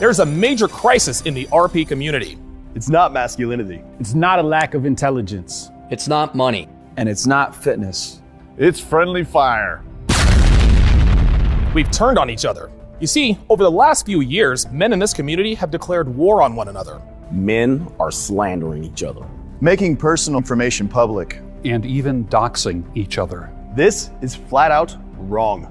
There's a major crisis in the RP community. It's not masculinity. It's not a lack of intelligence. It's not money. And it's not fitness. It's friendly fire. We've turned on each other. You see, over the last few years, men in this community have declared war on one another. Men are slandering each other, making personal information public, and even doxing each other. This is flat out wrong.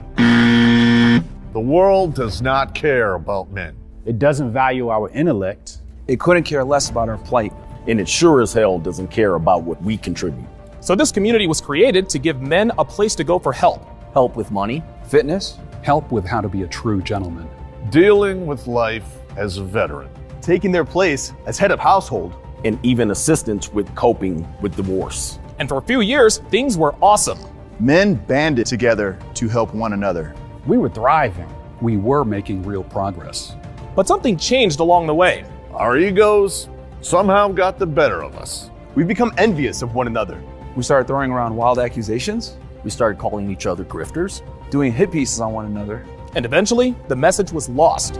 The world does not care about men. It doesn't value our intellect. It couldn't care less about our plight. And it sure as hell doesn't care about what we contribute. So this community was created to give men a place to go for help. Help with money. Fitness. Help with how to be a true gentleman. Dealing with life as a veteran. Taking their place as head of household. And even assistance with coping with divorce. And for a few years, things were awesome. Men banded together to help one another. We were thriving. We were making real progress. But something changed along the way. Our egos somehow got the better of us. We've become envious of one another. We started throwing around wild accusations. We started calling each other grifters. Doing hit pieces on one another. And eventually, the message was lost.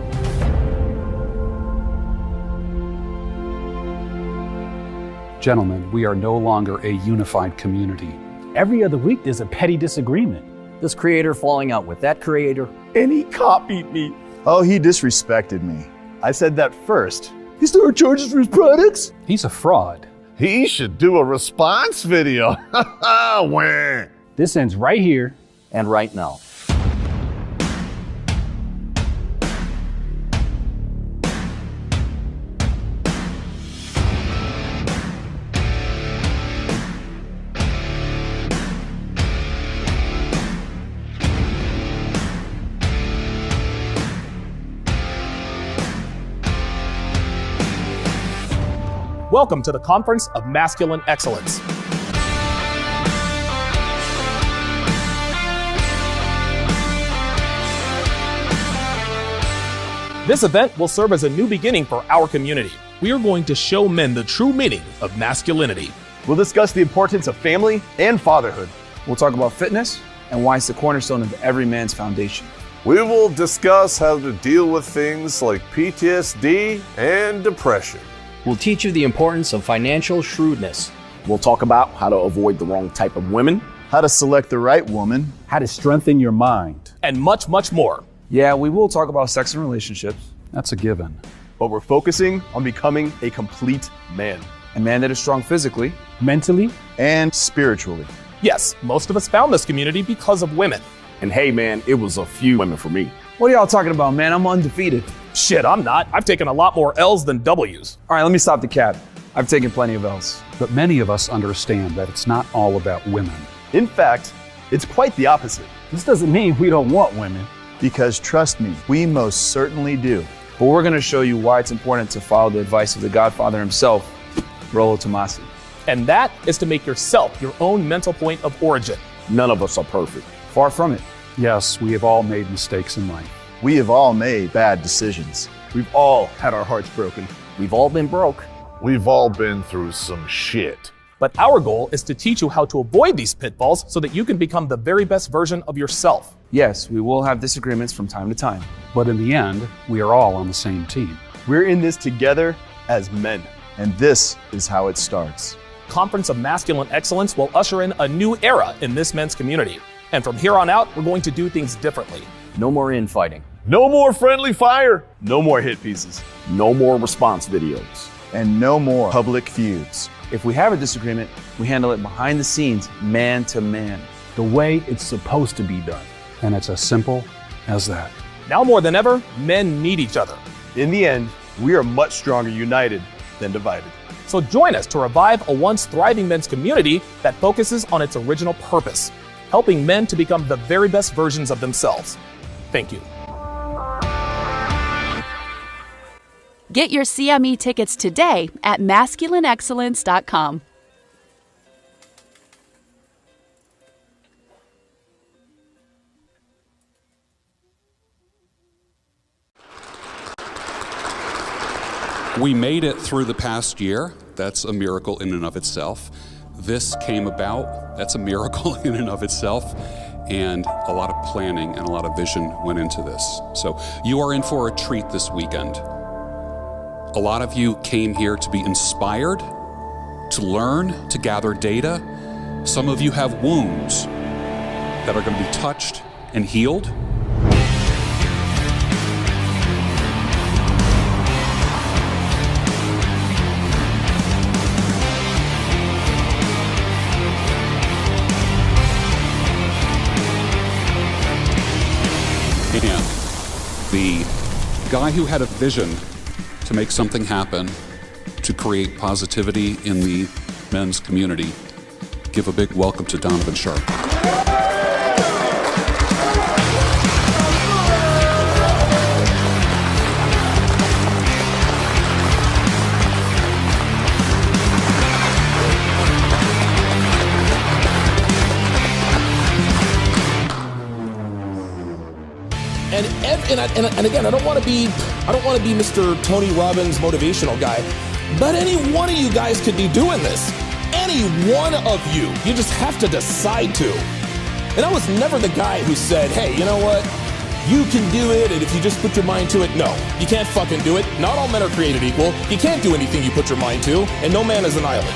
Gentlemen, we are no longer a unified community. Every other week, there's a petty disagreement. This creator falling out with that creator. And he copied me. Oh, he disrespected me. I said that first. He started charges for his products? He's a fraud. He should do a response video. Wah. This ends right here. And right now. Welcome to the Conference of Masculine Excellence. This event will serve as a new beginning for our community. We are going to show men the true meaning of masculinity. We'll discuss the importance of family and fatherhood. We'll talk about fitness and why it's the cornerstone of every man's foundation. We will discuss how to deal with things like PTSD and depression. We'll teach you the importance of financial shrewdness. We'll talk about how to avoid the wrong type of women, how to select the right woman, how to strengthen your mind, and much, much more. Yeah, we will talk about sex and relationships. That's a given. But we're focusing on becoming a complete man. A man that is strong physically, mentally, and spiritually. Yes, most of us found this community because of women. And hey man, it was a few women for me. What are y'all talking about, man? I'm undefeated. Shit, I'm not. I've taken a lot more L's than W's. All right, let me stop the cap. I've taken plenty of L's. But many of us understand that it's not all about women. In fact, it's quite the opposite. This doesn't mean we don't want women. Because trust me, we most certainly do. But we're going to show you why it's important to follow the advice of the Godfather himself, Rollo Tomasi. And that is to make yourself your own mental point of origin. None of us are perfect. Far from it. Yes, we have all made mistakes in life. We have all made bad decisions. We've all had our hearts broken. We've all been broke. We've all been through some shit. But our goal is to teach you how to avoid these pitfalls so that you can become the very best version of yourself. Yes, we will have disagreements from time to time. But in the end, we are all on the same team. We're in this together as men. And this is how it starts. Conference of Masculine Excellence will usher in a new era in this men's community. And from here on out, we're going to do things differently. No more infighting. No more friendly fire. No more hit pieces. No more response videos. And no more public feuds. If we have a disagreement, we handle it behind the scenes, man to man. The way it's supposed to be done. And it's as simple as that. Now more than ever, men need each other. In the end, we are much stronger united than divided. So join us to revive a once thriving men's community that focuses on its original purpose, helping men to become the very best versions of themselves. Thank you. Get your CME tickets today at masculineexcellence.com. We made it through the past year. That's a miracle in and of itself. This came about. That's a miracle in and of itself. And a lot of planning and a lot of vision went into this. So you are in for a treat this weekend. A lot of you came here to be inspired, to learn, to gather data. Some of you have wounds that are going to be touched and healed. And the guy who had a vision to make something happen, to create positivity in the men's community, give a big welcome to Donovan Sharpe. And again, I don't want to be Mr. Tony Robbins motivational guy, but any one of you guys could be doing this. Any one of you. You just have to decide to. And I was never the guy who said, hey, you know what? You can do it, and if you just put your mind to it, no. You can't fucking do it. Not all men are created equal. You can't do anything you put your mind to, and no man is an island.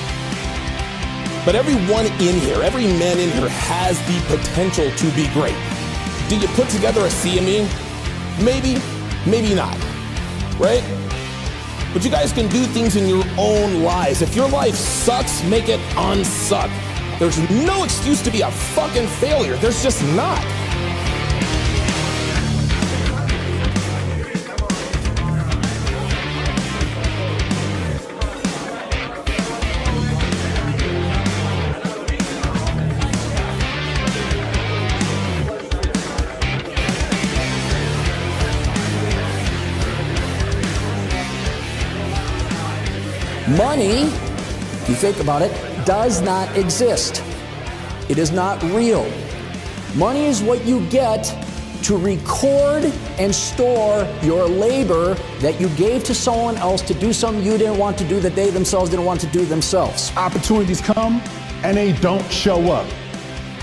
But everyone in here, every man in here has the potential to be great. Do you put together a CME? Maybe, maybe not, right? But you guys can do things in your own lives. If your life sucks, make it unsuck. There's no excuse to be a fucking failure. There's just not. Money, if you think about it, does not exist. It is not real. Money is what you get to record and store your labor that you gave to someone else to do something you didn't want to do that they themselves didn't want to do themselves. Opportunities come and they don't show up.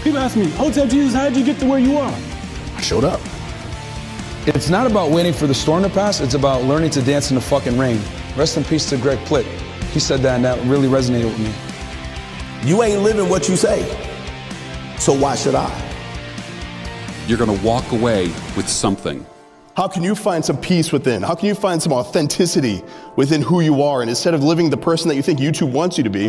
People ask me, Hotel Jesus, how'd you get to where you are? I showed up. It's not about waiting for the storm to pass, it's about learning to dance in the fucking rain. Rest in peace to Greg Plitt. He said that and that really resonated with me. You ain't living what you say, so why should I? You're going to walk away with something. How can you find some peace within? How can you find some authenticity within who you are? And instead of living the person that you think YouTube wants you to be,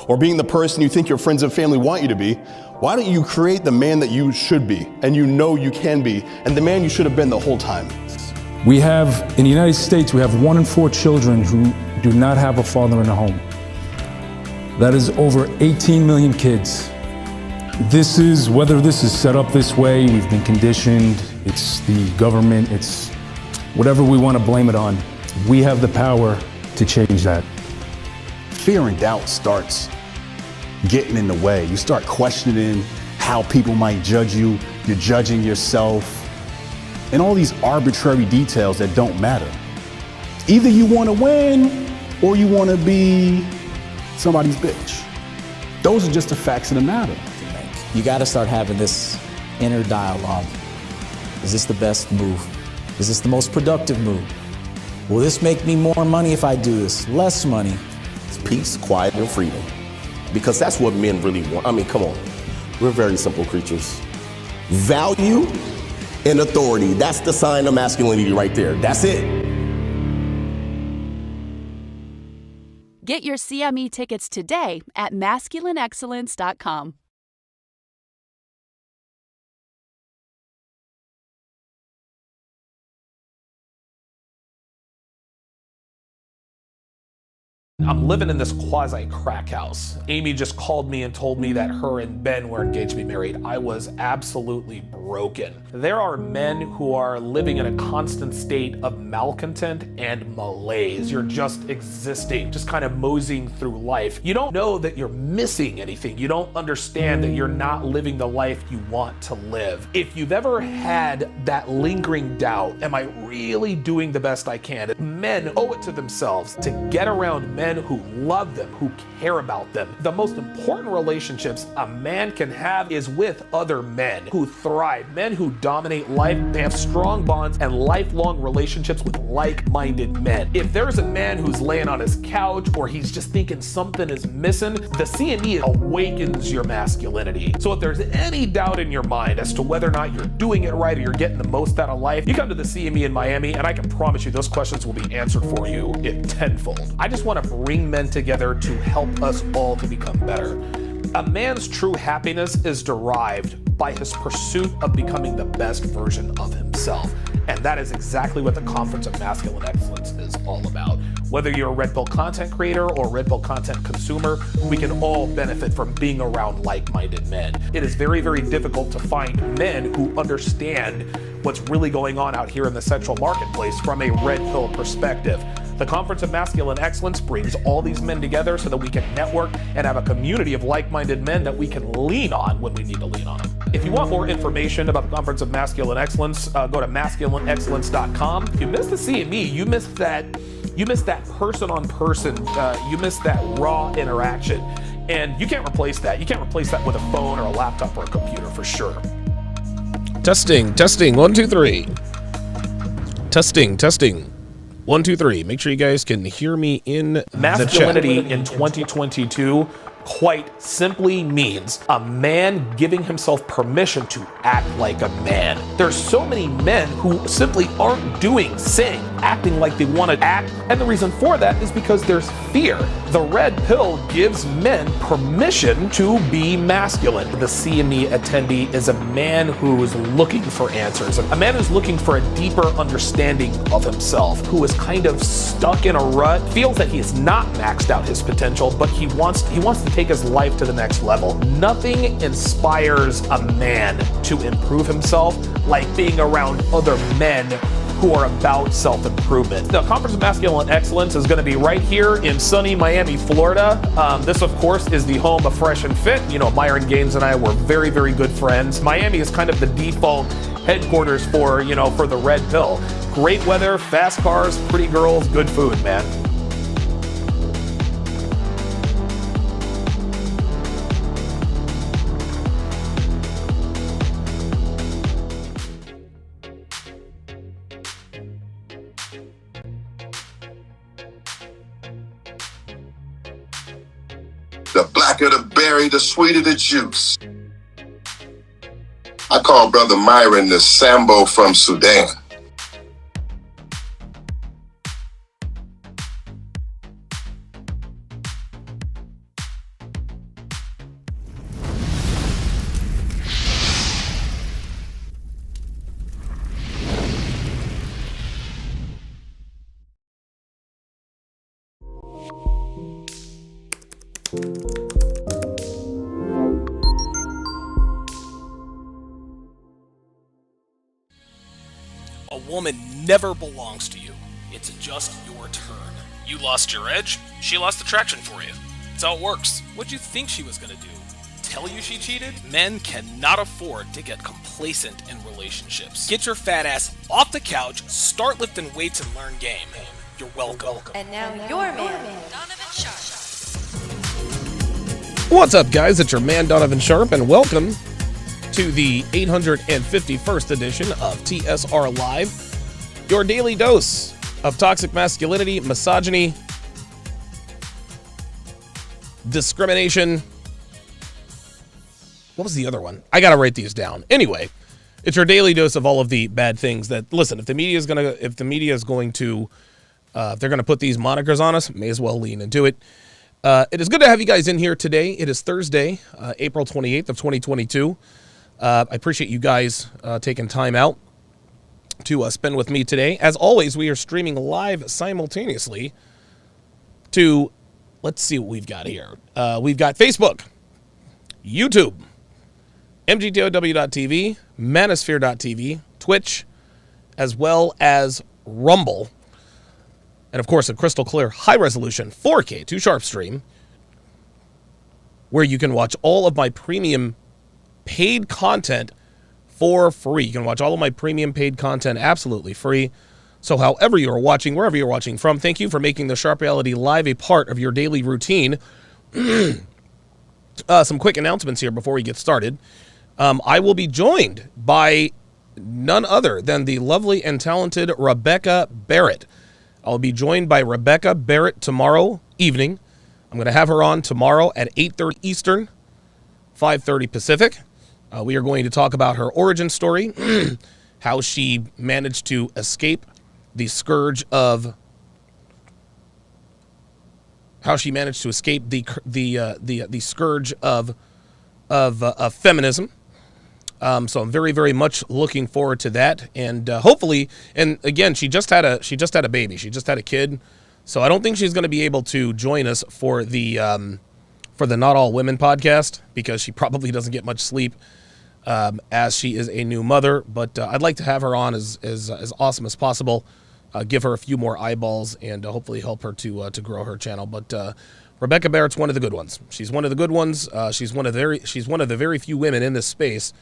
or being the person you think your friends and family want you to be, why don't you create the man that you should be, and you know you can be, and the man you should have been the whole time? We have, in the United States, we have 1 in 4 children who do not have a father in the home. That is over 18 million kids. Whether this is set up this way, we've been conditioned, it's the government, it's whatever we want to blame it on. We have the power to change that. Fear and doubt starts getting in the way. You start questioning how people might judge you. You're judging yourself. And all these arbitrary details that don't matter. Either you want to win or you want to be somebody's bitch. Those are just the facts of the matter. You got to start having this inner dialogue. Is this the best move? Is this the most productive move? Will this make me more money if I do this? Less money? It's peace, quiet, and freedom. Because that's what men really want. I mean, come on. We're very simple creatures. Value and authority. That's the sign of masculinity right there. That's it. Get your CME tickets today at masculineexcellence.com. I'm living in this quasi-crack house. Amy just called me and told me that her and Ben were engaged to be married. I was absolutely broken. There are men who are living in a constant state of malcontent and malaise. You're just existing, just kind of moseying through life. You don't know that you're missing anything. You don't understand that you're not living the life you want to live. If you've ever had that lingering doubt, am I really doing the best I can? Men owe it to themselves to get around men men who love them, who care about them. The most important relationships a man can have is with other men who thrive, men who dominate life. They have strong bonds and lifelong relationships with like-minded men. If there's a man who's laying on his couch or he's just thinking something is missing, the CME awakens your masculinity. So if there's any doubt in your mind as to whether or not you're doing it right or you're getting the most out of life, you come to the CME in Miami and I can promise you those questions will be answered for you in tenfold. I just want to bring men together to help us all to become better. A man's true happiness is derived by his pursuit of becoming the best version of himself. And that is exactly what the Conference of Masculine Excellence is all about. Whether you're a Red Pill content creator or a Red Pill content consumer, we can all benefit from being around like-minded men. It is very, very difficult to find men who understand what's really going on out here in the central marketplace from a Red Pill perspective. The Conference of Masculine Excellence brings all these men together so that we can network and have a community of like-minded men that we can lean on when we need to lean on them. If you want more information about the Conference of Masculine Excellence, go to masculineexcellence.com. If you missed the CME, you missed that person-on-person, you missed that raw interaction. And you can't replace that. You can't replace that with a phone or a laptop or a computer for sure. Testing, 1, 2, 3. Testing. 1, 2, 3. Make sure you guys can hear me in the chat. Masculinity in 2022 quite simply means a man giving himself permission to act like a man. There's so many men who simply aren't doing, saying, acting like they want to act, and the reason for that is because there's fear. The red pill gives men permission to be masculine. The CME attendee is a man who's looking for answers, a man who's looking for a deeper understanding of himself, who is kind of stuck in a rut, feels that he has not maxed out his potential, but he wants to take his life to the next level. Nothing inspires a man to improve himself like being around other men who are about self-improvement. The Conference of Masculine Excellence is going to be right here in sunny Miami, Florida. This, of course, is the home of Fresh and Fit. You know, Myron Gaines and I were very, very good friends. Miami is kind of the default headquarters for the red pill. Great weather, fast cars, pretty girls, good food, man. The blacker the berry, the sweeter the juice. I call Brother Myron the Sambo from Sudan. A woman never belongs to you. It's just your turn. You lost your edge, she lost attraction for you. That's how it works. What'd you think she was gonna do? Tell you she cheated? Men cannot afford to get complacent in relationships. Get your fat ass off the couch, start lifting weights, and learn game. You're welcome. And now your man, Donovan Sharpe. What's up, guys? It's your man, Donovan Sharpe, and welcome to the 851st edition of TSR Live, your daily dose of toxic masculinity, misogyny, discrimination. What was the other one? I gotta write these down. Anyway, it's your daily dose of all of the bad things that, listen, if the media is going to, if they're gonna put these monikers on us, may as well lean into it. It is good to have you guys in here today. It is Thursday, April 28th of 2022. I appreciate you guys taking time out to spend with me today. As always, we are streaming live simultaneously to, let's see what we've got here. We've got Facebook, YouTube, MGTOW.tv, Manosphere.tv, Twitch, as well as Rumble. And of course, a crystal clear, high resolution 4K 2 Sharpe stream, where you can watch all of my premium paid content for free. You can watch all of my premium paid content absolutely free. So however you are watching, wherever you're watching from, thank you for making the Sharpe Reality Live a part of your daily routine. Some quick announcements here before we get started. I will be joined by none other than the lovely and talented Rebecca Barrett. I'll be joined by Rebecca Barrett tomorrow evening. I'm going to have her on tomorrow at 8:30 Eastern, 5:30 Pacific. We are going to talk about her origin story, how she managed to escape the scourge of the scourge of feminism. So I'm very, very much looking forward to that, and hopefully, and again, she just had a baby, she just had a kid, so I don't think she's going to be able to join us for the Not All Women podcast because she probably doesn't get much sleep as she is a new mother. But I'd like to have her on as awesome as possible, give her a few more eyeballs, and hopefully help her to grow her channel. But Rebecca Barrett's one of the good ones. She's one of the good ones. She's one of the very few women in this space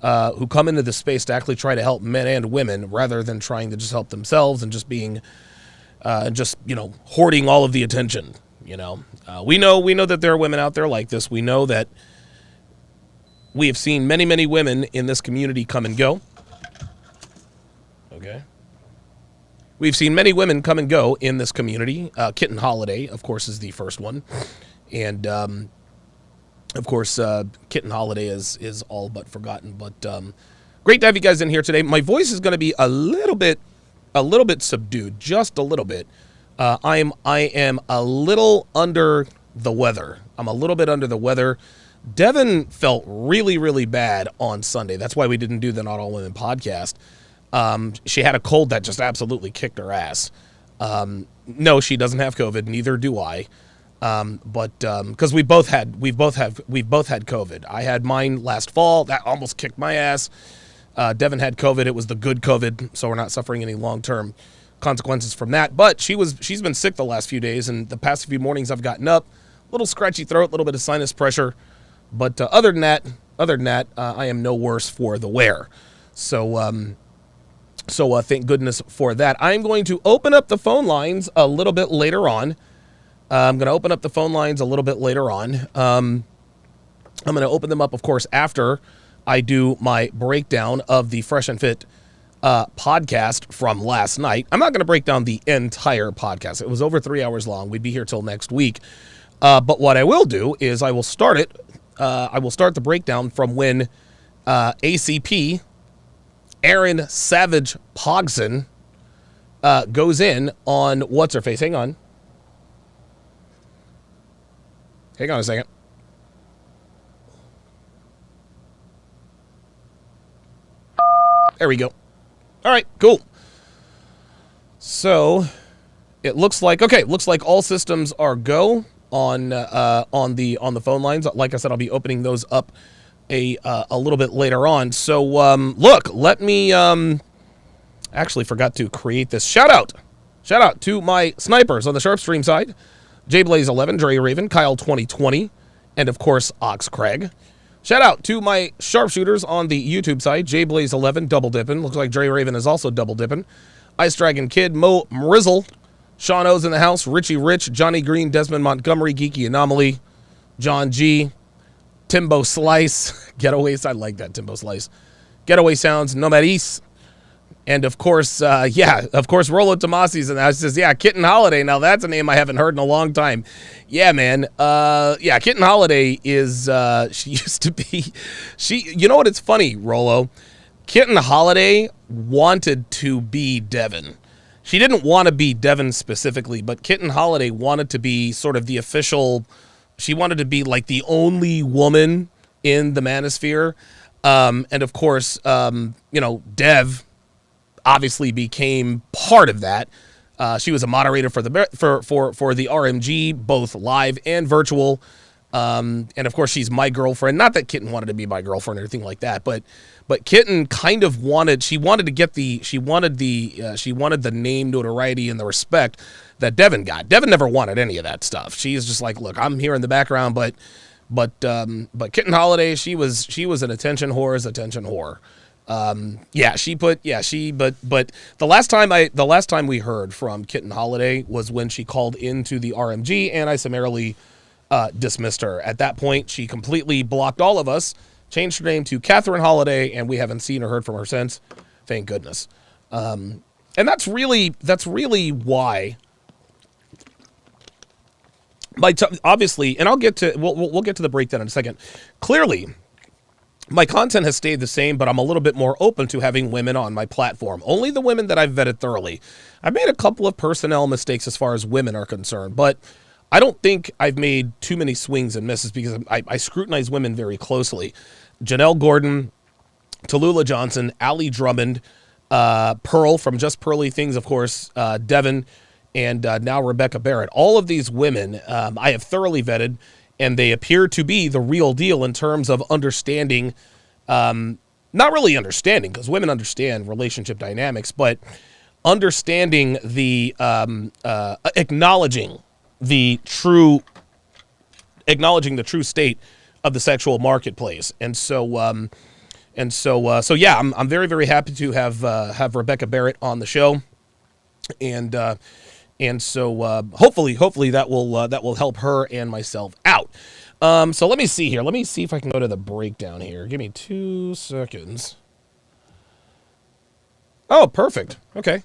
who come into this space to actually try to help men and women rather than trying to just help themselves and just being hoarding all of the attention. We know that there are women out there like this. We know that we have seen many, many women in this community come and go. Okay. We've seen many women come and go in this community. Kitten Holiday, of course, is the first one. And, of course, Kitten Holiday is all but forgotten. But great to have you guys in here today. My voice is going to be a little bit subdued, just a little bit. I am a little under the weather. I'm a little bit under the weather. Devin felt really, really bad on Sunday. That's why we didn't do the Not All Women podcast. She had a cold that just absolutely kicked her ass. No, she doesn't have COVID. Neither do I. But because we both had COVID. I had mine last fall. That almost kicked my ass. Devin had COVID. It was the good COVID, so we're not suffering any long-term consequences from that. But she's been sick the last few days, and the past few mornings I've gotten up, a little scratchy throat, a little bit of sinus pressure. But other than that, I am no worse for the wear. So thank goodness for that. I'm going to open up the phone lines a little bit later on. I'm going to open up the phone lines a little bit later on. I'm going to open them up, of course, after I do my breakdown of the Fresh and Fit podcast from last night. I'm not going to break down the entire podcast. It was over 3 hours long. We'd be here till next week. But what I will do is I will start it. I will start the breakdown from when ACP Aaron Savage Pogson goes in on what's her face. Hang on a second. There we go. All right, cool. So it looks like all systems are go on the phone lines. Like I said, I'll be opening those up a little bit later on. So look, let me actually forgot to create this shout out to my snipers on the Sharpe stream side. JBlaze11, Dre Raven, Kyle 2020, and of course Ox Craig. Shout out to my sharpshooters on the YouTube side, JBlaze11, double dipping. Looks like Dre Raven is also double dipping. Ice Dragon Kid, Mo Mrizzle, Sean O's in the house, Richie Rich, Johnny Green, Desmond Montgomery, Geeky Anomaly, John G, Timbo Slice, Getaways, I like that, Timbo Slice, Getaway Sounds, Nomadis, and of course, Rolo Tomasi's and I says, yeah, Kitten Holiday. Now that's a name I haven't heard in a long time. Yeah, man. Kitten Holiday is, she used to be, you know what? It's funny, Rolo. Kitten Holiday wanted to be Devin. She didn't want to be Devin specifically, but Kitten Holiday wanted to be sort of the official, she wanted to be like the only woman in the manosphere. And of course, Dev obviously became part of that. She was a moderator for the RMG, both live and virtual. And of course, she's my girlfriend. Not that Kitten wanted to be my girlfriend or anything like that, but Kitten kind of wanted the name notoriety and the respect that Devin got. Devin never wanted any of that stuff. She's just like, look, I'm here in the background, but Kitten Holiday, she was an attention whore. But the last time we heard from Kitten Holiday was when she called into the RMG, and I summarily dismissed her. At that point, she completely blocked all of us, changed her name to Catherine Holiday, and we haven't seen or heard from her since. Thank goodness. And that's really why. Obviously, and we'll get to the breakdown in a second. Clearly, my content has stayed the same, but I'm a little bit more open to having women on my platform. Only the women that I've vetted thoroughly. I've made a couple of personnel mistakes as far as women are concerned, but I don't think I've made too many swings and misses because I scrutinize women very closely. Janelle Gordon, Tallulah Johnson, Allie Drummond, Pearl from Just Pearly Things, of course, Devin, and now Rebecca Barrett. All of these women I have thoroughly vetted, and they appear to be the real deal in terms of understanding, not really understanding, because women understand relationship dynamics, but understanding the, acknowledging the true state of the sexual marketplace. And so I'm very, very happy to have Rebecca Barrett on the show. And so hopefully that will help her and myself out. So let me see here. Let me see if I can go to the breakdown here. Give me 2 seconds. Oh, perfect. Okay.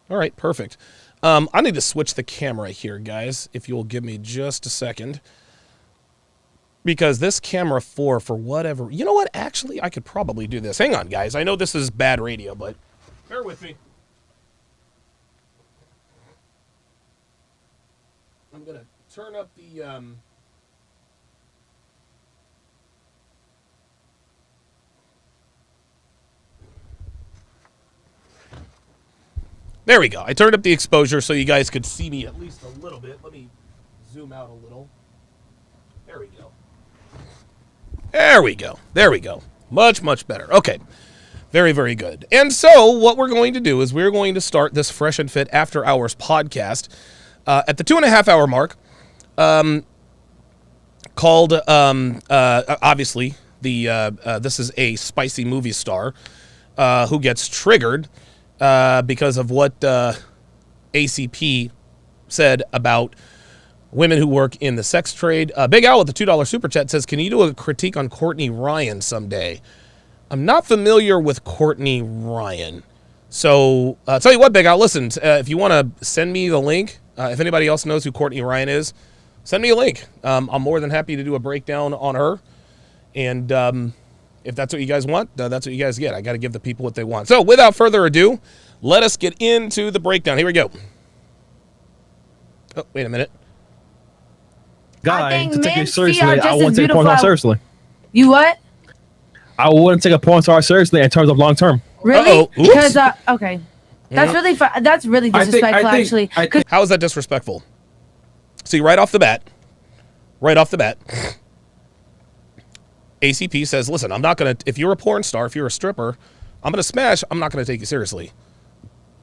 All right, perfect. I need to switch the camera here, guys, if you'll give me just a second. Because this camera 4, for whatever... You know what? Actually, I could probably do this. Hang on, guys. I know this is bad radio, but bear with me. I'm going to turn up the... There we go. I turned up the exposure so you guys could see me at least a little bit. Let me zoom out a little. There we go. There we go. There we go. Much, much better. Okay. Very, very good. And so what we're going to do is we're going to start this Fresh and Fit After Hours podcast at the 2.5 hour mark, called, obviously, this is a spicy movie star who gets triggered because of what ACP said about women who work in the sex trade. Big Al with the $2 super chat says, can you do a critique on Courtney Ryan someday? I'm not familiar with Courtney Ryan. So I'll tell you what, Big Al, listen, if you want to send me the link, if anybody else knows who Courtney Ryan is, send me a link. I'm more than happy to do a breakdown on her. And if that's what you guys want, that's what you guys get. I got to give the people what they want. So without further ado, let us get into the breakdown. Here we go. Oh, wait a minute. Guy, to take it seriously, I wouldn't take porn star seriously. You what? I wouldn't take a porn star seriously in terms of long term. Really? Because okay, that's really that's really disrespectful. Actually, how is that disrespectful? See, right off the bat, ACP says, "Listen, I'm not gonna. If you're a porn star, if you're a stripper, I'm gonna smash. I'm not gonna take you seriously."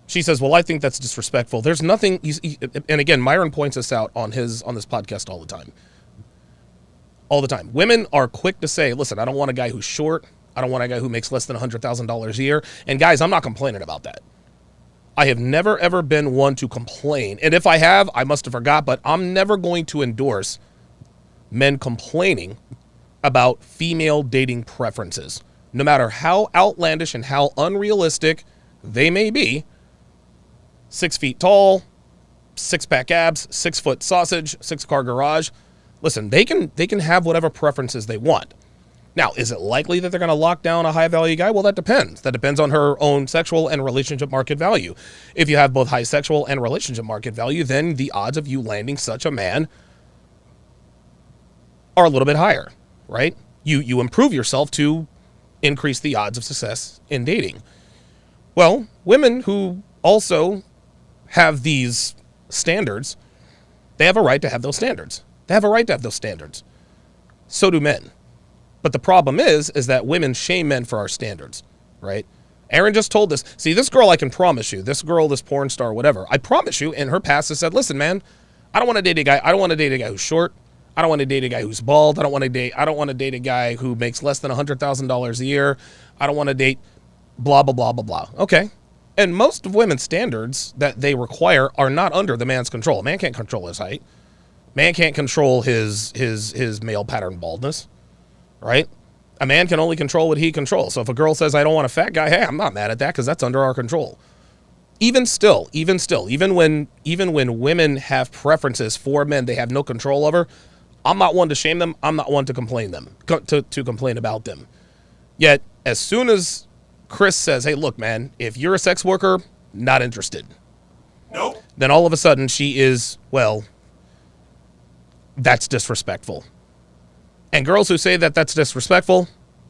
She says, well, I think that's disrespectful. There's nothing, and again, Myron points this out on this podcast all the time. All the time. Women are quick to say, listen, I don't want a guy who's short. I don't want a guy who makes less than $100,000 a year. And guys, I'm not complaining about that. I have never, ever been one to complain. And if I have, I must have forgot, but I'm never going to endorse men complaining about female dating preferences. No matter how outlandish and how unrealistic they may be. 6 feet tall, 6-pack abs, 6-foot sausage, 6-car garage. Listen, they can have whatever preferences they want. Now, is it likely that they're going to lock down a high-value guy? Well, that depends. That depends on her own sexual and relationship market value. If you have both high sexual and relationship market value, then the odds of you landing such a man are a little bit higher, right? You improve yourself to increase the odds of success in dating. Well, women who also have these standards, they have a right to have those standards. They have a right to have those standards. So do men. But the problem is that women shame men for our standards, right? Aaron just told us, see, this girl, I can promise you, this girl, this porn star, whatever, I promise you, in her past has said, listen, man, I don't want to date a guy. I don't want to date a guy who's short. I don't want to date a guy who's bald. I don't want to date a guy who makes less than $100,000 a year. I don't want to date blah, blah, blah, blah, blah. Okay. And most of women's standards that they require are not under the man's control. A man can't control his height. Man can't control his male pattern baldness, right? A man can only control what he controls. So if a girl says, I don't want a fat guy, hey, I'm not mad at that because that's under our control. Even when women have preferences for men they have no control over, I'm not one to shame them. I'm not one to complain to complain about them. Yet, as soon as Chris says, hey, look, man, if you're a sex worker, not interested. Nope. Then all of a sudden she is, well, that's disrespectful. And girls who say that that's disrespectful.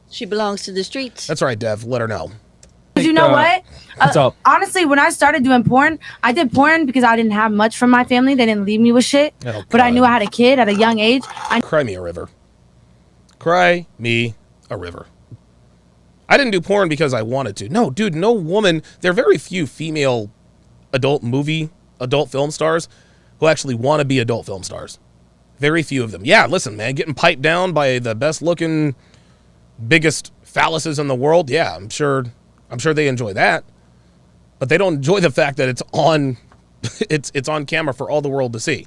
She belongs to the streets. That's right, Dev. Let her know. You know what? What's up? Honestly, when I started doing porn, I did porn because I didn't have much from my family. They didn't leave me with shit. Oh, but I knew I had a kid at a young age. Cry me a river. Cry me a river. I didn't do porn because I wanted to. No, dude, no woman. There are very few female adult film stars who actually want to be adult film stars. Very few of them. Yeah, listen, man, getting piped down by the best looking, biggest phalluses in the world. Yeah, I'm sure they enjoy that. But they don't enjoy the fact that it's on it's on camera for all the world to see.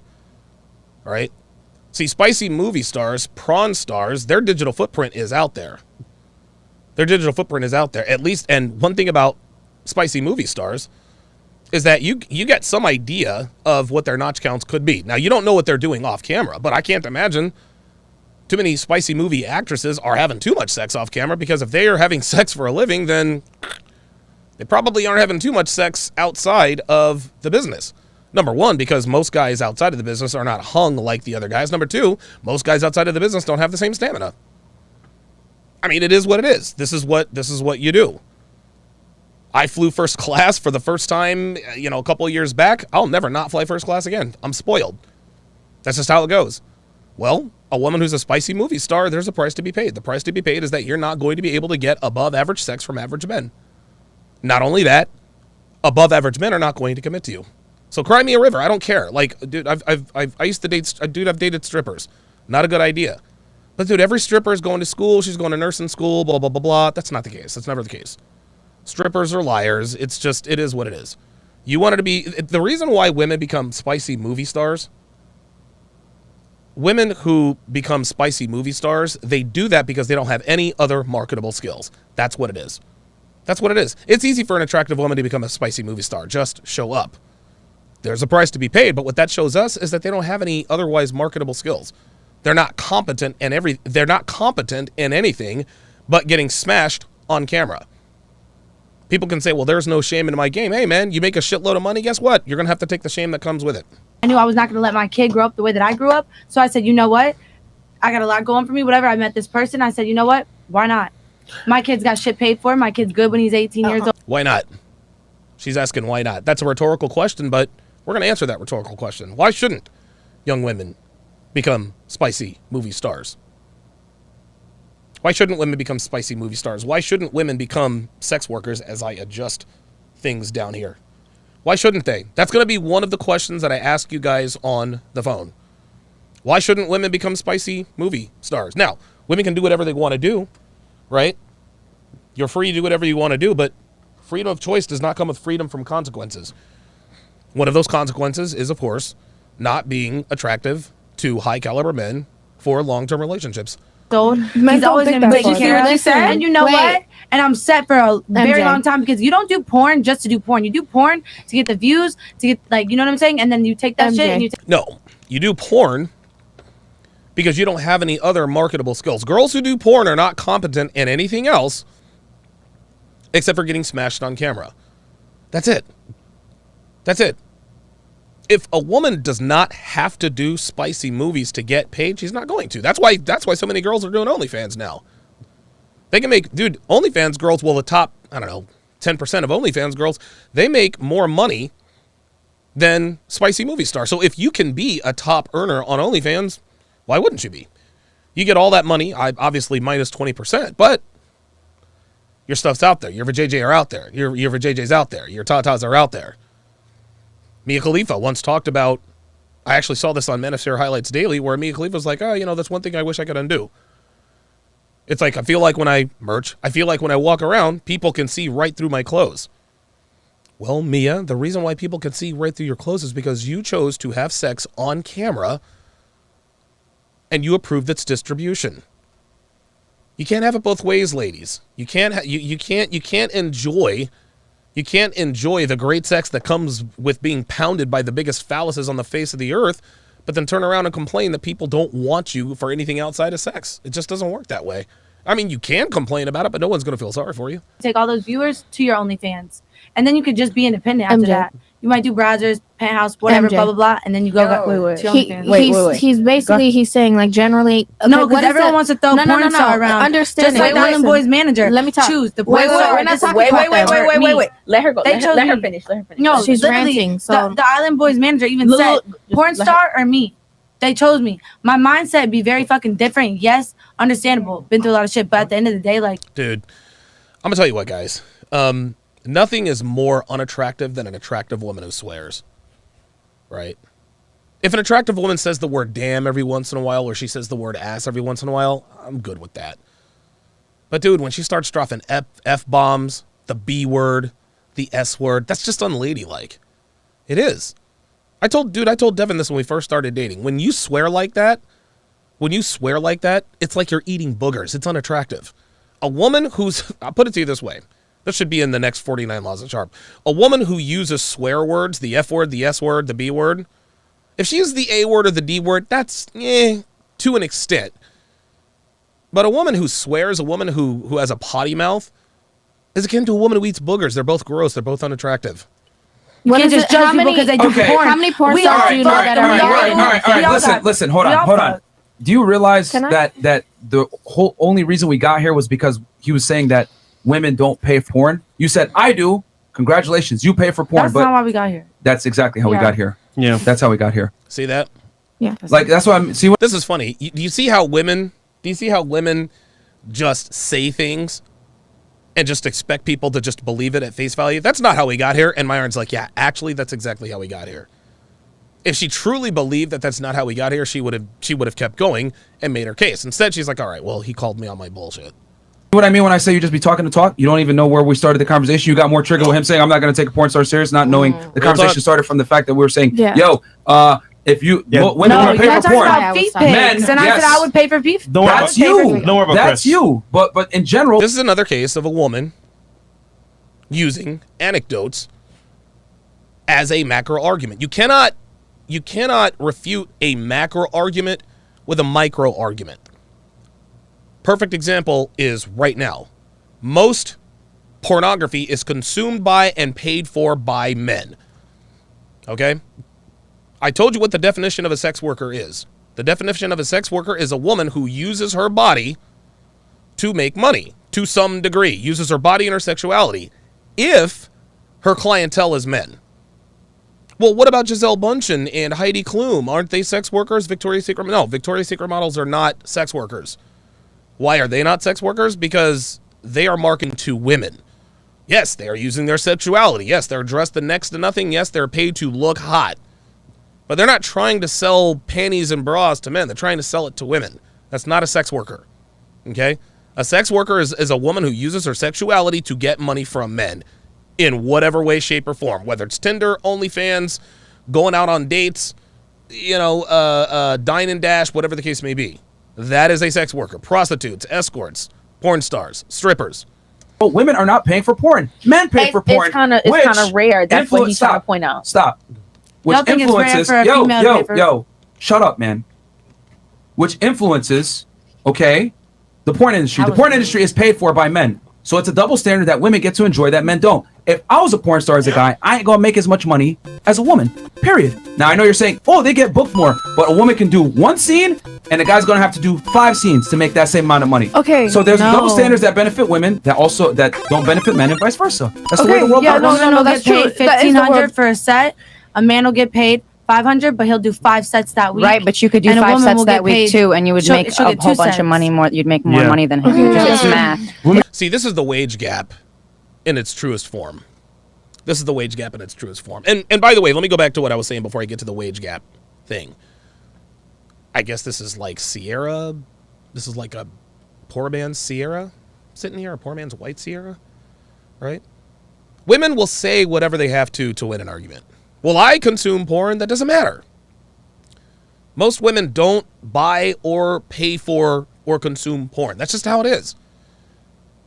All right? See, spicy movie stars, prawn stars, their digital footprint is out there. Their digital footprint is out there. At least, and one thing about spicy movie stars is that you get some idea of what their notch counts could be. Now, you don't know what they're doing off camera, but I can't imagine too many spicy movie actresses are having too much sex off camera, because if they are having sex for a living, then they probably aren't having too much sex outside of the business. Number one, because most guys outside of the business are not hung like the other guys. Number two, most guys outside of the business don't have the same stamina. I mean, it is what it is. This is what you do. I flew first class for the first time, a couple of years back. I'll never not fly first class again. I'm spoiled. That's just how it goes. Well, a woman who's a spicy movie star, there's a price to be paid. The price to be paid is that you're not going to be able to get above average sex from average men. Not only that, above average men are not going to commit to you. So cry me a river. I don't care. Like, dude, I used to date, I've dated strippers. Not a good idea. But dude, every stripper is going to school. She's going to nursing school, blah, blah, blah, blah. That's not the case. That's never the case. Strippers are liars. It is what it is. You wanted to be, the reason why women become spicy movie stars, women who become spicy movie stars, they do that because they don't have any other marketable skills. That's what it is. That's what it is. It's easy for an attractive woman to become a spicy movie star. Just show up. There's a price to be paid, but what that shows us is that they don't have any otherwise marketable skills. They're not competent in anything but getting smashed on camera. People can say, well, there's no shame in my game. Hey, man, you make a shitload of money. Guess what? You're going to have to take the shame that comes with it. I knew I was not going to let my kid grow up the way that I grew up. So I said, you know what? I got a lot going for me. Whatever. I met this person. I said, you know what? Why not? My kid's got shit paid for. My kid's good when he's 18 years old. Why not? She's asking why not. That's a rhetorical question, but we're going to answer that rhetorical question. Why shouldn't young women become spicy movie stars? Why shouldn't women become spicy movie stars? Why shouldn't women become sex workers, as I adjust things down here? Why shouldn't they? That's going to be one of the questions that I ask you guys on the phone. Why shouldn't women become spicy movie stars? Now, women can do whatever they want to do, right? You're free to do whatever you want to do, but freedom of choice does not come with freedom from consequences. One of those consequences is, of course, not being attractive to high caliber men for long-term relationships. He's always going to be taken care of. And you know what? And I'm set for a very long time, because you don't do porn just to do porn. You do porn to get the views, to get, like, you know what I'm saying? And then you take that shit and you No, you do porn because you don't have any other marketable skills. Girls who do porn are not competent in anything else except for getting smashed on camera. That's it. That's it. If a woman does not have to do spicy movies to get paid, she's not going to. That's why so many girls are doing OnlyFans now. They can make, dude, OnlyFans girls, well, the top, 10% of OnlyFans girls, they make more money than spicy movie stars. So if you can be a top earner on OnlyFans, why wouldn't you be? You get all that money, obviously minus 20%, but your stuff's out there. Your vajayjay are out there. Your vajayjay's out there. Your tatas are out there. Mia Khalifa once talked about, I actually saw this on Manosphere Highlights Daily, where Mia Khalifa was like, that's one thing I wish I could undo. It's like I feel like when I walk around, people can see right through my clothes. Well, Mia, the reason why people can see right through your clothes is because you chose to have sex on camera and you approved its distribution. You can't have it both ways, ladies. You can't enjoy the great sex that comes with being pounded by the biggest phalluses on the face of the earth, but then turn around and complain that people don't want you for anything outside of sex. It just doesn't work that way. I mean, you can complain about it, but no one's going to feel sorry for you. Take all those viewers to your OnlyFans, and then you could just be independent after that. You might do browsers, penthouse, whatever, blah blah blah, and then you go to your OnlyFans. He's basically saying like generally. Okay, no, because everyone wants to throw porn star around. Understand? Just like the Island Boys manager. Let me talk. Choose the porn star. We're not talking about that. Wait. Let her go. Let her finish. No, she's literally, ranting. So the Island Boys manager even said, porn star or me. They chose me. My mindset would be very fucking different. Yes, understandable. Been through a lot of shit, but at the end of the day, like... Dude, I'm going to tell you what, guys. Nothing is more unattractive than an attractive woman who swears. Right? If an attractive woman says the word damn every once in a while, or she says the word ass every once in a while, I'm good with that. But dude, when she starts dropping F-bombs, the B word, the S word, that's just unladylike. It is. I told Devin this when we first started dating. When you swear like that, it's like you're eating boogers. It's unattractive. A woman who's, I'll put it to you this way. This should be in the next 49 laws of Sharpe. A woman who uses swear words, the F word, the S word, the B word, if she uses the A word or the D word, that's to an extent. But a woman who swears, a woman who has a potty mouth, is akin to a woman who eats boogers. They're both gross. They're both unattractive. You can't just judge people because they do porn. How many porn stars do you know that are All right. Listen. Hold on. Do you realize that the whole only reason we got here was because he was saying that women don't pay for porn? You said, I do. Congratulations. You pay for porn. That's not why we got here. That's exactly how we got here. Yeah. That's how we got here. See that? Yeah. Like, that's why I'm... See, this is funny. Do you see how women just say things and just expect people to just believe it at face value? That's not how we got here. And Myron's like, yeah, actually, that's exactly how we got here. If she truly believed that that's not how we got here, she would have kept going and made her case. Instead, she's like, all right, well, he called me on my bullshit. What I mean when I say you just be talking to talk, you don't even know where we started the conversation. You got more triggered with him saying, I'm not going to take a porn star serious, not knowing the conversation started from the fact that we were saying, yo, if you women want to pay for porn, men, and I said I would pay for beef. That's you. That's you. But in general, this is another case of a woman using anecdotes as a macro argument. You cannot refute a macro argument with a micro argument. Perfect example is right now. Most pornography is consumed by and paid for by men. Okay? I told you what the definition of a sex worker is. The definition of a sex worker is a woman who uses her body to make money to some degree, uses her body and her sexuality, if her clientele is men. Well, what about Giselle Bundchen and Heidi Klum? Aren't they sex workers? Victoria's Secret? No, Victoria's Secret models are not sex workers. Why are they not sex workers? Because they are marketing to women. Yes, they are using their sexuality. Yes, they're dressed the next to nothing. Yes, they're paid to look hot. But they're not trying to sell panties and bras to men. They're trying to sell it to women. That's not a sex worker. Okay? A sex worker is a woman who uses her sexuality to get money from men in whatever way, shape, or form. Whether it's Tinder, OnlyFans, going out on dates, dine and dash, whatever the case may be. That is a sex worker. Prostitutes, escorts, porn stars, strippers. But women are not paying for porn. Men pay for porn. It's kind of rare. That's what he's trying to point out. Stop. Which influences, yo, shut up, man. Which influences, okay, the porn industry. The porn industry is paid for by men. So it's a double standard that women get to enjoy that men don't. If I was a porn star as a guy, I ain't gonna make as much money as a woman, period. Now I know you're saying, oh, they get booked more, but a woman can do one scene and a guy's gonna have to do 5 scenes to make that same amount of money. Okay. So there's double standards that benefit women that don't benefit men and vice versa. That's the way the world works. No, that's true. $1,500 for a set. A man will get paid $500, but he'll do 5 sets that week. Right, but you could do 5 sets that week too, and you would make a whole bunch of money more. You'd make more money than him. It's math. See, this is the wage gap in its truest form. This is the wage gap in its truest form. And by the way, let me go back to what I was saying before I get to the wage gap thing. I guess this is like Sierra. This is like a poor man's Sierra sitting here, a poor man's white Sierra, right? Women will say whatever they have to win an argument. Well, I consume porn. That doesn't matter. Most women don't buy or pay for or consume porn. That's just how it is.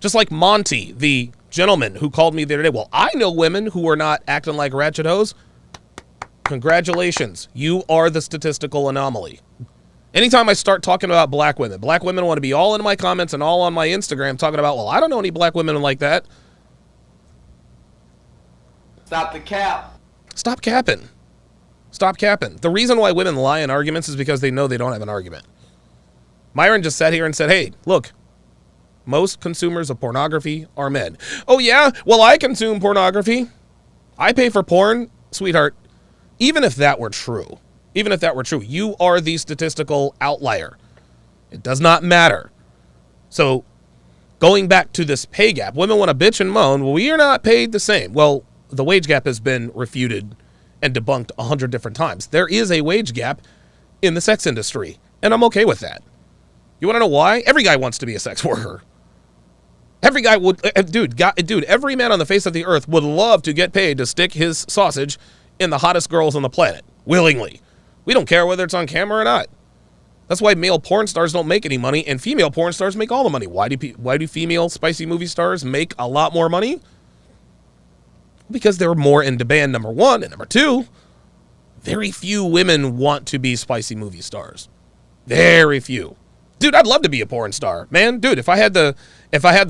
Just like Monty, the gentleman who called me the other day. Well, I know women who are not acting like ratchet hoes. Congratulations. You are the statistical anomaly. Anytime I start talking about black women want to be all in my comments and all on my Instagram talking about, well, I don't know any black women like that. Stop the cap. Stop capping. Stop capping. The reason why women lie in arguments is because they know they don't have an argument. Myron just sat here and said, hey, look, most consumers of pornography are men. Oh, yeah? Well, I consume pornography. I pay for porn. Sweetheart, even if that were true, you are the statistical outlier. It does not matter. So going back to this pay gap, women want to bitch and moan, well, we are not paid the same. Well, the wage gap has been refuted and debunked 100 different times. There is a wage gap in the sex industry, and I'm okay with that. You want to know why? Every guy wants to be a sex worker. Every guy would, dude, every man on the face of the earth would love to get paid to stick his sausage in the hottest girls on the planet, willingly. We don't care whether it's on camera or not. That's why male porn stars don't make any money, and female porn stars make all the money. Why do female spicy movie stars make a lot more money? Because they're more in demand, number one, and number two, very few women want to be spicy movie stars. Very few. Dude, I'd love to be a porn star, man. Dude, if I had the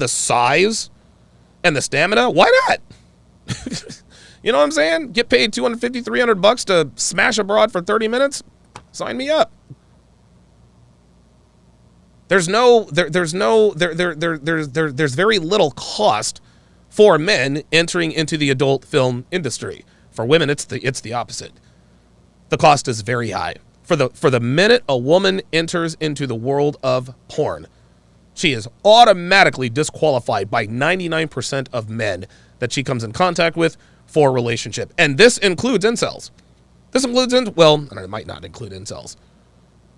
size and the stamina, why not? You know what I'm saying? Get paid $250, $300 to smash a broad for 30 minutes? Sign me up. There's very little cost for men entering into the adult film industry. For women, it's the opposite. The cost is very high. For the minute a woman enters into the world of porn, she is automatically disqualified by 99% of men that she comes in contact with for a relationship. And this includes incels. It might not include incels.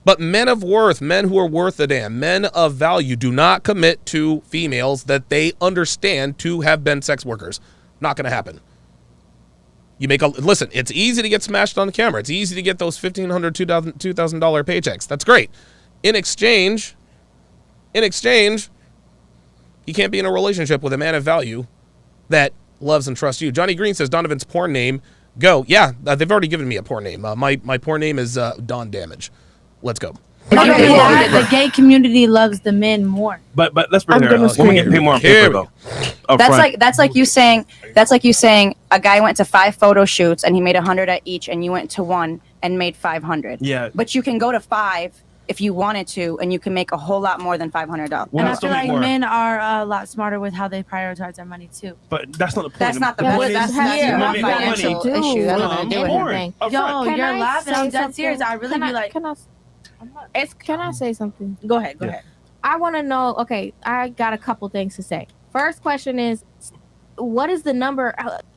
But men of worth, men who are worth a damn, men of value do not commit to females that they understand to have been sex workers. Not going to happen. Listen, it's easy to get smashed on the camera. It's easy to get those $1,500, $2,000 paychecks. That's great. In exchange, you can't be in a relationship with a man of value that loves and trusts you. Johnny Green says Donovan's porn name, go. Yeah, they've already given me a porn name. My porn name is Don Damage. Let's go. The gay community loves the men more. But let's bring her when we get paid more on paper though. That's like you saying a guy went to 5 photo shoots and he made 100 at each, and you went to 1 and made 500. Yeah. But you can go to 5 if you wanted to, and you can make a whole lot more than $500. And I feel like men are a lot smarter with how they prioritize their money too. But that's not the point. That's not the point. That's not financial issue. That's not do anything. Yo, you're laughing. I'm dead serious. I really be like. Can I say something? Go ahead. I want to know. Okay, I got a couple things to say. First question is, what is the number?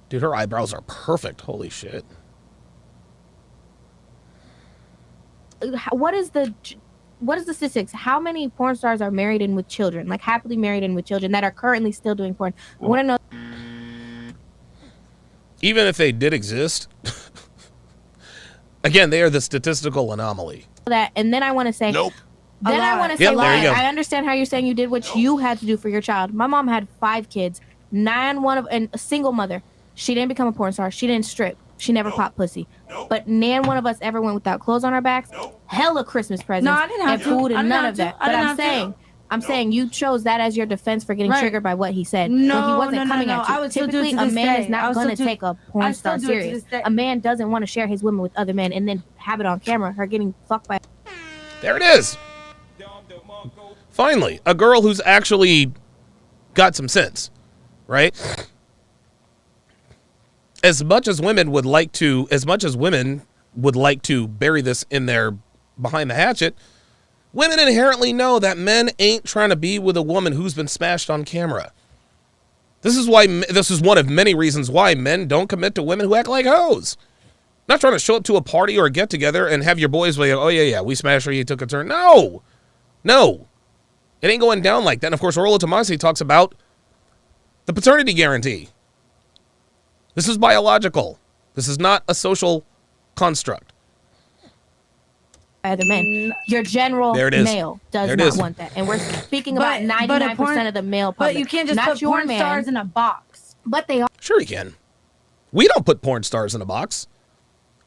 Dude, her eyebrows are perfect. Holy shit. What is the statistics? How many porn stars are married and with children, like happily married and with children that are currently still doing porn? I want to know. Even if they did exist, again, they are the statistical anomaly. That, and then I want to say, nope. Then I want to say, I understand how you're saying you did what you had to do for your child. My mom had 5 kids, and a single mother. She didn't become a porn star. She didn't strip. She never popped pussy. But nan one of us ever went without clothes on our backs. Hella Christmas presents. No, I didn't have and food and none of that. But I'm saying you chose that as your defense for getting triggered by what he said. No, he wasn't coming at you. I would Typically, a man is not going to take a porn star serious. A man doesn't want to share his women with other men and then have it on camera, her getting fucked by. There it is. Finally, a girl who's actually got some sense, right? As much as women would like to bury this in their behind the hatchet, women inherently know that men ain't trying to be with a woman who's been smashed on camera. This is one of many reasons why men don't commit to women who act like hoes. Not trying to show up to a party or a get together and have your boys be like, oh yeah, we smashed her, you took a turn. No. It ain't going down like that. And of course, Orla Tomasi talks about the paternity guarantee. This is biological. This is not a social construct. Other men, your general male does not want that, and we're speaking about 99% of the male public. But you can't just put porn stars in a box. But they are. Sure, you can. We don't put porn stars in a box.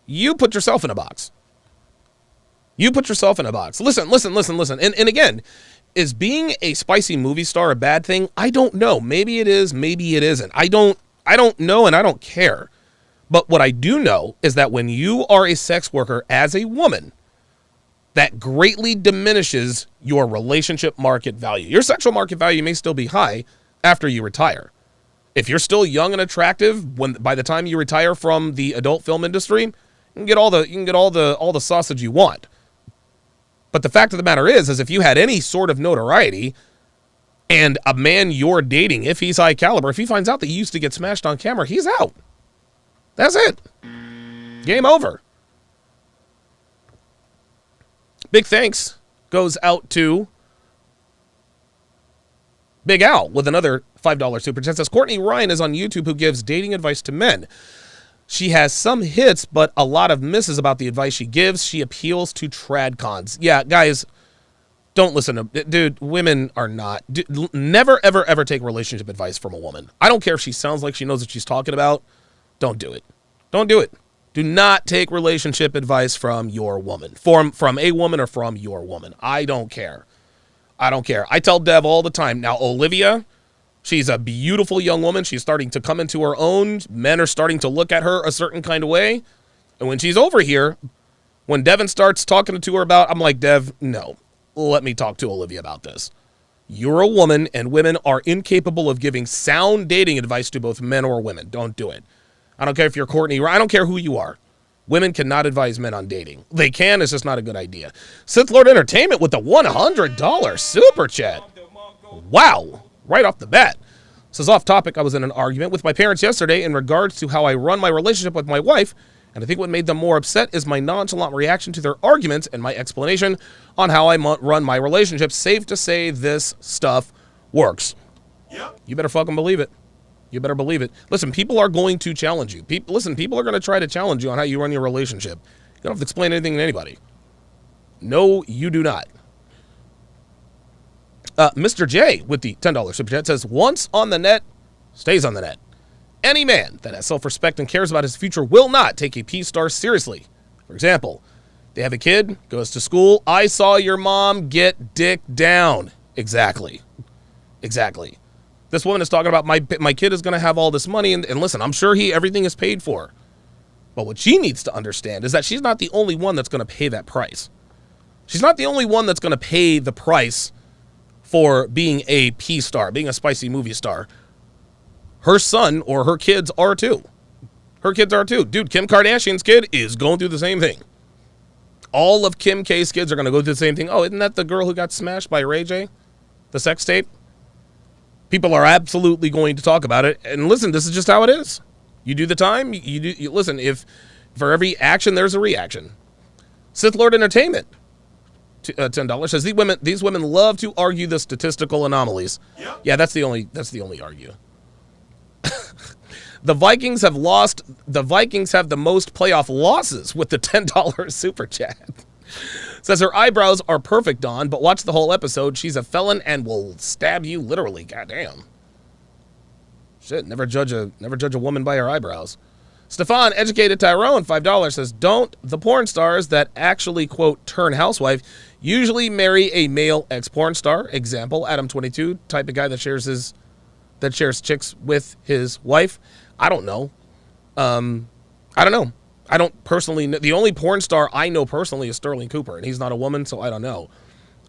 You put yourself in a box. You put yourself in a box. Listen. And again, is being a spicy movie star a bad thing? I don't know. Maybe it is. Maybe it isn't. I don't know, and I don't care. But what I do know is that when you are a sex worker as a woman, that greatly diminishes your relationship market value. Your sexual market value may still be high after you retire. If you're still young and attractive, by the time you retire from the adult film industry, you can get all the sausage you want. But the fact of the matter is if you had any sort of notoriety, and a man you're dating, if he's high caliber, if he finds out that you used to get smashed on camera, he's out. That's it. Game over. Big thanks goes out to Big Al with another $5 super chat. Says Courtney Ryan is on YouTube who gives dating advice to men. She has some hits, but a lot of misses about the advice she gives. She appeals to tradcons. Yeah, guys, don't listen to... Dude, women are not... never, ever, ever take relationship advice from a woman. I don't care if she sounds like she knows what she's talking about. Don't do it. Don't do it. Do not take relationship advice from your woman. From a woman or from your woman. I don't care. I don't care. I tell Dev all the time. Now, Olivia, she's a beautiful young woman. She's starting to come into her own. Men are starting to look at her a certain kind of way. And when she's over here, when Devin starts talking to her about, I'm like, Dev, no. Let me talk to Olivia about this. You're a woman, and women are incapable of giving sound dating advice to both men or women. Don't do it. I don't care if you're Courtney. I don't care who you are. Women cannot advise men on dating. They can. It's just not a good idea. Sith Lord Entertainment with the $100 super chat. Wow. Right off the bat. This is off topic. I was in an argument with my parents yesterday in regards to how I run my relationship with my wife. And I think what made them more upset is my nonchalant reaction to their arguments and my explanation on how I run my relationship. Safe to say this stuff works. Yep. You better fucking believe it. You better believe it. Listen, people are going to challenge you. People are going to try to challenge you on how you run your relationship. You don't have to explain anything to anybody. No, you do not. Mr. J with the $10 super chat says, once on the net, stays on the net. Any man that has self-respect and cares about his future will not take a P-star seriously. For example, they have a kid, goes to school. I saw your mom get dick down. Exactly. This woman is talking about my kid is going to have all this money. And listen, I'm sure everything is paid for. But what she needs to understand is that she's not the only one that's going to pay that price. She's not the only one that's going to pay the price for being a P-star, being a spicy movie star. Her son or her kids are too. Her kids are too. Dude, Kim Kardashian's kid is going through the same thing. All of Kim K's kids are going to go through the same thing. Oh, isn't that the girl who got smashed by Ray J? The sex tape? People are absolutely going to talk about it. And listen, this is just how it is. You do the time. You listen, if for every action, there's a reaction. Sith Lord Entertainment, $10 says these women love to argue the statistical anomalies. Yep. Yeah, that's the only argue. The Vikings have the most playoff losses with the $10 super chat. Says her eyebrows are perfect, Dawn, but watch the whole episode. She's a felon and will stab you literally. Goddamn. Shit, never judge a woman by her eyebrows. Stefan, educated Tyrone, $5 says, don't the porn stars that actually, quote, turn housewife usually marry a male ex-porn star? Example, Adam 22, type of guy that shares chicks with his wife. I don't know. I don't personally know. The only porn star I know personally is Sterling Cooper, and he's not a woman, so I don't know.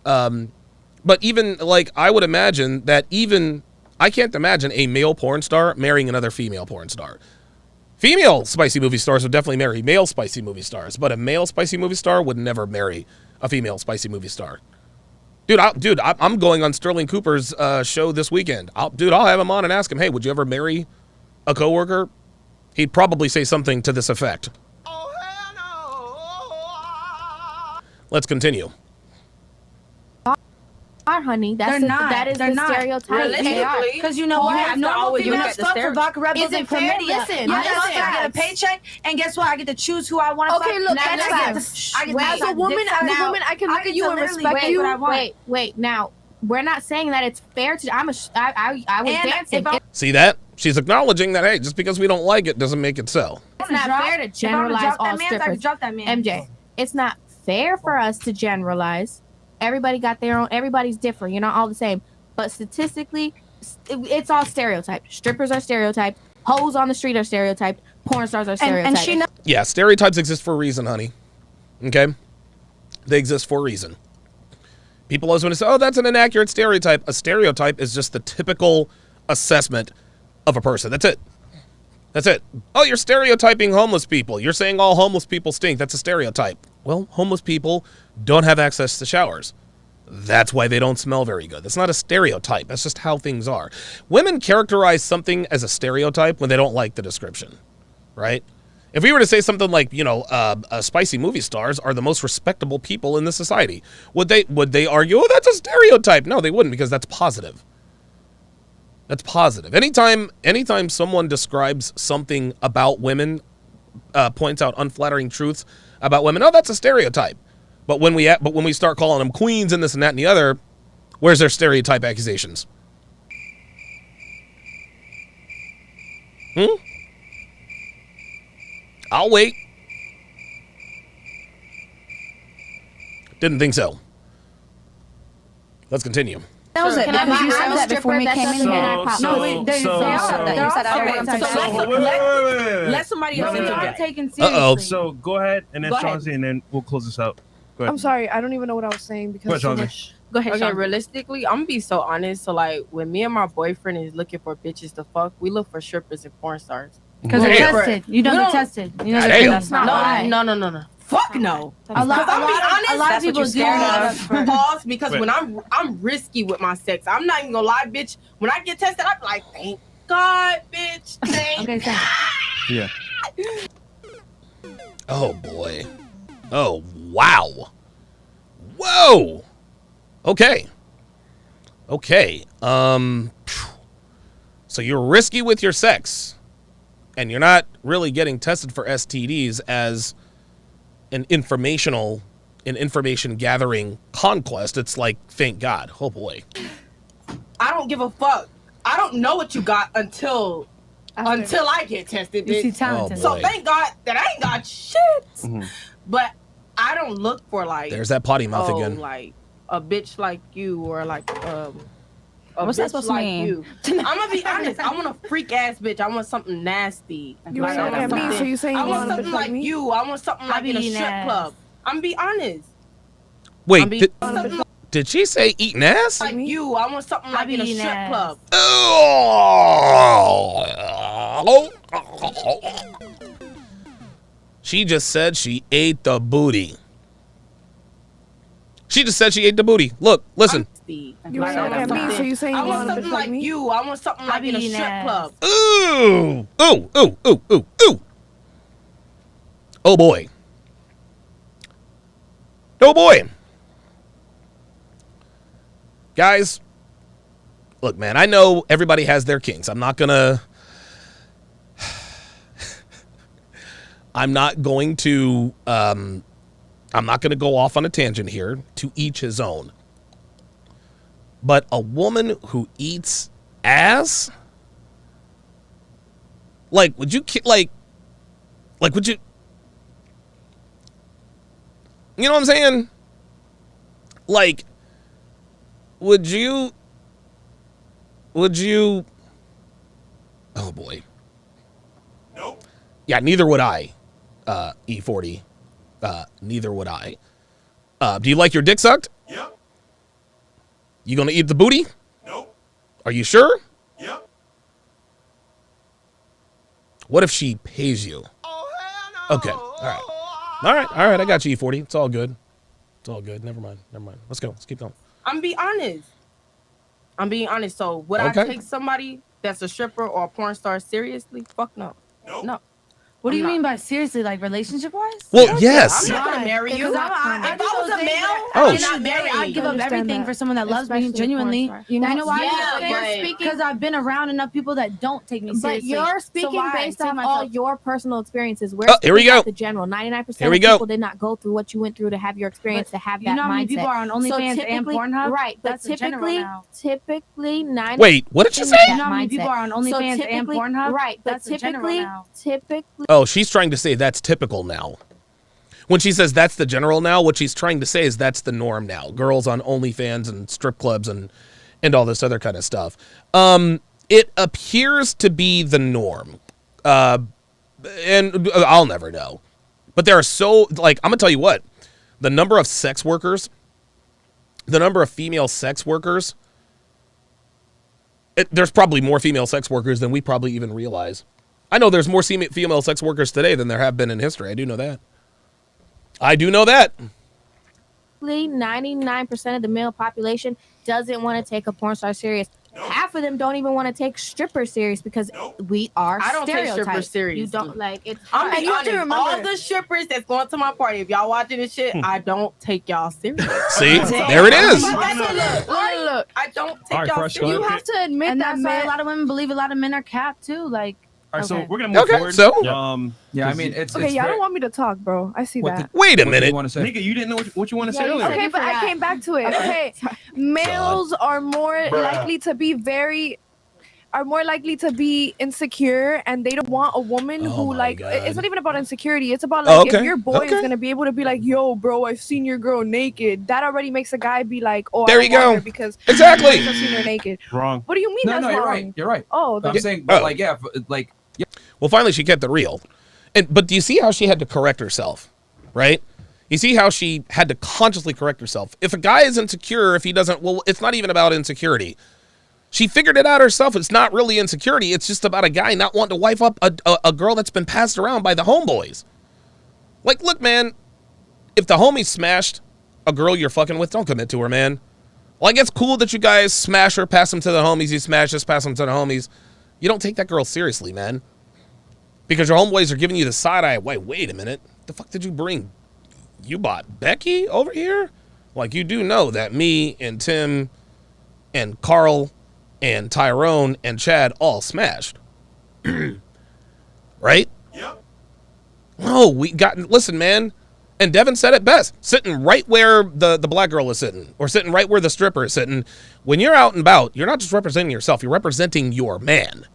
But even, I would imagine that I can't imagine a male porn star marrying another female porn star. Female spicy movie stars would definitely marry male spicy movie stars, but a male spicy movie star would never marry a female spicy movie star. I'm going on Sterling Cooper's show this weekend. I'll have him on and ask him, hey, would you ever marry a coworker? He'd probably say something to this effect. Let's continue. honey. That is the stereotype. Because you know what? Normal females fuck for vodka Red Bulls and chlamydia. Listen, I get a paycheck, and guess what? I get to choose who I want to fuck. Okay, look, that's facts. As a woman, I can look at you and respect you. Wait. Now, we're not saying that it's fair to. I was dancing. See that? She's acknowledging that, hey, just because we don't like it doesn't make it so. It's not fair to generalize all strippers. MJ, it's not fair for us to generalize. Everybody got their own. Everybody's different. You're not all the same. But statistically, it's all stereotyped. Strippers are stereotyped. Hoes on the street are stereotyped. Porn stars are stereotyped. Yeah, stereotypes exist for a reason, honey. Okay? They exist for a reason. People always want to say, oh, that's an inaccurate stereotype. A stereotype is just the typical assessment of a person. That's it. That's it. Oh, you're stereotyping homeless people. You're saying all homeless people stink. That's a stereotype. Well, homeless people don't have access to showers. That's why they don't smell very good. That's not a stereotype. That's just how things are. Women characterize something as a stereotype when they don't like the description, right? If we were to say something like, you know, spicy movie stars are the most respectable people in this society, would they argue, oh, that's a stereotype? No, they wouldn't, because that's positive. That's positive. Anytime someone describes something about women, points out unflattering truths about women, oh, that's a stereotype. But when we start calling them queens and this and that and the other, where's their stereotype accusations? I'll wait. Didn't think so. Let's continue. That was it. Can I Because be you said I'm a that before we stripper, came in here. Let somebody else interject. So go ahead, and then Chauncey, and then we'll close this out. Go ahead. I'm sorry, I don't even know what I was saying because Go ahead, Chauncey. Go ahead. Okay, realistically, I'm gonna be so honest. So like, when me and my boyfriend is looking for bitches to fuck, we look for strippers and porn stars. Because they're tested. You don't get tested. You know that's not right. No. Fuck no. A lot of people do pause because when I'm risky with my sex. I'm not even gonna lie, bitch. When I get tested, I'm like, thank God, bitch. Thank God. Yeah. Oh boy. Oh wow. Whoa. Okay. So you're risky with your sex, and you're not really getting tested for STDs as an information gathering conquest. It's like, thank God. Oh boy. I don't give a fuck. I don't know what you got until I get tested, bitch. You see talent. So thank God that I ain't got shit. Mm-hmm. But I don't look for like. There's that potty mouth again. Like a bitch like you, or like a What's bitch that supposed to like mean? you. I'm gonna be honest. I want a freak ass bitch. I want something nasty. You like, look at me, so you saying I want something like you. I want something like in a strip club. I'm gonna be honest. Wait, did she say eating ass? Like you, I want something like in a strip club. She just said she ate the booty. She just said she ate the booty. Look, listen. You look at me, so you saying I want something like you. I want something like in a strip club. Ooh. Oh boy. Oh boy. Guys, look, man, I know everybody has their kinks. I'm not going to go off on a tangent here. To each his own. But a woman who eats ass, like, would you would you, you know what I'm saying? Like, would you, oh boy. Nope. Yeah, neither would I, E40. Neither would I. Do you like your dick sucked? Yep. You gonna eat the booty? Nope. Are you sure? Yep. What if she pays you? Okay. All right. I got you, E40. It's all good. Never mind. Let's go. Let's keep going. I'm being honest. So would I take somebody that's a stripper or a porn star seriously? Fuck no. Nope. No. What do you mean by seriously, like relationship wise? Well, yes. I'm not gonna marry you. If I was a male, Oh, I'm not married. I'd give up everything for someone that loves me genuinely. You know why? Because I've been around enough people that don't take me seriously. But you're speaking based on all your personal experiences. We're here we go. The general 99% of go. people did not go through what you went through to have your experience, to have that mindset. You know how many people are on OnlyFans and Pornhub? Right, but typically 90. Wait, what did you say? You know how many people are on OnlyFans and Pornhub? Right, but typically. Oh, she's trying to say that's typical now. When she says that's the general now, what she's trying to say is that's the norm now. Girls on OnlyFans and strip clubs and all this other kind of stuff. It appears to be the norm. And I'll never know. But there are I'm going to tell you what. The number of sex workers, the number of female sex workers, there's probably more female sex workers than we probably even realize. I know there's more female sex workers today than there have been in history. I do know that. 99% of the male population doesn't want to take a porn star serious. Half of them don't even want to take strippers serious because we are I don't take stereotyped. strippers serious. You don't like it. I'm And being you have to honest. remember- All the strippers that's going to my party, if y'all watching this shit, I don't take y'all serious. See? There it is. Look, I don't take y'all serious. You have to admit that a lot of women believe a lot of men are capped too. Like, All right, so we're gonna move forward. Yeah, I mean, it's Okay, it's y'all very- don't want me to talk, bro. I see that. Wait a What do minute. you want to say? Nigga, you didn't know what you want to say earlier. Okay, but I came back to it. Okay, males are more likely to be insecure, and they don't want a woman who it's not even about insecurity. It's about like if your boy is gonna be able to be like, yo, bro, I've seen your girl naked. That already makes a guy be like, oh, There I you don't want go. her because Exactly. I've seen her naked. Wrong. What do you mean? No, that's no, you're wrong? right. You're right. Oh, I'm that's saying, but like, yeah, like, yeah. Well, finally she kept it real. But do you see how she had to correct herself, right? You see how she had to consciously correct herself. If a guy is insecure, if he doesn't, well, it's not even about insecurity. She figured it out herself. It's not really insecurity. It's just about a guy not wanting to wife up a girl that's been passed around by the homeboys. Like, look, man, if the homie smashed a girl you're fucking with, don't commit to her, man. Like, it's cool that you guys smash her, pass them to the homies. You smash us, pass them to the homies. You don't take that girl seriously, man. Because your homeboys are giving you the side eye. Wait a minute. The fuck did you bring? You bought Becky over here? Like, you do know that me and Tim and Carl and Tyrone and Chad all smashed. Right? Yep. No, listen, man. And Devin said it best. Sitting right where the black girl is sitting, or sitting right where the stripper is sitting. When you're out and about, you're not just representing yourself, you're representing your man.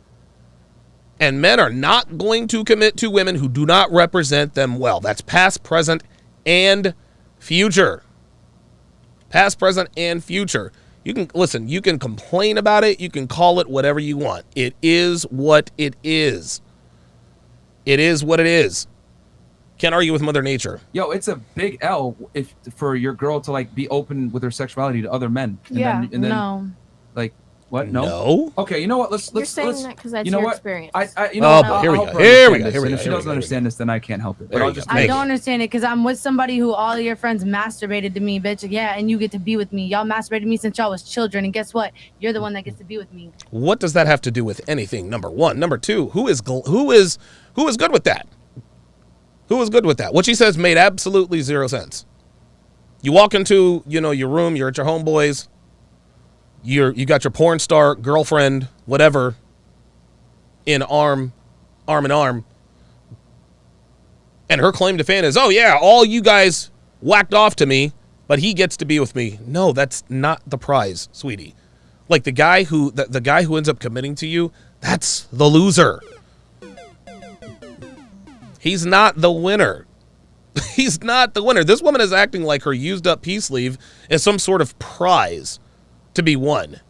And men are not going to commit to women who do not represent them well. That's past, present, and future. Past, present, and future. You can listen, you can complain about it, you can call it whatever you want. It is what it is. It is what it is. Can't argue with Mother Nature. Yo, it's a big L if for your girl to like be open with her sexuality to other men. And then, no. Like what? No. No. Okay, you know what? Let's You're saying that because that's you know your what? experience. You know Oh, what? but here we I'll go. help her Here we understand go. this, Here we and go. if she Here we doesn't go. understand this, then I can't help it. There But you I'll go. just I don't understand it because I'm with somebody who all your friends masturbated to me, bitch. Yeah, and you get to be with me. Y'all masturbated to me since y'all was children, and guess what? You're the one that gets to be with me. What does that have to do with anything? Number one. Number two, who is good with that? Who is good with that? What she says made absolutely zero sense. You walk into, your room, you're at your homeboys, you got your porn star girlfriend, whatever, in arm in arm. And her claim to fame is, oh yeah, all you guys whacked off to me, but he gets to be with me. No, that's not the prize, sweetie. Like the guy who ends up committing to you, that's the loser. He's not the winner. He's not the winner. This woman is acting like her used up peace leave is some sort of prize to be won.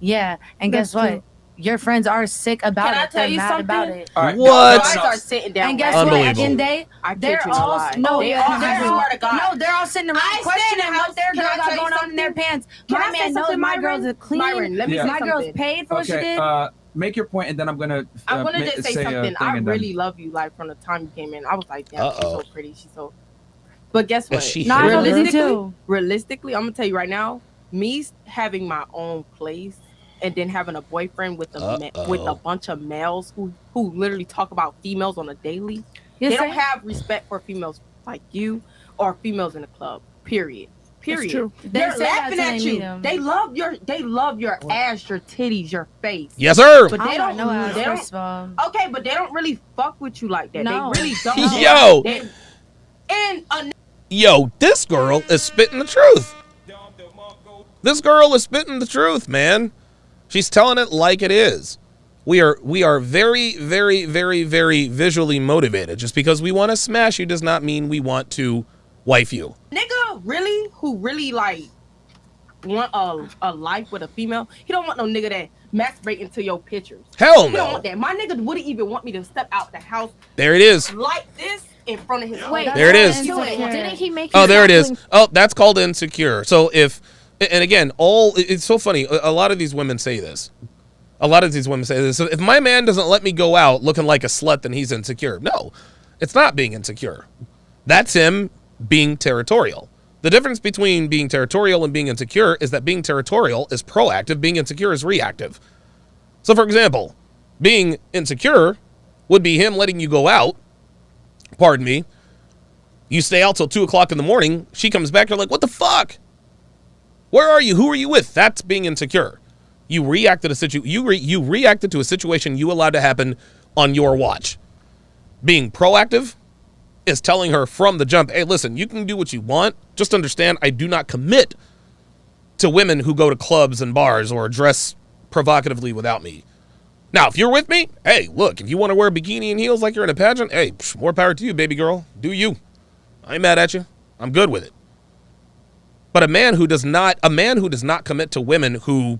Yeah, and guess what? Your friends are sick about Can I it. tell They're you mad something? about it. All right. Y'all What? guys are sitting down. And guess right what? now. At the end of the day, I they're kid you all not. no, They they're all- I swear to God. no, they're all sitting around I questioning stay in the what their house. Can I girls tell got you going on in their something? pants. Can My I say man knows something, my Myron? girls are clean. Myron, let me say my girls something. paid for what she Okay, did. make your point, and then I'm gonna just say a something. thing I and really love you. Like from the time you came in, I was like, damn, she's so pretty. She's so. But guess Is what? she No, I love you too. Realistically, I'm gonna tell you right now. Me having my own place and then having a boyfriend with a bunch of males who literally talk about females on a daily. They don't have respect for females like you or females in the club. Period. That's true. They're laughing at you. They love your ass, your titties, your face. Yes, sir. But they don't know. Okay, but they don't really fuck with you like that. No. They really don't. Yo, this girl is spitting the truth. This girl is spitting the truth, man. She's telling it like it is. We are very, very, very, very visually motivated. Just because we want to smash you does not mean we want to wife you. Nigga, really? Who really like want a life with a female? He don't want no nigga that masturbate into your pictures. Hell He don't no. want that. My nigga wouldn't even want me to step out the house. There it is. Like this in front of his. There it is. Didn't he make? Oh, there it is. Oh, that's called insecure. So and again, it's so funny. A lot of these women say this. So if my man doesn't let me go out looking like a slut, then he's insecure. No, it's not being insecure. That's him being territorial. The difference between being territorial and being insecure is that being territorial is proactive, being insecure is reactive. So for example, being insecure would be him letting you go out, pardon me, you stay out till 2 o'clock in the morning, she comes back, you're like, what the fuck? Where are you? Who are you with? That's being insecure. You reacted you reacted to a situation you allowed to happen on your watch. Being proactive is telling her from the jump, hey, listen, you can do what you want. Just understand, I do not commit to women who go to clubs and bars or dress provocatively without me. Now, if you're with me, hey, look, if you want to wear a bikini and heels like you're in a pageant, hey, more power to you, baby girl. Do you. I ain't mad at you. I'm good with it. But a man who does not commit to women who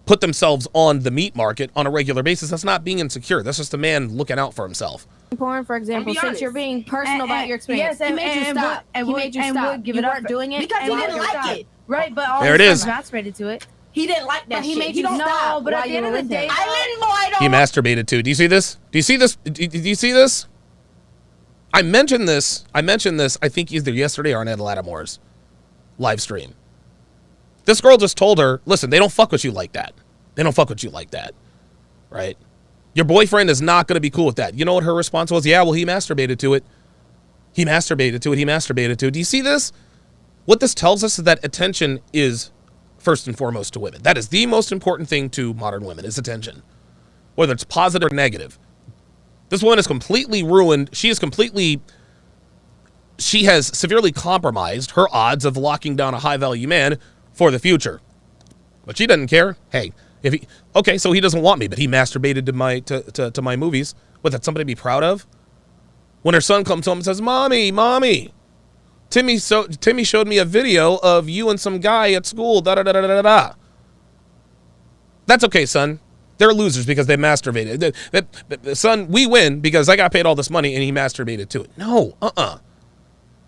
put themselves on the meat market on a regular basis, that's not being insecure. That's just a man looking out for himself. Porn, for example, since you're being personal about your experience, he made you stop. He made you stop. Give You it up weren't doing it because he didn't like it. Right, but all There it is. masturbated to it. He didn't like that But he shit. made you don't stop. No, but at the end of the day, He masturbated too. Do you see this? Do you see this? I mentioned this, I think either yesterday or on Ed Lattimore's live stream. This girl just told her, listen, they don't fuck with you like that. They don't fuck with you like that. Right? Your boyfriend is not going to be cool with that. You know what her response was? Yeah, well, he masturbated to it. He masturbated to it. Do you see this? What this tells us is that attention is first and foremost to women. That is the most important thing to modern women, is attention. Whether it's positive or negative. This woman is completely ruined. She has severely compromised her odds of locking down a high-value man for the future. But she doesn't care. Hey, so he doesn't want me, but he masturbated to my movies. What, that's something to be proud of? When her son comes home and says, Mommy, Timmy showed me a video of you and some guy at school, da-da-da-da-da-da. That's okay, son. They're losers because they masturbated. Son, we win because I got paid all this money and he masturbated to it. No,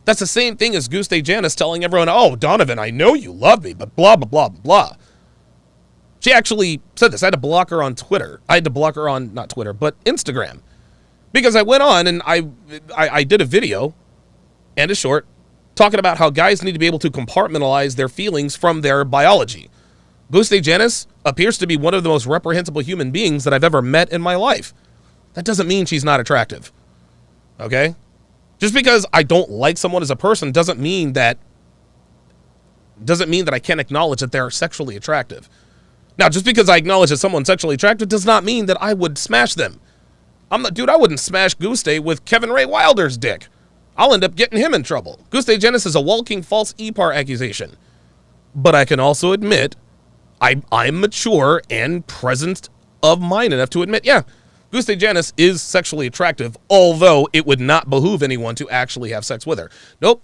That's the same thing as Guste Janice telling everyone, oh, Donovan, I know you love me, but blah, blah, blah, blah. She actually said this. I had to block her on Twitter. I had to block her on, not Twitter, but Instagram. Because I went on and I did a video and a short talking about how guys need to be able to compartmentalize their feelings from their biology. Guste Janice appears to be one of the most reprehensible human beings that I've ever met in my life. That doesn't mean she's not attractive. Okay? Just because I don't like someone as a person doesn't mean that I can't acknowledge that they're sexually attractive. Now, just because I acknowledge that someone's sexually attractive does not mean that I would smash them. I wouldn't smash Guste with Kevin Ray Wilder's dick. I'll end up getting him in trouble. Guste Janice is a walking false EPAR accusation. But I can also admit I'm mature and present of mind enough to admit, yeah, Guste Janice is sexually attractive, although it would not behoove anyone to actually have sex with her. Nope.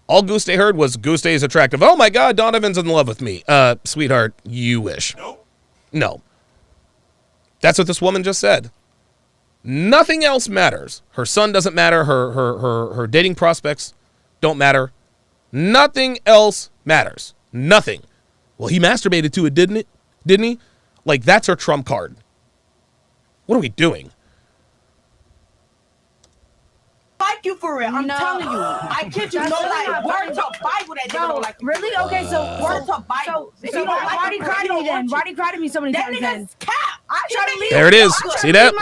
All Guste heard was Guste is attractive. Oh my God, Donovan's in love with me. Sweetheart, you wish. No. That's what this woman just said. Nothing else matters. Her son doesn't matter. Her dating prospects don't matter. Nothing else matters. Nothing. Well, he masturbated to it, didn't he? Like, that's her trump card. What are we doing? Like like you for real. I'm telling you. I kid you. No, like word to Bible that nigga don't like you. Really? Okay, so word to Bible. So why do you cry to me then? Why do you cry to me so many times then? Cap. I try to leave. There it is. See that?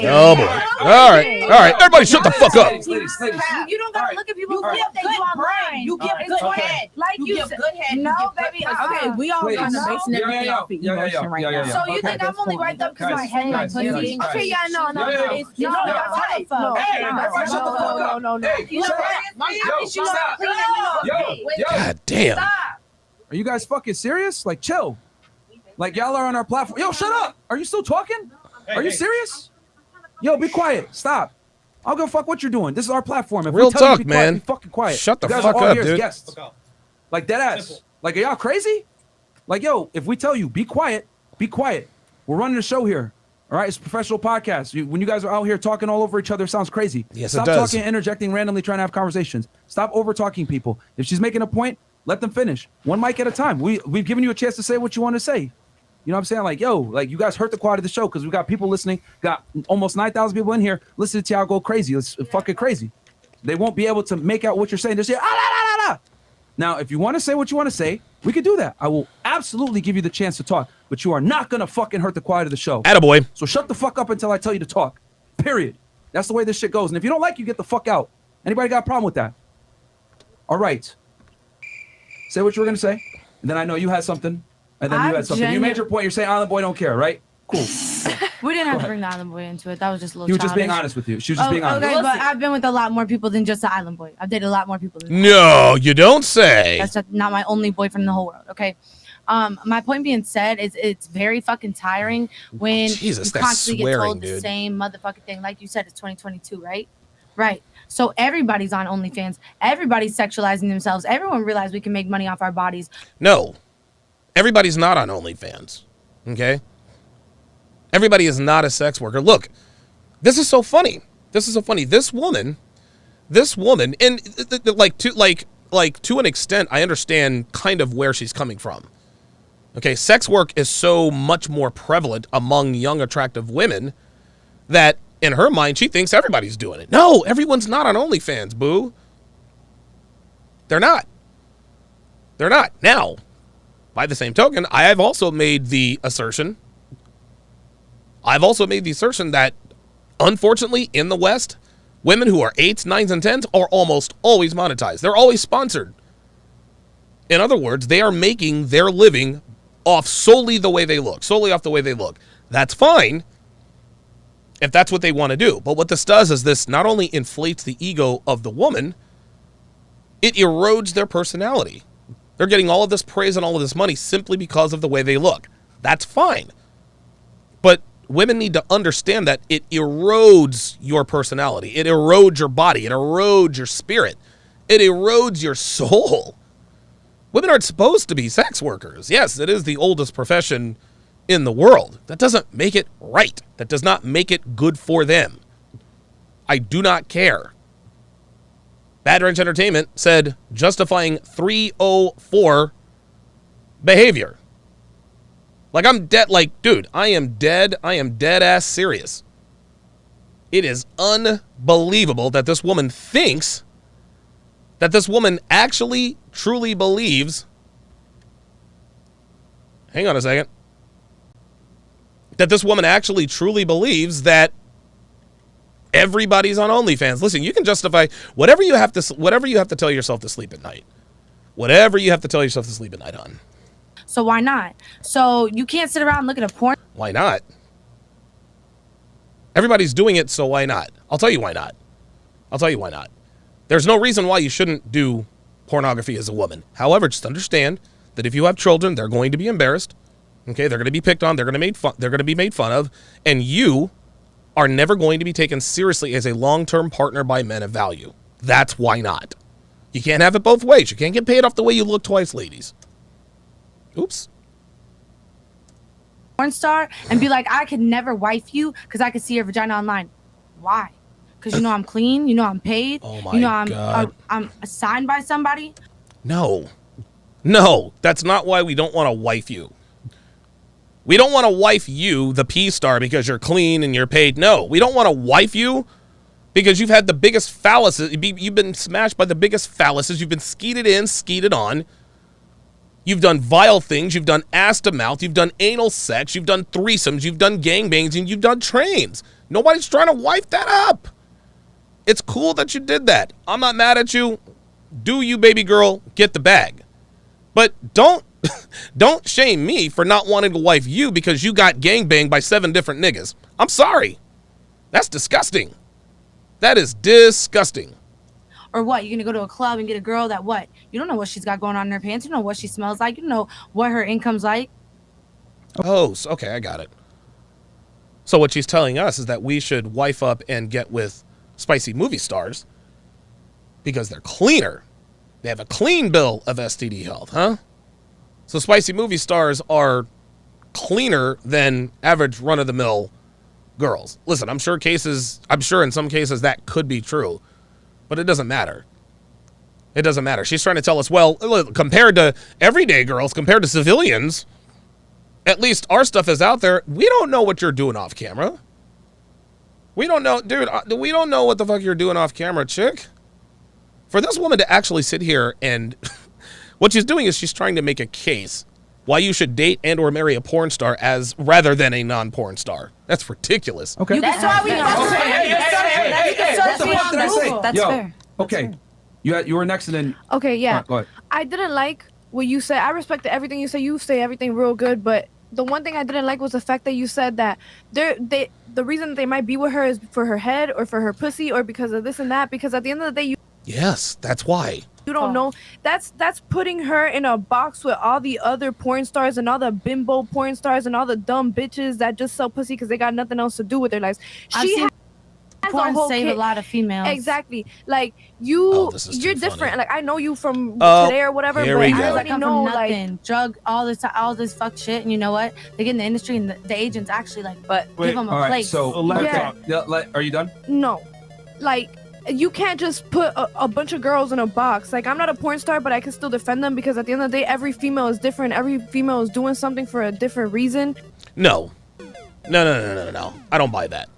Oh boy. All right. Everybody shut the fuck up. You don't gotta look at people who think they do online. You give good head. Like you give good head. No, baby. Okay, we all kind of basing everything off of emotion right now. So you think I'm only right up because my head and my pussy? Okay, yeah, no. No. Hey, everybody shut the fuck up. No. God damn. Are you guys fucking serious? Like, chill. Like, y'all are on our platform. Yo, shut up. Are you still talking? Are you serious? Yo, be quiet. Stop. I don't give a fuck what you're doing. This is our platform. If Real we tell talk, you to be man. quiet, be fucking quiet. Shut the you guys fuck are all up, here as dude. guests. Like, dead ass. Like, are y'all crazy? Like, yo, if we tell you, be quiet, be quiet. We're running a show here. All right, it's a professional podcast. When you guys are out here talking all over each other, it sounds crazy. Yes, Stop it does. talking, interjecting randomly, trying to have conversations. Stop over talking people. If she's making a point, let them finish. One mic at a time. We've given you a chance to say what you want to say. You know what I'm saying? Like, yo, like you guys hurt the quality of the show because we got people listening. Got almost 9,000 people in here listening to y'all go crazy. It's fucking crazy. They won't be able to make out what you're saying. They're saying, Now, if you want to say what you want to say, we could do that. I will absolutely give you the chance to talk, but you are not going to fucking hurt the quality of the show. Attaboy. So shut the fuck up until I tell you to talk. Period. That's the way this shit goes. And if you don't like, you get the fuck out. Anybody got a problem with that? All right. Say what you were going to say. And then I know you had something. And then you had something. You made your point. You're saying Island Boy don't care, right? Cool. We didn't have to bring the Island Boy into it. That was just a little He was just being childish. honest with you. She was just being honest. Okay, but I've been with a lot more people than just the Island Boy. I've dated a lot more people than No, you don't say. That's not my only boyfriend in the whole world, okay? My point being said is it's very fucking tiring when Jesus, you that's constantly swearing, get told the dude. same motherfucking thing. Like you said, it's 2022, right? Right. So everybody's on OnlyFans. Everybody's sexualizing themselves. Everyone realized we can make money off our bodies. No. Everybody's not on OnlyFans. Okay? Everybody is not a sex worker. Look, this is so funny. This woman, and to an extent, I understand kind of where she's coming from. Okay, sex work is so much more prevalent among young, attractive women that in her mind, she thinks everybody's doing it. No, everyone's not on OnlyFans, boo. They're not. Now, by the same token, I have also made the assertion that, unfortunately, in the West, women who are 8s, 9s, and 10s are almost always monetized. They're always sponsored. In other words, they are making their living off solely off the way they look. That's fine if that's what they want to do. But what this does is this not only inflates the ego of the woman, it erodes their personality. They're getting all of this praise and all of this money simply because of the way they look. That's fine. But women need to understand that it erodes your personality. It erodes your body. It erodes your spirit. It erodes your soul. Women aren't supposed to be sex workers. Yes, it is the oldest profession in the world. That doesn't make it right. That does not make it good for them. I do not care. Bad Ranch Entertainment said justifying 304 behavior. Like, I'm dead. Like, dude, I am dead ass serious. It is unbelievable that this woman thinks that this woman actually truly believes. Hang on a second. That this woman actually truly believes that everybody's on OnlyFans. Listen, you can justify whatever you have to tell yourself to sleep at night. Whatever you have to tell yourself to sleep at night on. So why not? So you can't sit around and look at a porn. Why not? Everybody's doing it, so why not? I'll tell you why not. There's no reason why you shouldn't do pornography as a woman. However, just understand that if you have children, they're going to be embarrassed. Okay, they're going to be picked on. They're going to be made fun of, and you are never going to be taken seriously as a long-term partner by men of value. That's why not. You can't have it both ways. You can't get paid off the way you look twice, ladies. Oops. Porn star and be like, I could never wife you because I could see your vagina online. Why? Because you know I'm clean. You know I'm paid. Oh my you know God. I'm assigned by somebody. No, that's not why we don't want to wife you. We don't want to wife you, the P-star, because you're clean and you're paid. No, we don't want to wife you because you've had the biggest phalluses. You've been smashed by the biggest phalluses. You've been skeeted in, skeeted on. You've done vile things. You've done ass to mouth. You've done anal sex. You've done threesomes. You've done gangbangs, and you've done trains. Nobody's trying to wipe that up. It's cool that you did that. I'm not mad at you. Do you, baby girl, get the bag. But don't shame me for not wanting to wife you because you got gangbanged by 7 different niggas. I'm sorry. That's disgusting. That is disgusting. Or what? You're going to go to a club and get a girl that what? You don't know what she's got going on in her pants. You don't know what she smells like. You don't know what her income's like. Oh, okay, I got it. So what she's telling us is that we should wife up and get with spicy movie stars because they're cleaner. They have a clean bill of STD health, huh? So spicy movie stars are cleaner than average run-of-the-mill girls. Listen, I'm sure in some cases that could be true, but it doesn't matter. It doesn't matter. She's trying to tell us, well, compared to everyday girls, compared to civilians, at least our stuff is out there. We don't know what you're doing off camera. We don't know, dude, we don't know what the fuck you're doing off camera, chick. For this woman to actually sit here and what she's doing is she's trying to make a case why you should date and or marry a porn star as rather than a non-porn star. That's ridiculous. Okay. That's why we That's fair. Okay. You were next and then. Okay, yeah. Go ahead. I didn't like what you said. I respect everything you say. You say everything real good, but the one thing I didn't like was the fact that you said that the reason that they might be with her is for her head or for her pussy or because of this and that. Because at the end of the day, Yes, that's why. You don't know. That's putting her in a box with all the other porn stars and all the bimbo porn stars and all the dumb bitches that just sell pussy because they got nothing else to do with their lives. She has porn a whole save a lot of females. Exactly. Like you're different. funny. Like I know you from Oh, today or whatever, here but we I go. already Come know from nothing. like Drug all this fuck shit, and you know what? They get in the industry, and the agents actually like, give them a all right, place. so are you done? no, like. You can't just put a bunch of girls in a box. Like, I'm not a porn star, but I can still defend them because at the end of the day, every female is different. Every female is doing something for a different reason. No. I don't buy that.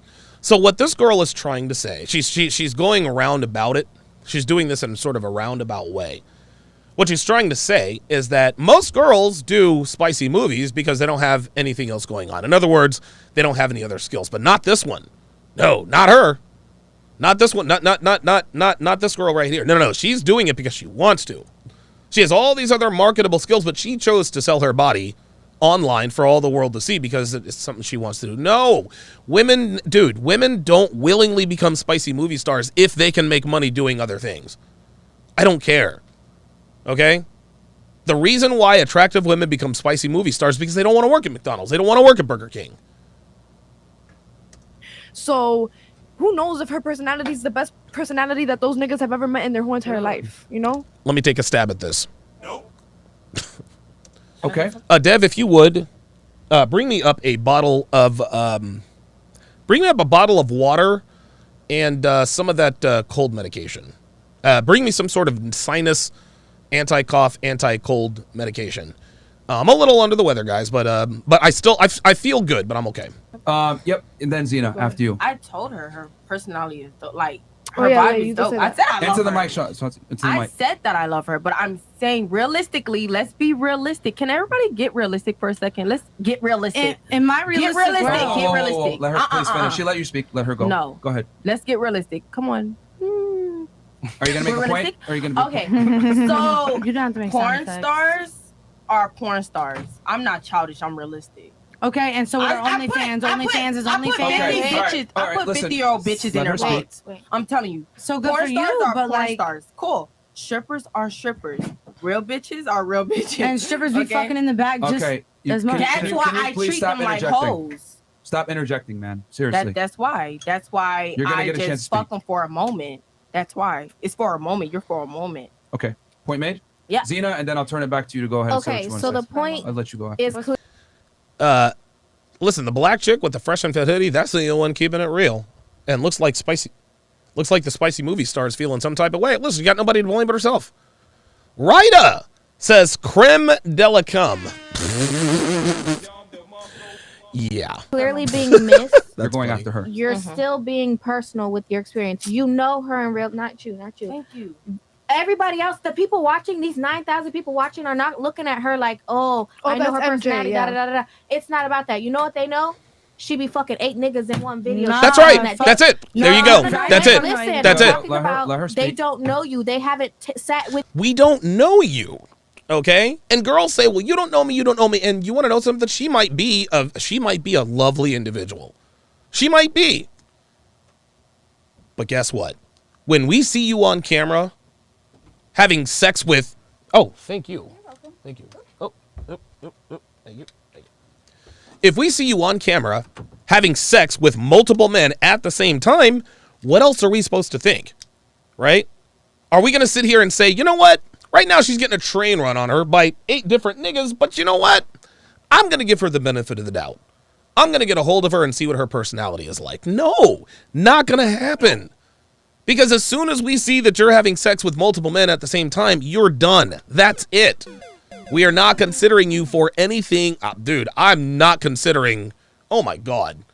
So what this girl is trying to say, she's going around about it. She's doing this in sort of a roundabout way. What she's trying to say is that most girls do spicy movies because they don't have anything else going on. In other words, they don't have any other skills, but not this one. No, not her. Not this one. Not this girl right here. No. She's doing it because she wants to. She has all these other marketable skills, but she chose to sell her body online for all the world to see because it's something she wants to do. No, women don't willingly become spicy movie stars if they can make money doing other things. I don't care. Okay? The reason why attractive women become spicy movie stars is because they don't want to work at McDonald's. They don't want to work at Burger King. So who knows if her personality is the best personality that those niggas have ever met in their whole entire life, you know? Let me take a stab at this. Okay. Dev, if you would, bring me up a bottle of water and some of that cold medication. Bring me some sort of sinus, anti-cough, anti-cold medication. I'm a little under the weather, guys, but I feel good, but I'm okay. Yep. And then Zena, after you. I told her personality is like Oh, her yeah, vibe you is did dope. say I that. said I love Into the her. mic, shot. Into the I mic. said that I love her, but I'm saying realistically, let's be realistic. Can everybody get realistic for a second? Let's get realistic. In my realistic get realistic. world. Get Whoa, realistic. Let her please finish. She let you speak. Let her go. No. Go ahead. Let's get realistic. Come on. Are you gonna make a point? Realistic? Or are you gonna? Okay. So You don't have to make porn sound effects. stars are porn stars. I'm not childish. I'm realistic. Okay, and so with our OnlyFans, OnlyFans is OnlyFans. I put 50-year-old bitches in her pants. I'm telling you. So good porn for stars you, are but porn like, stars. Cool. Strippers are strippers. Real bitches are real bitches. and strippers be fucking in the back just Okay. as much. That's why I please treat stop them like interjecting? hoes. Stop interjecting, man. Seriously. That's why. That's why You're gonna I get a chance just to fuck speak. them for a moment. That's why. It's for a moment. You're for a moment. Okay. Point made. Yeah. Zena, and then I'll turn it back to you to go ahead. and say what Okay, you wanna so say. the point I'll let you go. After. is Listen, the black chick with the fresh and fit hoodie, that's the one keeping it real. And looks like the spicy movie star's feeling some type of way. Listen, you got nobody to blame but herself. Rita says creme de la cum. Yeah. Clearly being missed. They're going after her. You're still being personal with your experience. You know her in real. Not you. Thank you. Everybody else, the people watching, these 9,000 people watching, are not looking at her like, oh I know her that's MJ, personality. yeah. Da, da, da, da. It's not about that. You know what they know? She be fucking 8 niggas in one video. That's right. That's it. There you go. That's it. Listen, That's I'm it. talking about let her they speak. don't know you. They haven't sat with. We don't know you. Okay? And girls say, well, you don't know me, you don't know me. And you want to know something? She might be a lovely individual. She might be. But guess what? When we see you on camera having sex with, oh, thank you. Thank you. Oh, thank you. If we see you on camera having sex with multiple men at the same time, what else are we supposed to think? Right? Are we going to sit here and say, you know what? Right now she's getting a train run on her by 8 different niggas, but you know what? I'm going to give her the benefit of the doubt. I'm going to get a hold of her and see what her personality is like. No, not going to happen. Because as soon as we see that you're having sex with multiple men at the same time, you're done. That's it. We are not considering you for anything. Dude, I'm not considering. Oh my God.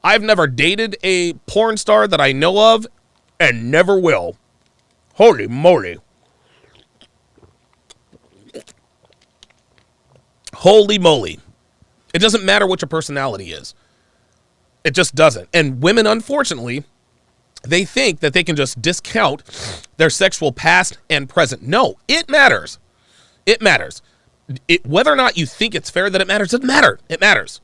I've never dated a porn star that I know of and never will. Holy moly. Holy moly. It doesn't matter what your personality is. It just doesn't. And women, unfortunately, they think that they can just discount their sexual past and present. No, it matters. It matters. Whether or not you think it's fair that it matters, doesn't matter. It matters.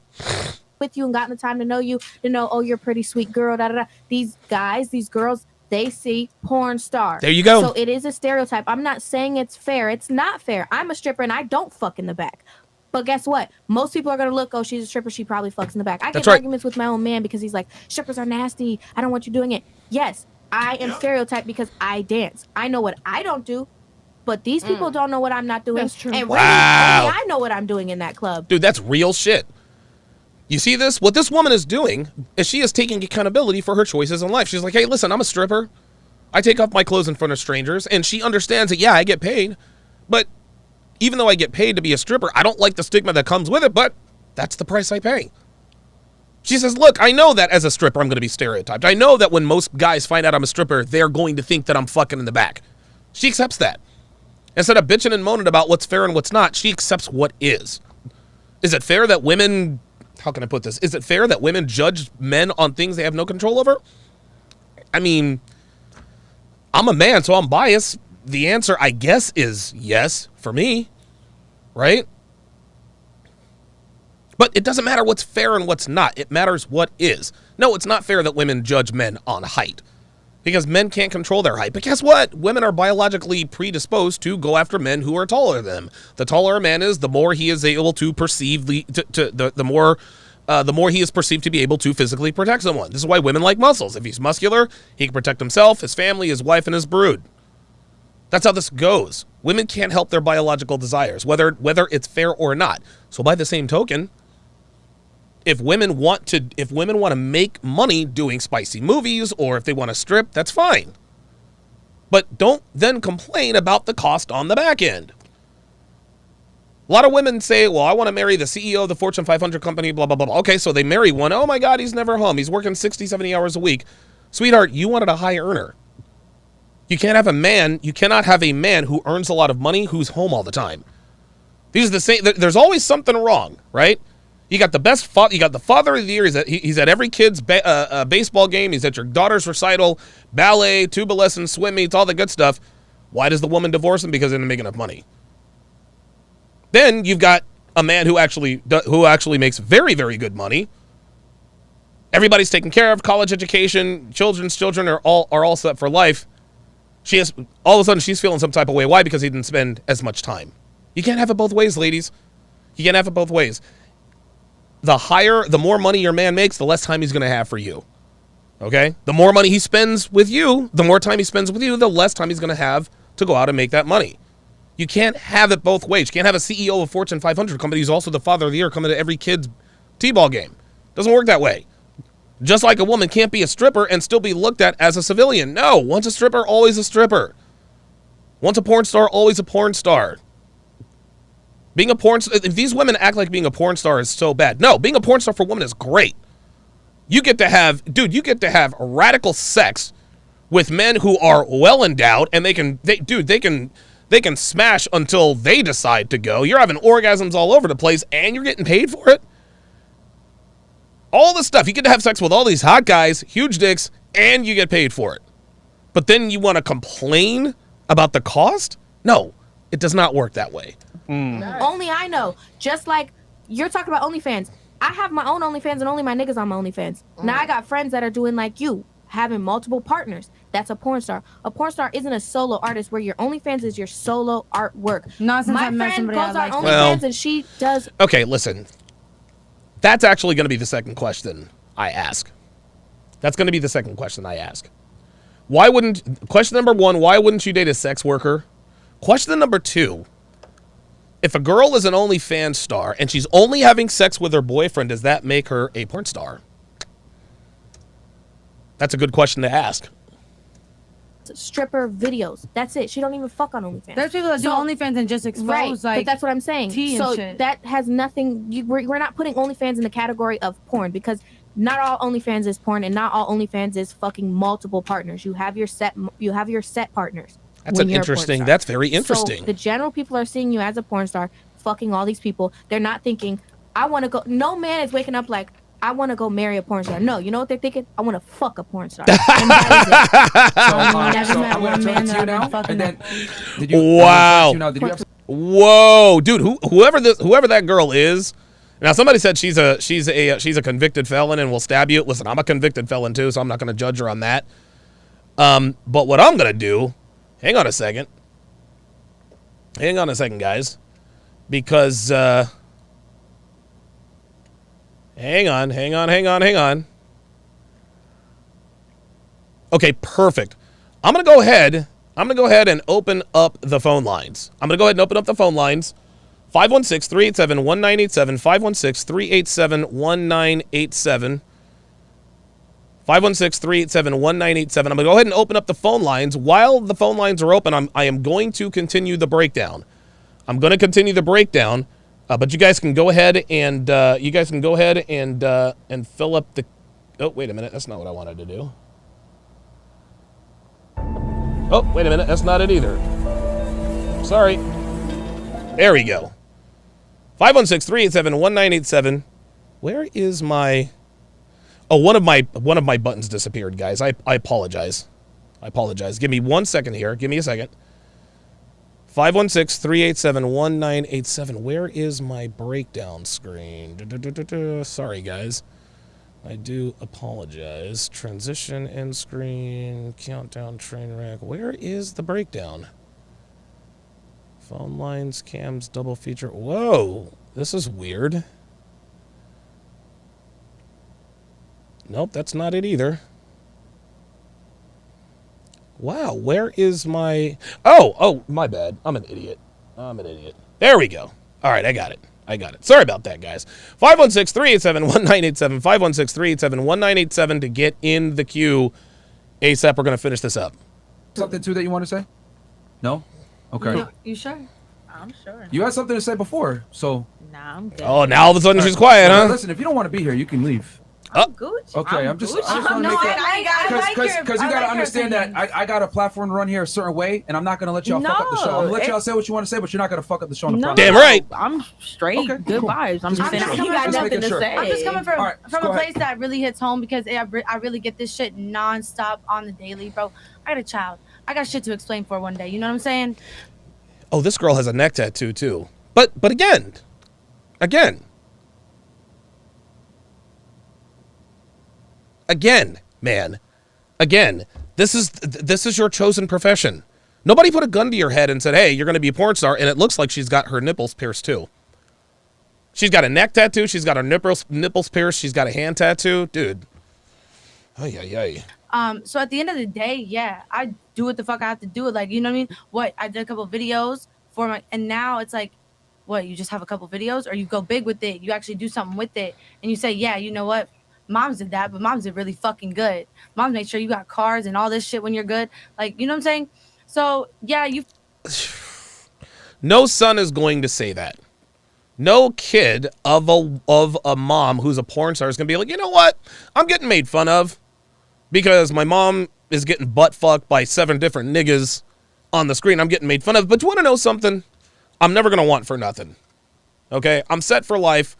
With you and gotten the time to know you, to know, oh, you're a pretty sweet girl. Da, da, da. These guys, these girls, they see porn star. There you go. So it is a stereotype. I'm not saying it's fair. It's not fair. I'm a stripper and I don't fuck in the back. But guess what? Most people are going to look, oh, she's a stripper. She probably fucks in the back. I get arguments with my own man because he's like, strippers are nasty. I don't want you doing it. Yes, I am stereotyped because I dance. I know what I don't do, but these people don't know what I'm not doing. That's true. And Wow. really, only I know what I'm doing in that club. Dude, that's real shit. You see this? What this woman is doing is she is taking accountability for her choices in life. She's like, hey, listen, I'm a stripper. I take off my clothes in front of strangers. And she understands that, yeah, I get paid. But even though I get paid to be a stripper, I don't like the stigma that comes with it, but that's the price I pay. She says, look, I know that as a stripper, I'm going to be stereotyped. I know that when most guys find out I'm a stripper, they're going to think that I'm fucking in the back. She accepts that. Instead of bitching and moaning about what's fair and what's not, she accepts what is. Is it fair that women, how can I put this? Is it fair that women judge men on things they have no control over? I mean, I'm a man, so I'm biased. The answer, I guess, is yes for me, right? But it doesn't matter what's fair and what's not. It matters what is. No, it's not fair that women judge men on height because men can't control their height. But guess what? Women are biologically predisposed to go after men who are taller than them. The taller a man is, the more he is able to perceive the more he is perceived to be able to physically protect someone. This is why women like muscles. If he's muscular, he can protect himself, his family, his wife, and his brood. That's how this goes. Women can't help their biological desires, whether it's fair or not. So by the same token, if women want to make money doing spicy movies, or if they want to strip, that's fine. But don't then complain about the cost on the back end. A lot of women say, well, I want to marry the CEO of the Fortune 500 company, blah, blah, blah. Okay, so they marry one. Oh my God, he's never home. He's working 60, 70 hours a week. Sweetheart, you wanted a high earner. You cannot have a man who earns a lot of money who's home all the time. These are the same. There's always something wrong, right? You got the best you got the father of the year. He's at every kid's baseball game. He's at your daughter's recital, ballet, tuba lessons, swim meets, all the good stuff. Why does the woman divorce him? Because they didn't make enough money. Then you've got a man who actually makes very, very good money. Everybody's taken care of, college education, children's children are all set for life. All of a sudden she's feeling some type of way. Why? Because he didn't spend as much time. You can't have it both ways, ladies. You can't have it both ways. The more money your man makes, the less time he's going to have for you. Okay? The more money he spends with you, the more time he spends with you, the less time he's going to have to go out and make that money. You can't have it both ways. You can't have a CEO of Fortune 500 company who's also the father of the year coming to every kid's t-ball game. Doesn't work that way. Just like a woman can't be a stripper and still be looked at as a civilian. No, once a stripper, always a stripper. Once a porn star, always a porn star. Being a porn star, if these women act like being a porn star is so bad. No, being a porn star for women is great. You get to have, dude, you get to have radical sex with men who are well endowed, and they can smash until they decide to go. You're having orgasms all over the place, and you're getting paid for it. All this stuff. You get to have sex with all these hot guys, huge dicks, and you get paid for it. But then you want to complain about the cost? No, it does not work that way. Only I know. Just like you're talking about OnlyFans. I have my own OnlyFans and only my niggas on my OnlyFans. Now I got friends that are doing like you, having multiple partners. That's a porn star. A porn star isn't a solo artist where your OnlyFans is your solo artwork. My friend goes on OnlyFans and she does. Okay, listen. That's actually going to be the second question I ask. That's going to be the second question I ask. Question number 1, why wouldn't you date a sex worker? Question number 2, if a girl is an OnlyFans star and she's only having sex with her boyfriend, does that make her a porn star? That's a good question to ask. Stripper videos. That's it. She don't even fuck on OnlyFans. There's people that do OnlyFans and just expose but that's what I'm saying. tea and shit. That has nothing. We're not putting OnlyFans in the category of porn because not all OnlyFans is porn and not all OnlyFans is fucking multiple partners. You have your set partners. That's an interesting. That's very interesting. So the general people are seeing you as a porn star, fucking all these people. They're not thinking, I want to go. No man is waking up like, I want to go marry a porn star. No, you know what they're thinking? I want to fuck a porn star. And that is it. So I'm going to turn it to you now. And then, wow. Whoa, dude. Whoever that girl is. Now somebody said she's a convicted felon and will stab you. Listen, I'm a convicted felon too, so I'm not going to judge her on that. But what I'm going to do. Hang on a second. Hang on a second, guys. Because, hang on. Okay, perfect. I'm going to go ahead and open up the phone lines. 516-387-1987, 516-387-1987. 516-387-1987. I'm going to go ahead and open up the phone lines. While the phone lines are open, I am going to continue the breakdown. But you guys can go ahead and fill up the. Oh, wait a minute. That's not what I wanted to do. Oh, wait a minute. That's not it either. Sorry. There we go. 516-387-1987. Where is my? Oh, one of my buttons disappeared, guys. I apologize. Give me 1 second here. Give me a second. 516-387-1987. Where is my breakdown screen? Sorry, guys. I do apologize. Transition, end screen, countdown, train wreck. Where is the breakdown? Phone lines, cams, double feature. Whoa, this is weird. Nope, that's not it either. Wow, where is my... Oh, my bad. I'm an idiot. There we go. All right, I got it. Sorry about that, guys. 516-387-1987, 516-387-1987 to get in the queue. ASAP, we're going to finish this up. Something, too, that you want to say? No? Okay. No, you sure? I'm sure. You had something to say before, so... Nah, I'm good. Oh, now all of a sudden she's quiet, huh? Listen, if you don't want to be here, you can leave. I'm good. Okay, I'm just want to make it because you got to understand that I got a platform to run here a certain way, and I'm not going to let y'all fuck up the show. I'm going to let y'all say what you want to say, but you're not going to fuck up the show. Damn right. I'm straight. Okay, good vibes. I'm just saying you got nothing to say. I'm just coming from a place that really hits home because I really get this shit nonstop on the daily, bro. I got a child. I got shit to explain for one day. You know what I'm saying? Oh, this girl has a neck tattoo too. But again. Again, man. Again, this is your chosen profession. Nobody put a gun to your head and said, "Hey, you're going to be a porn star," and it looks like she's got her nipples pierced too. She's got a neck tattoo, she's got her nipples pierced, she's got a hand tattoo. Dude. Ay. So at the end of the day, yeah, I do what the fuck I have to do. Like, you know what I mean? I did a couple videos for my, and now it's like, you just have a couple videos, or you go big with it, you actually do something with it, and you say, yeah, you know what? Moms did that, but moms did really fucking good. Moms make sure you got cars and all this shit when you're good. Like, you know what I'm saying? So, yeah, No son is going to say that. No kid of a mom who's a porn star is going to be like, you know what? I'm getting made fun of because my mom is getting butt fucked by 7 different niggas on the screen. I'm getting made fun of. But you want to know something? I'm never going to want for nothing. Okay? I'm set for life.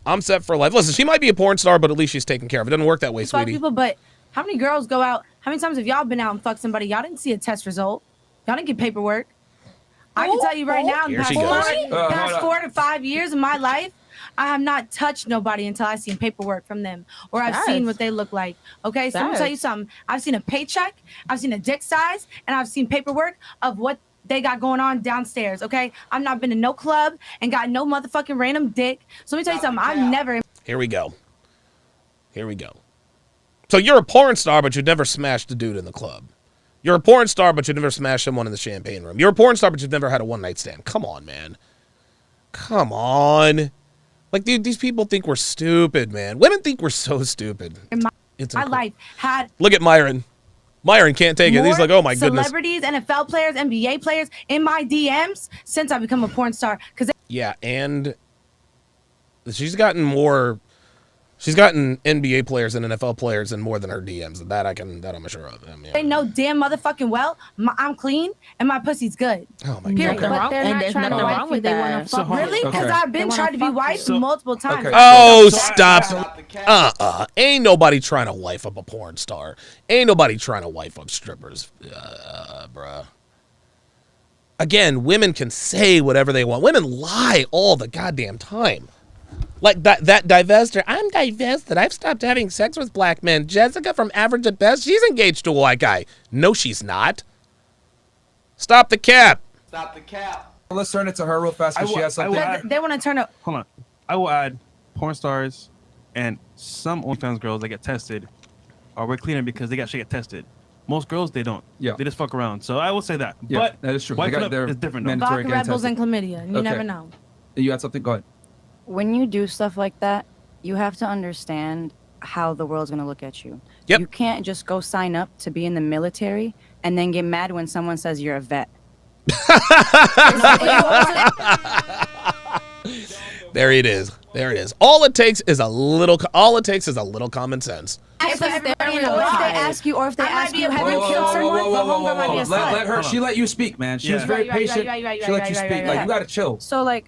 I'm set for life. Listen, she might be a porn star, but at least she's taken care of. It doesn't work that way, sweetie. People, but how many girls go out? How many times have y'all been out and fucked somebody? Y'all didn't see a test result. Y'all didn't get paperwork. I can tell you right now, in the past 4 to 5 years of my life, I have not touched nobody until I've seen paperwork from them or I've seen what they look like. Okay, so let me tell you something. I've seen a paycheck, I've seen a dick size, and I've seen paperwork of what they got going on downstairs. Okay, I've not been to no club and got no motherfucking random dick. So let me tell you something. I've never. Here we go. So you're a porn star, but you've never smashed a dude in the club. You're a porn star, but you never smashed someone in the champagne room. You're a porn star, but you've never had a one-night stand. Come on, man. Come on. Like, dude, these people think we're stupid, man. Women think we're so stupid. My life had. Look at Myron. Myron can't take it. He's like, oh my goodness. Celebrities, NFL players, NBA players in my DMs since I become a porn star. Yeah, and she's gotten more. She's gotten NBA players and NFL players and more than her DMs. That I'm sure of. They know damn motherfucking well I'm clean and my pussy's good. Oh my God. But they're not trying to wife you. They want to fuck. Really? Because I've been trying to be wife multiple times. Oh, stop. Ain't nobody trying to wife up a porn star. Ain't nobody trying to wife up strippers, bruh. Again, women can say whatever they want. Women lie all the goddamn time. Like that divester. I'm divested. I've stopped having sex with black men. Jessica from Average at Best, she's engaged to a white guy. No, she's not. Stop the cap. Stop the cap. Let's turn it to her real fast because she has something. They want to turn up. Hold on. I will add porn stars and some OnlyFans girls that get tested are way cleaner because they get tested. Most girls, they don't. Yeah. They just fuck around. So I will say that. Yeah, but that is true. White club is different. Vodka, Red Bulls, and chlamydia. You never know. You had something? Go ahead. When you do stuff like that, you have to understand how the world's going to look at you. Yep. You can't just go sign up to be in the military and then get mad when someone says you're a vet. There it is. All it takes is a little common sense. If they ask you, have you killed someone? Let her. She let you speak, man. She was very patient. She let you speak. Like, you gotta chill. So like,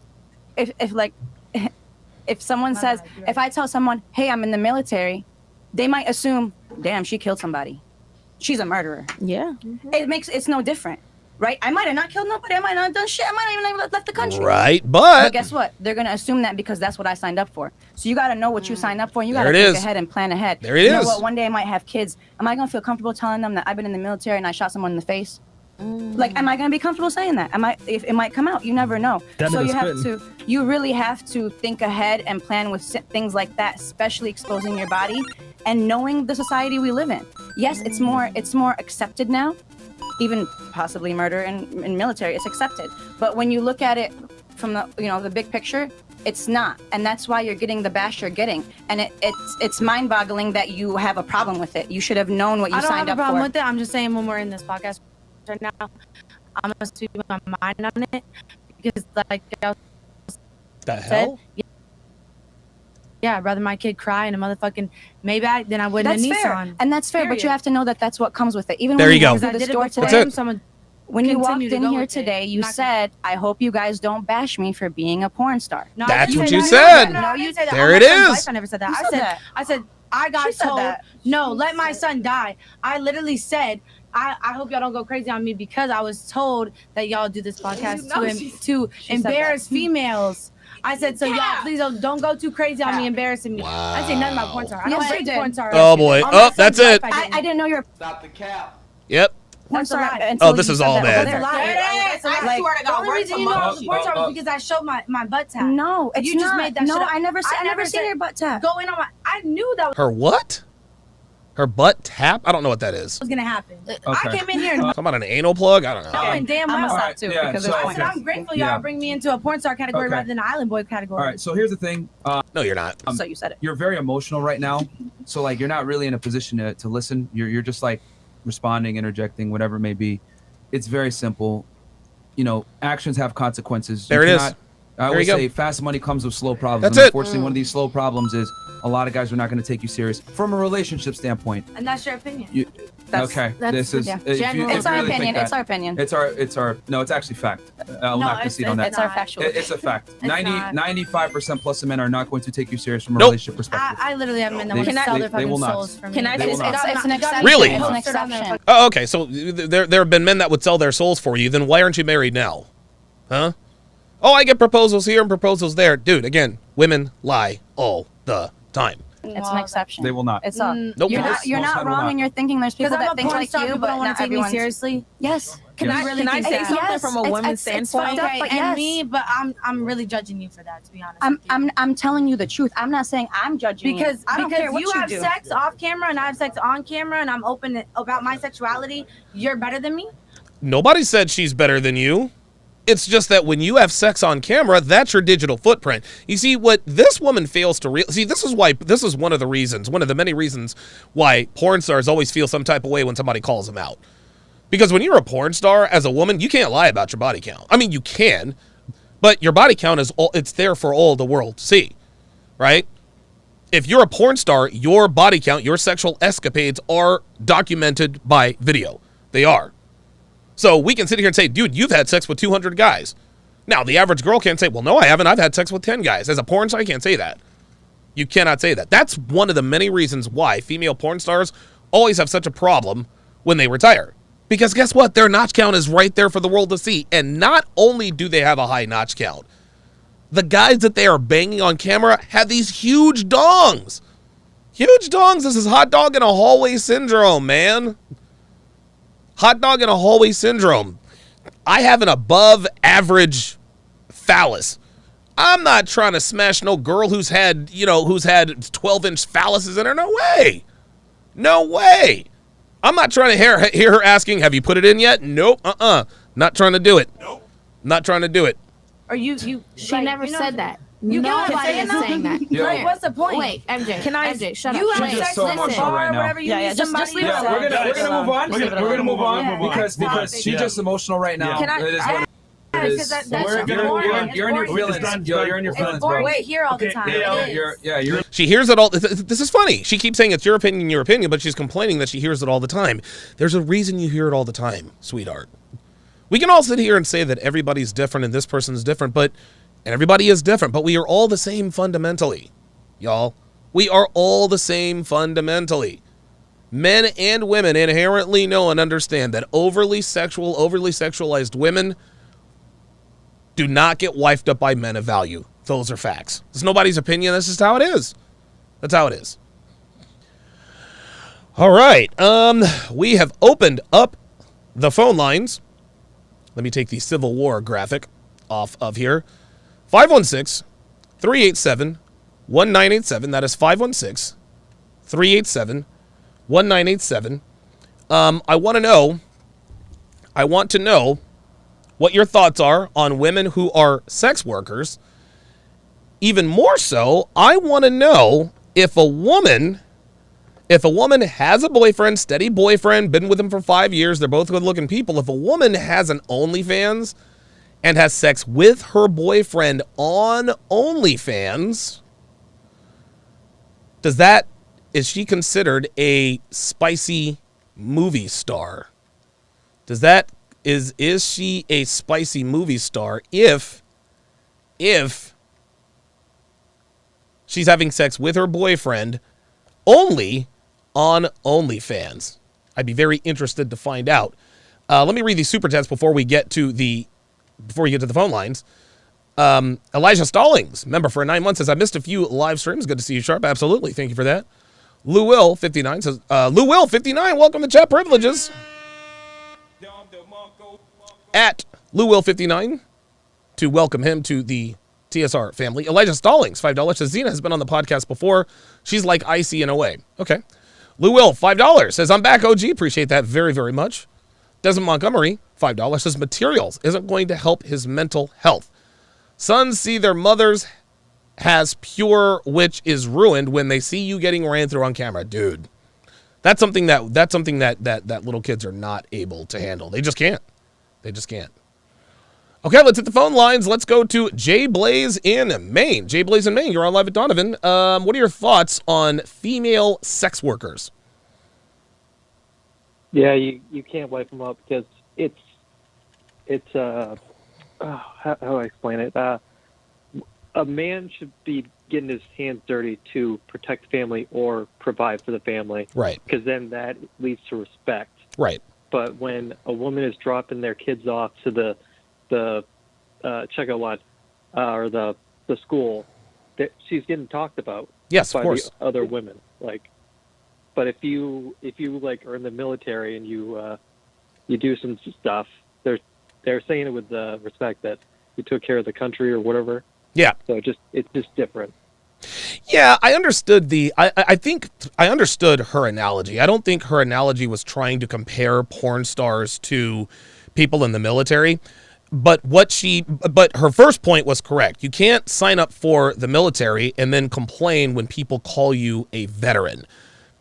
if someone says, if I tell someone, hey, I'm in the military, they might assume, damn, she killed somebody. She's a murderer. Yeah. It's no different. Right? I might have not killed nobody. I might not have done shit. I might not even have left the country. Right, but guess what? They're going to assume that because that's what I signed up for. So you got to know what you signed up for. And you got to think ahead and plan ahead. There it is. You know what? One day I might have kids. Am I going to feel comfortable telling them that I've been in the military and I shot someone in the face? Like, am I going to be comfortable saying that? If it might come out, you never know. So you really have to think ahead and plan with things like that, especially exposing your body and knowing the society we live in. Yes, it's more accepted now. Even possibly murder in military, it's accepted. But when you look at it from the big picture, it's not, and that's why you're getting the bash you're getting. And it's mind-boggling that you have a problem with it. You should have known what you signed up for. I don't have a problem with it. I'm just saying when we're in this podcast right now, I'm gonna speak my mind on it because, like y'all said, yeah, I'd rather my kid cry in a motherfucking Maybach than I would in a Nissan. And that's fair, but you have to know that that's what comes with it. Even there when you go. Through the store today, when you walked in here today, you said, I hope you guys don't bash me for being a porn star. No, that's what you said. No, you said that. There it is. I never said that. I said I got told, no, let my son die. I literally said, I hope y'all don't go crazy on me because I was told that y'all do this podcast to embarrass females. I said, so y'all, please don't go too crazy on me embarrassing me. Wow. I say nothing about porn star. I don't say porn star. Oh boy. Oh, that's it. I didn't know you're. Stop the cap. Yep. Porn star. Oh, this is all bad. I swear to God, the only reason you know I was a porn star was because I showed my butt tap. No, you just made that shit up. I never seen your butt tap. Going on I knew that was her what? Her butt tap? I don't know what that is. Was gonna happen. I came in here. Talking about an anal plug? I don't know. Knowing damn well. I'm gonna stop too because I said I'm grateful y'all bring me into a porn star category rather than an island boy category. All right, so here's the thing. No, you're not. So you said it. You're very emotional right now, so like you're not really in a position to listen. You're just like responding, interjecting, whatever it may be. It's very simple. Actions have consequences. There it is. I There would you go. say fast money comes with slow problems. That's and it. Unfortunately, one of these slow problems is a lot of guys are not going to take you serious from a relationship standpoint. And that's your opinion. Okay, this is It's our opinion. It's our opinion. It's our no, it's actually fact. I'll No, not concede on that. it's our factual. It's a fact. It's not. 95% plus of men are not going to take you serious from a Nope. relationship perspective. I literally have men that They- want to sell their they fucking will not. souls for me. Can I They say will not. It's an exception. Really? It's an exception. Oh, okay. So there have been men that would sell their souls for you. Then why aren't you married now? Huh? Oh, I get proposals here and proposals there. Dude, again, women lie all the time. It's an exception. They will not. It's all. Nope. You're Most not men will wrong, not. and you're thinking there's people Because I'm that a think porn like star, you, people but don't want not to take me everyone's. seriously. Yes. Can I say something from a woman's standpoint? Okay, but and yes. me, but I'm really judging you for that, to be honest. I'm telling you the truth. I'm not saying I'm judging because you. I don't care what you have do. sex off camera and I have sex on camera and I'm open about my sexuality. You're better than me. Nobody said she's better than you. It's just that when you have sex on camera, that's your digital footprint. You see, what this woman fails to realize, this is one of the many reasons why porn stars always feel some type of way when somebody calls them out. Because when you're a porn star, as a woman, you can't lie about your body count. I mean, you can, but your body count it's there for all the world to see, right? If you're a porn star, your body count, your sexual escapades are documented by video. They are. So we can sit here and say, dude, you've had sex with 200 guys. Now, the average girl can't say, well, no, I haven't. I've had sex with 10 guys. As a porn star, you can't say that. You cannot say that. That's one of the many reasons why female porn stars always have such a problem when they retire. Because guess what? Their notch count is right there for the world to see. And not only do they have a high notch count, the guys that they are banging on camera have these huge dongs. Huge dongs. This is hot dog in a hallway syndrome, man. Hot dog in a hallway syndrome. I have an above average phallus. I'm not trying to smash no girl who's had 12-inch phalluses in her. No way. No way. I'm not trying to hear her asking, have you put it in yet? Nope. Not trying to do it. Nope. Not trying to do it. Or you She never said that. You Nobody is saying that. Like, what's the point? Wait, MJ. MJ, shut you up. have She's sex so with emotional right now. wherever you meet somebody. just leave it Yeah, alone. we're gonna move on. We're gonna move on Yeah. because she's just emotional right now. Can I- It is what it Because is. that's You're in your feelings. You're in your feelings, bro. Wait here all the time. You're. She hears it all. This is funny. She keeps saying it's your opinion, but she's complaining that she hears it all the time. There's a reason you hear it all the time, sweetheart. We can all sit here and say that everybody's different and this person's different, and everybody is different, but we are all the same fundamentally, y'all. We are all the same fundamentally. Men and women inherently know and understand that overly sexualized women do not get wifed up by men of value. Those are facts. It's nobody's opinion. That's just how it is. That's how it is. All right. We have opened up the phone lines. Let me take the Civil War graphic off of here. 516-387-1987. That is 516-387-1987. I want to know what your thoughts are on women who are sex workers. Even more so, I want to know if a woman has a boyfriend, steady boyfriend, been with him for 5 years, they're both good-looking people. If a woman has an OnlyFans and has sex with her boyfriend on OnlyFans, is she considered a spicy movie star? Is she a spicy movie star if she's having sex with her boyfriend only on OnlyFans? I'd be very interested to find out. Let me read these super chats before we get to the phone lines. Elijah Stallings, member for 9 months, says, I missed a few live streams. Good to see you, Sharpe. Absolutely. Thank you for that. Lou Will 59 says, Lou Will 59, welcome to chat privileges. At Lou Will 59 to welcome him to the TSR family. Elijah Stallings, $5, says, Zena has been on the podcast before. She's like icy in a way. Okay. Lou Will, $5, says, I'm back, OG. Appreciate that very, very much. Desmond Montgomery, $5, says, materials isn't going to help his mental health. Sons see their mothers has pure, which is ruined when they see you getting ran through on camera. Dude, that's something that little kids are not able to handle. They just can't. They just can't. Okay, let's hit the phone lines. Let's go to Jay Blaze in Maine. Jay Blaze in Maine, you're on live at Donovan. What are your thoughts on female sex workers? Yeah, you can't wipe them up because it's how do I explain it? A man should be getting his hands dirty to protect family or provide for the family. Right. Because then that leads to respect. Right. But when a woman is dropping their kids off to the checkout line or the school, that she's getting talked about. Yes, by of course. the other women. Like, but if you like are in the military and you do some stuff, they're saying it with respect that you took care of the country or whatever. Yeah. So it's just different. Yeah, I understood I think I understood her analogy. I don't think her analogy was trying to compare porn stars to people in the military. But her first point was correct. You can't sign up for the military and then complain when people call you a veteran.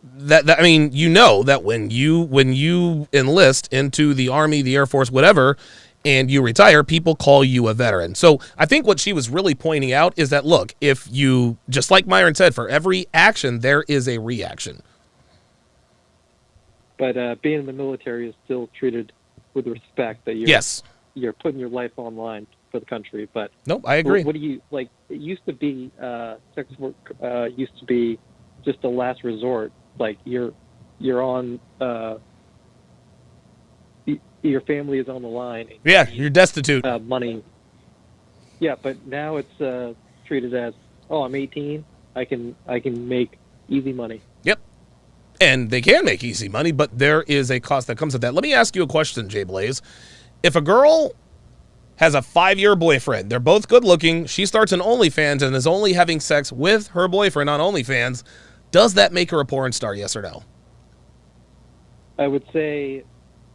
That I mean, you know that when you enlist into the Army, the Air Force, whatever, and you retire, people call you a veteran. So I think what she was really pointing out is that, look, if you, just like Myron said, for every action, there is a reaction. But being in the military is still treated with respect. That you're putting your life online for the country. But nope, I agree. What do you like? It used to be sex work used to be just a last resort. Like you're on. Your family is on the line. Yeah, you're destitute. Money. Yeah, but now it's treated as, oh, I'm 18. I can make easy money. Yep. And they can make easy money, but there is a cost that comes with that. Let me ask you a question, Jay Blaze. If a girl has a 5-year boyfriend, they're both good looking, she starts an OnlyFans and is only having sex with her boyfriend on OnlyFans, does that make her a porn star, yes or no? I would say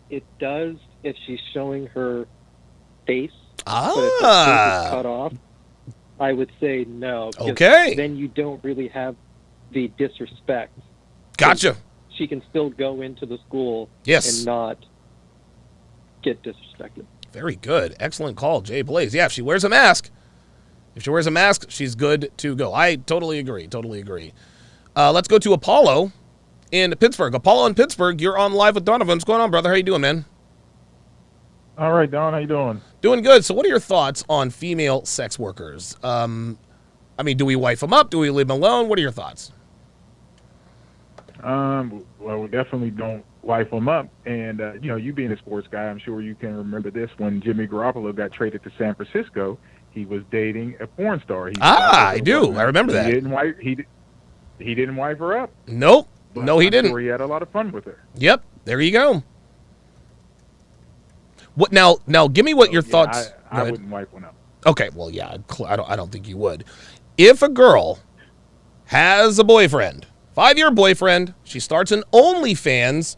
it does if she's showing her face. But if the face is cut off, I would say no. Okay. Then you don't really have the disrespect. Gotcha. She can still go into the school and not get disrespected. Very good. Excellent call, Jay Blaze. Yeah, if she wears a mask, she's good to go. I totally agree. Let's go to Apollo in Pittsburgh. Apollo in Pittsburgh, you're on live with Donovan. What's going on, brother? How you doing, man? All right, Don. How you doing? Doing good. So what are your thoughts on female sex workers? I mean, do we wife them up? Do we leave them alone? What are your thoughts? Well, we definitely don't wife them up. And, you being a sports guy, I'm sure you can remember this. When Jimmy Garoppolo got traded to San Francisco, he was dating a porn star. I do. I remember that. He didn't wife her up. Nope. But no, he didn't. Sure he had a lot of fun with her. Yep. There you go. What now? Give me what your thoughts. I wouldn't wipe one up. Okay. Well, yeah. I don't think you would. If a girl has a boyfriend, 5-year boyfriend, she starts an OnlyFans.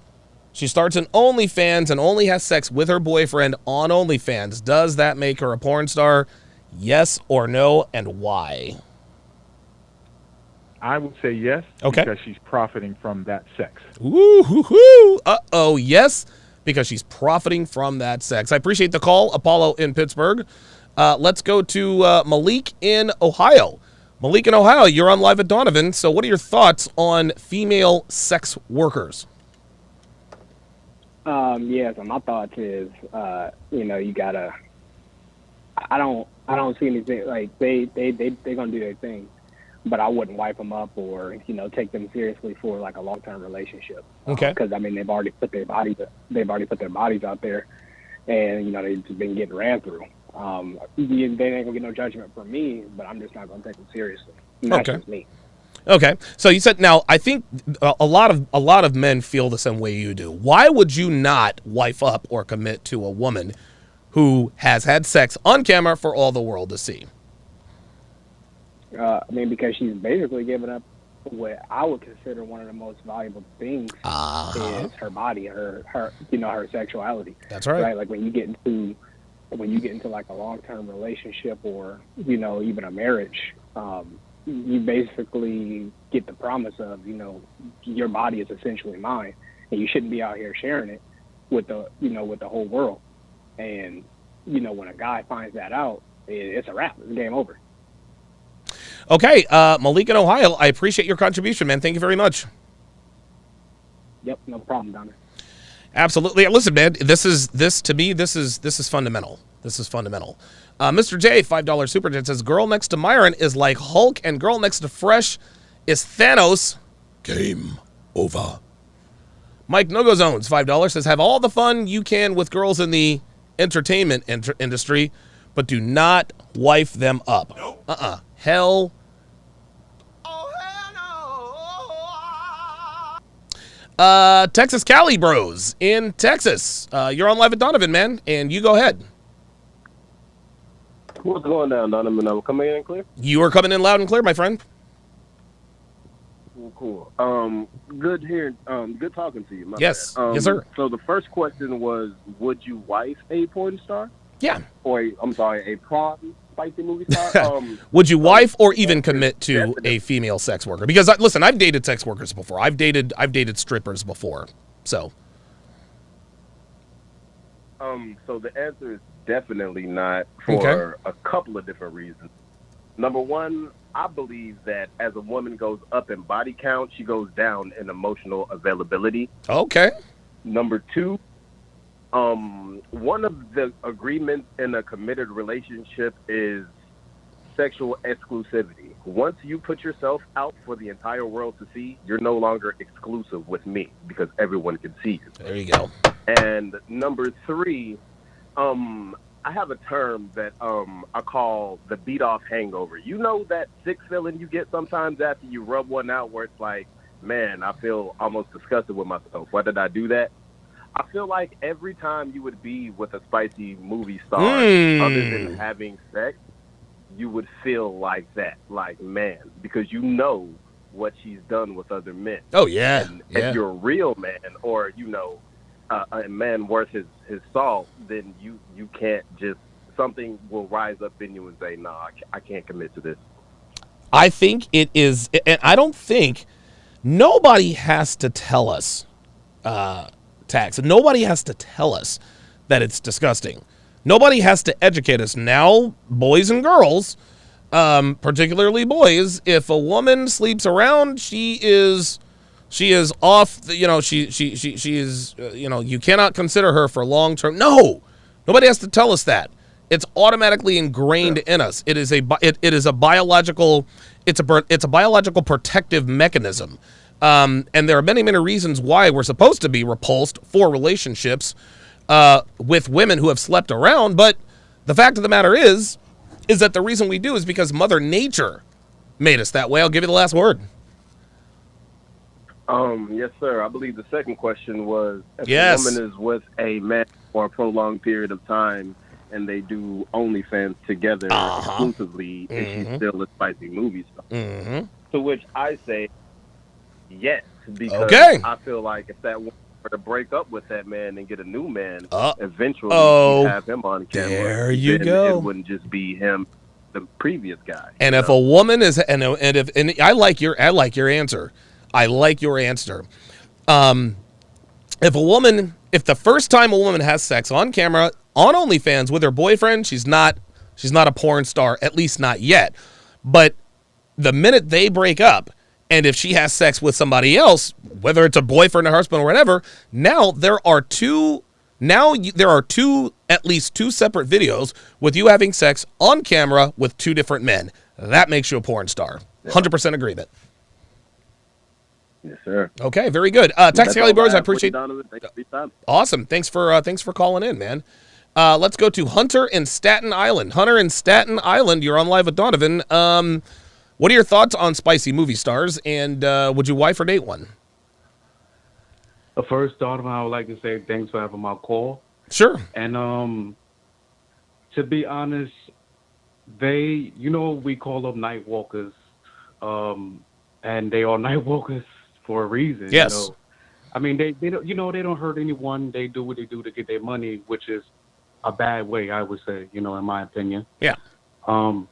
And only has sex with her boyfriend on OnlyFans. Does that make her a porn star? Yes or no, and why? I would say yes. Okay. Because she's profiting from that sex. Ooh. Uh-oh. Yes, because she's profiting from that sex. I appreciate the call, Apollo in Pittsburgh. Let's go to Malik in Ohio. Malik in Ohio, you're on live at Donovan. So what are your thoughts on female sex workers? Yeah, so my thoughts is, you gotta, I don't see anything, like, they gonna do their thing, but I wouldn't wipe them up or, take them seriously for, like, a long-term relationship. Okay. Because, they've already put their bodies out there, and, they've just been getting ran through. They ain't gonna get no judgment from me, but I'm just not gonna take them seriously. And that's just me. Okay, so you said, now I think a lot of men feel the same way you do. Why would you not wife up or commit to a woman who has had sex on camera for all the world to see? Because she's basically given up what I would consider one of the most valuable things is her body, her sexuality. That's right. Right, like when you get into like a long-term relationship or even a marriage. You basically get the promise of, your body is essentially mine, and you shouldn't be out here sharing it with the whole world. And you know, when a guy finds that out, it's a wrap. It's game over. Okay, Malik in Ohio, I appreciate your contribution, man. Thank you very much. Yep, no problem, Donovan. Absolutely. Listen, man, this is fundamental. This is fundamental. Mr. J, $5 super chat says, girl next to Myron is like Hulk and girl next to Fresh is Thanos. Game over. Mike No Go Zones, $5 says, have all the fun you can with girls in the entertainment industry, but do not wife them up. Hell. Texas Cali Bros in Texas. You're on live with Donovan, man, and you go ahead. What's going down, Donovan? I'm coming in clear? You are coming in loud and clear, my friend. Cool. Good hearing. Good talking to you. Yes. Yes, sir. So the first question was, would you wife a porn star? Yeah. Or a prawn spicy movie star? Would you wife or even commit to a female sex worker? Because listen, I've dated sex workers before. I've dated strippers before. So. So the answer is definitely not for a couple of different reasons. Number one, I believe that as a woman goes up in body count, she goes down in emotional availability. Okay. Number two, one of the agreements in a committed relationship is sexual exclusivity. Once you put yourself out for the entire world to see, you're no longer exclusive with me because everyone can see you. There you go. And number three, I have a term that I call the beat-off hangover. You know that sick feeling you get sometimes after you rub one out where it's like, man, I feel almost disgusted with myself. Why did I do that? I feel like every time you would be with a spicy movie star, other than having sex, you would feel like that, like, man, because you know what she's done with other men. Oh, yeah. And if you're a real man or, you know, a man worth his salt, then you can't just, something will rise up in you and say, no, I can't commit to this. I think it is, and I don't think, nobody has to tell us, Tax, nobody has to tell us that it's disgusting. Nobody has to educate us. Now, boys and girls, particularly boys, if a woman sleeps around, she is off. You know, she is. You know, you cannot consider her for long term. No, nobody has to tell us that. It's automatically ingrained in us. It is a biological. It's a biological protective mechanism. And there are many reasons why we're supposed to be repulsed for relationships with women who have slept around. But the fact of the matter is that the reason we do is because Mother Nature made us that way. I'll give you the last word. Yes, sir. I believe the second question was, if a woman is with a man for a prolonged period of time and they do OnlyFans together exclusively, is she still a spicy movie star? To which I say, yes, because I feel like if that woman were to break up with that man and get a new man, eventually she'd have him on camera. There you then go. It wouldn't just be him, the previous guy. And if a woman is, and I like your answer. I like your answer. If the first time a woman has sex on camera on OnlyFans with her boyfriend, she's not a porn star, at least not yet. But the minute they break up, and if she has sex with somebody else, whether it's a boyfriend or husband or whatever, now there are at least two separate videos with you having sex on camera with two different men. That makes you a porn star. 100% agreement. Yes, sir. Okay, very good. Taxi Alley Bros, I appreciate. Awesome. Thanks for calling in, man. Let's go to Hunter in Staten Island. Hunter in Staten Island, you're on live with Donovan. What are your thoughts on spicy movie stars, and would you wife or date one? First, Donovan, I would like to say thanks for having my call. Sure. And to be honest, we call them night walkers, and they are night walkers for a reason. Yes. You know? I mean, they don't, they don't hurt anyone. They do what they do to get their money, which is a bad way, I would say, in my opinion. Yeah. And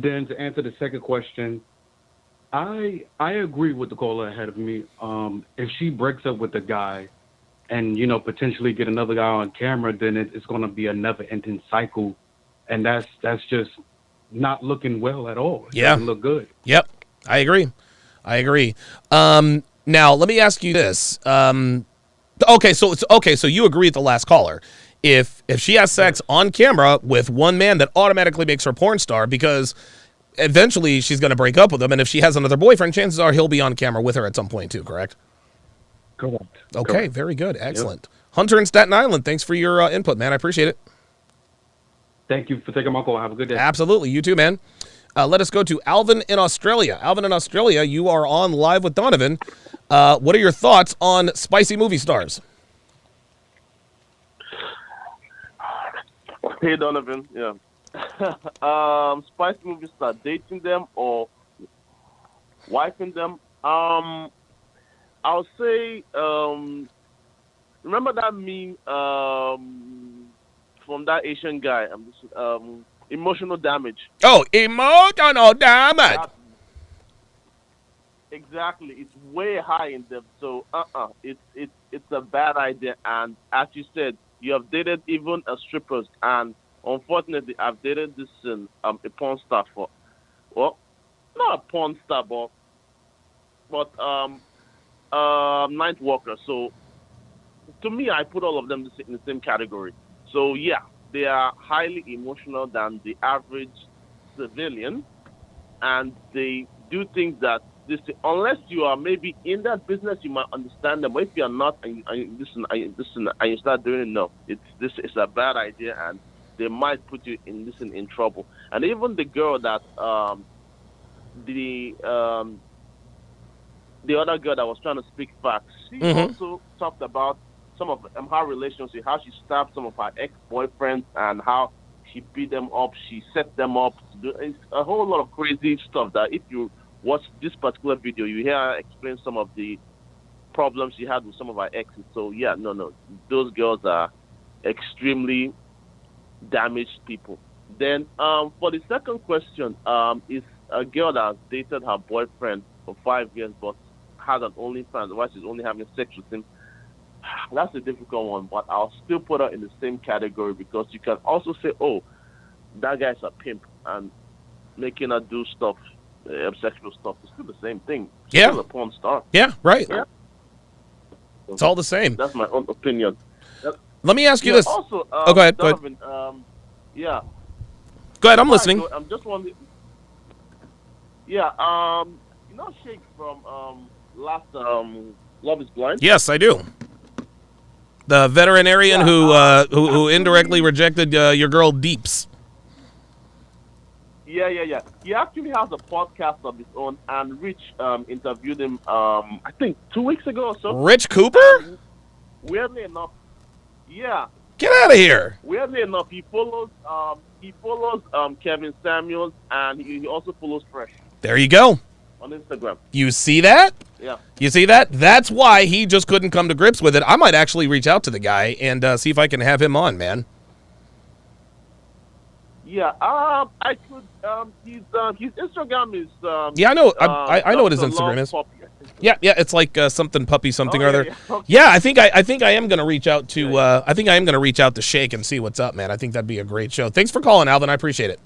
then to answer the second question, I agree with the caller ahead of me. If she breaks up with the guy, and potentially get another guy on camera, then it's going to be a never-ending cycle, and that's just not looking well at all. It doesn't look good. Yep, I agree. Now let me ask you this. So you agree with the last caller. If she has sex on camera with one man, that automatically makes her a porn star, because eventually she's going to break up with him, and if she has another boyfriend, chances are he'll be on camera with her at some point too, correct? Correct. Okay, Correct. very good. Excellent. Yep. Hunter in Staten Island, thanks for your input, man. I appreciate it. Thank you for taking my call. Have a good day. Absolutely. You too, man. Let us go to Alvin in Australia. Alvin in Australia, you are on Live with Donovan. What are your thoughts on spicy movie stars? Hey, Donovan. Yeah. Spicy movie star, dating them or wifing them? I'll say, remember that meme from that Asian guy? Emotional damage. Oh, emotional damage. Exactly. It's way high in them. So, it's a bad idea. And as you said, you have dated even strippers, and unfortunately, I've dated this a porn star for, well, not a porn star, but night walker. So, to me, I put all of them in the same category. So, yeah, they are highly emotional than the average civilian, and they do things that unless you are maybe in that business, you might understand them. But if you are not, and you start doing it, no, it's a bad idea, and they might put you in trouble. And even the girl that the other girl that was trying to speak facts, she also talked about some of her relationship, how she stabbed some of her ex-boyfriends, and how she beat them up, she set them up. It's a whole lot of crazy stuff that if you watch this particular video, you hear her explain some of the problems she had with some of her exes. So yeah, no, those girls are extremely damaged people. Then for the second question, is a girl that has dated her boyfriend for 5 years but has an OnlyFans while she's only having sex with him. That's a difficult one, but I'll still put her in the same category, because you can also say, oh, that guy's a pimp, and making her do stuff, sexual stuff, is still the same thing. She's still a porn star. Yeah, right. Yeah. It's all the same. That's my own opinion. Let me ask you this. Also, go ahead. Donovan, Go ahead. I'm listening. I'm just wondering. Yeah. Shake from last Love Is Blind. Yes, I do. The veterinarian who indirectly rejected your girl Deeps. Yeah. He actually has a podcast of his own, and Rich interviewed him, I think 2 weeks ago or so. Rich Cooper? Weirdly enough, yeah. Get out of here. Weirdly enough, he follows Kevin Samuels, and he also follows Fresh. There you go. On Instagram. You see that? Yeah. You see that? That's why he just couldn't come to grips with it. I might actually reach out to the guy and see if I can have him on, man. Yeah, I could. His Instagram is. Yeah, I know. I know what his Instagram is. Puppy. Yeah, it's like something puppy something or other. Yeah. Okay. Yeah, I think I am gonna reach out to. I think I am gonna reach out to Shake and see what's up, man. I think that'd be a great show. Thanks for calling, Alvin. I appreciate it.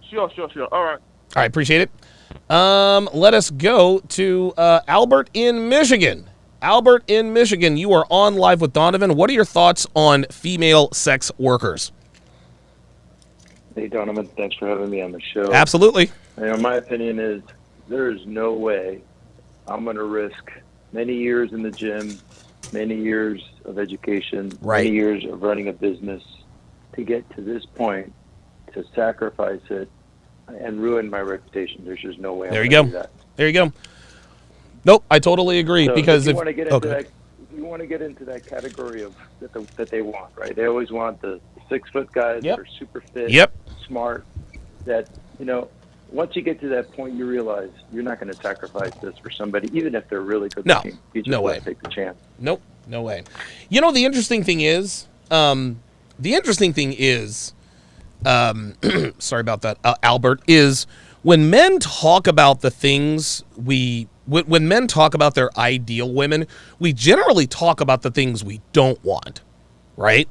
Sure. All right. All right, appreciate it. Let us go to Albert in Michigan. Albert in Michigan, you are on Live with Donovan. What are your thoughts on female sex workers? Hey, Donovan, thanks for having me on the show. Absolutely. My opinion is there is no way I'm going to risk many years in the gym, many years of education, many years of running a business to get to this point, to sacrifice it and ruin my reputation. There's just no way. There you go. Do that. There you go. Nope, I totally agree. So because if you want to get into that, you want to get into that category of that they want, right? They always want the 6 foot guys that are super fit, smart. That once you get to that point, you realize you're not going to sacrifice this for somebody, even if they're really good looking. You just no way. Take the chance. Nope, no way. The interesting thing is, sorry about that, Albert, is when men talk about the things we when men talk about their ideal women, we generally talk about the things we don't want, right?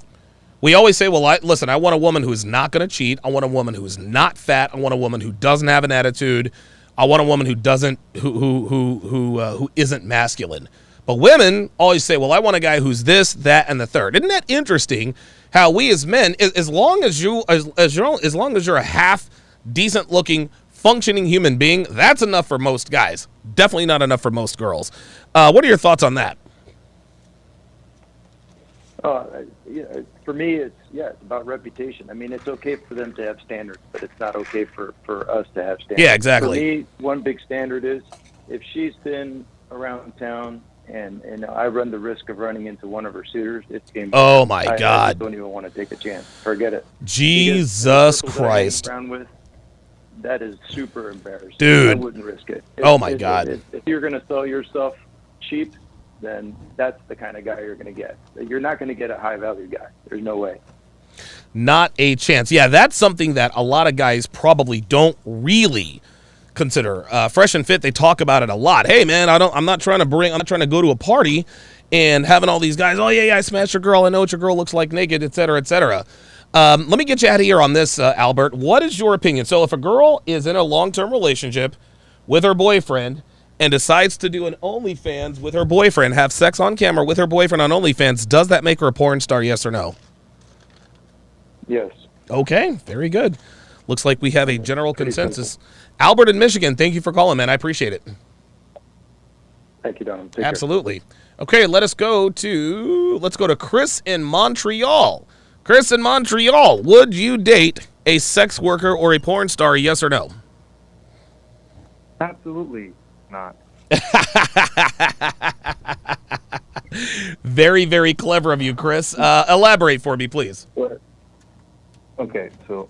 We always say, well, listen, I want a woman who's not going to cheat. I want a woman who's not fat. I want a woman who doesn't have an attitude. I want a woman who doesn't, who isn't masculine. But women always say, well, I want a guy who's this, that, and the third. Isn't that interesting? How we as men, as long as you're a half decent looking, functioning human being, that's enough for most guys. Definitely not enough for most girls. What are your thoughts on that? For me, it's about reputation. I mean, it's okay for them to have standards, but it's not okay for us to have standards. Yeah, exactly. For me, one big standard is if she's been around town and I run the risk of running into one of her suitors, it's game over. Oh my God! I just don't even want to take a chance. Forget it. Jesus Christ! Around with, that is super embarrassing. Dude, I wouldn't risk it. Oh my God! If you're going to sell your stuff cheap, then that's the kind of guy you're going to get. You're not going to get a high-value guy. There's no way. Not a chance. Yeah, that's something that a lot of guys probably don't really consider. Fresh and Fit, they talk about it a lot. Hey, man, I'm not trying to go to a party and having all these guys, oh, yeah, I smashed your girl. I know what your girl looks like naked, et cetera, et cetera. Let me get you out of here on this, Albert. What is your opinion? So if a girl is in a long-term relationship with her boyfriend and decides to do an OnlyFans with her boyfriend, have sex on camera with her boyfriend on OnlyFans, does that make her a porn star, yes or no? Yes. Okay, very good. Looks like we have a general consensus. Albert in Michigan, thank you for calling, man. I appreciate it. Thank you, Donovan. Absolutely. Okay, let's go to Chris in Montreal. Chris in Montreal, would you date a sex worker or a porn star, yes or no? Absolutely not. Very, very clever of you, Chris. Elaborate for me, please. Okay, so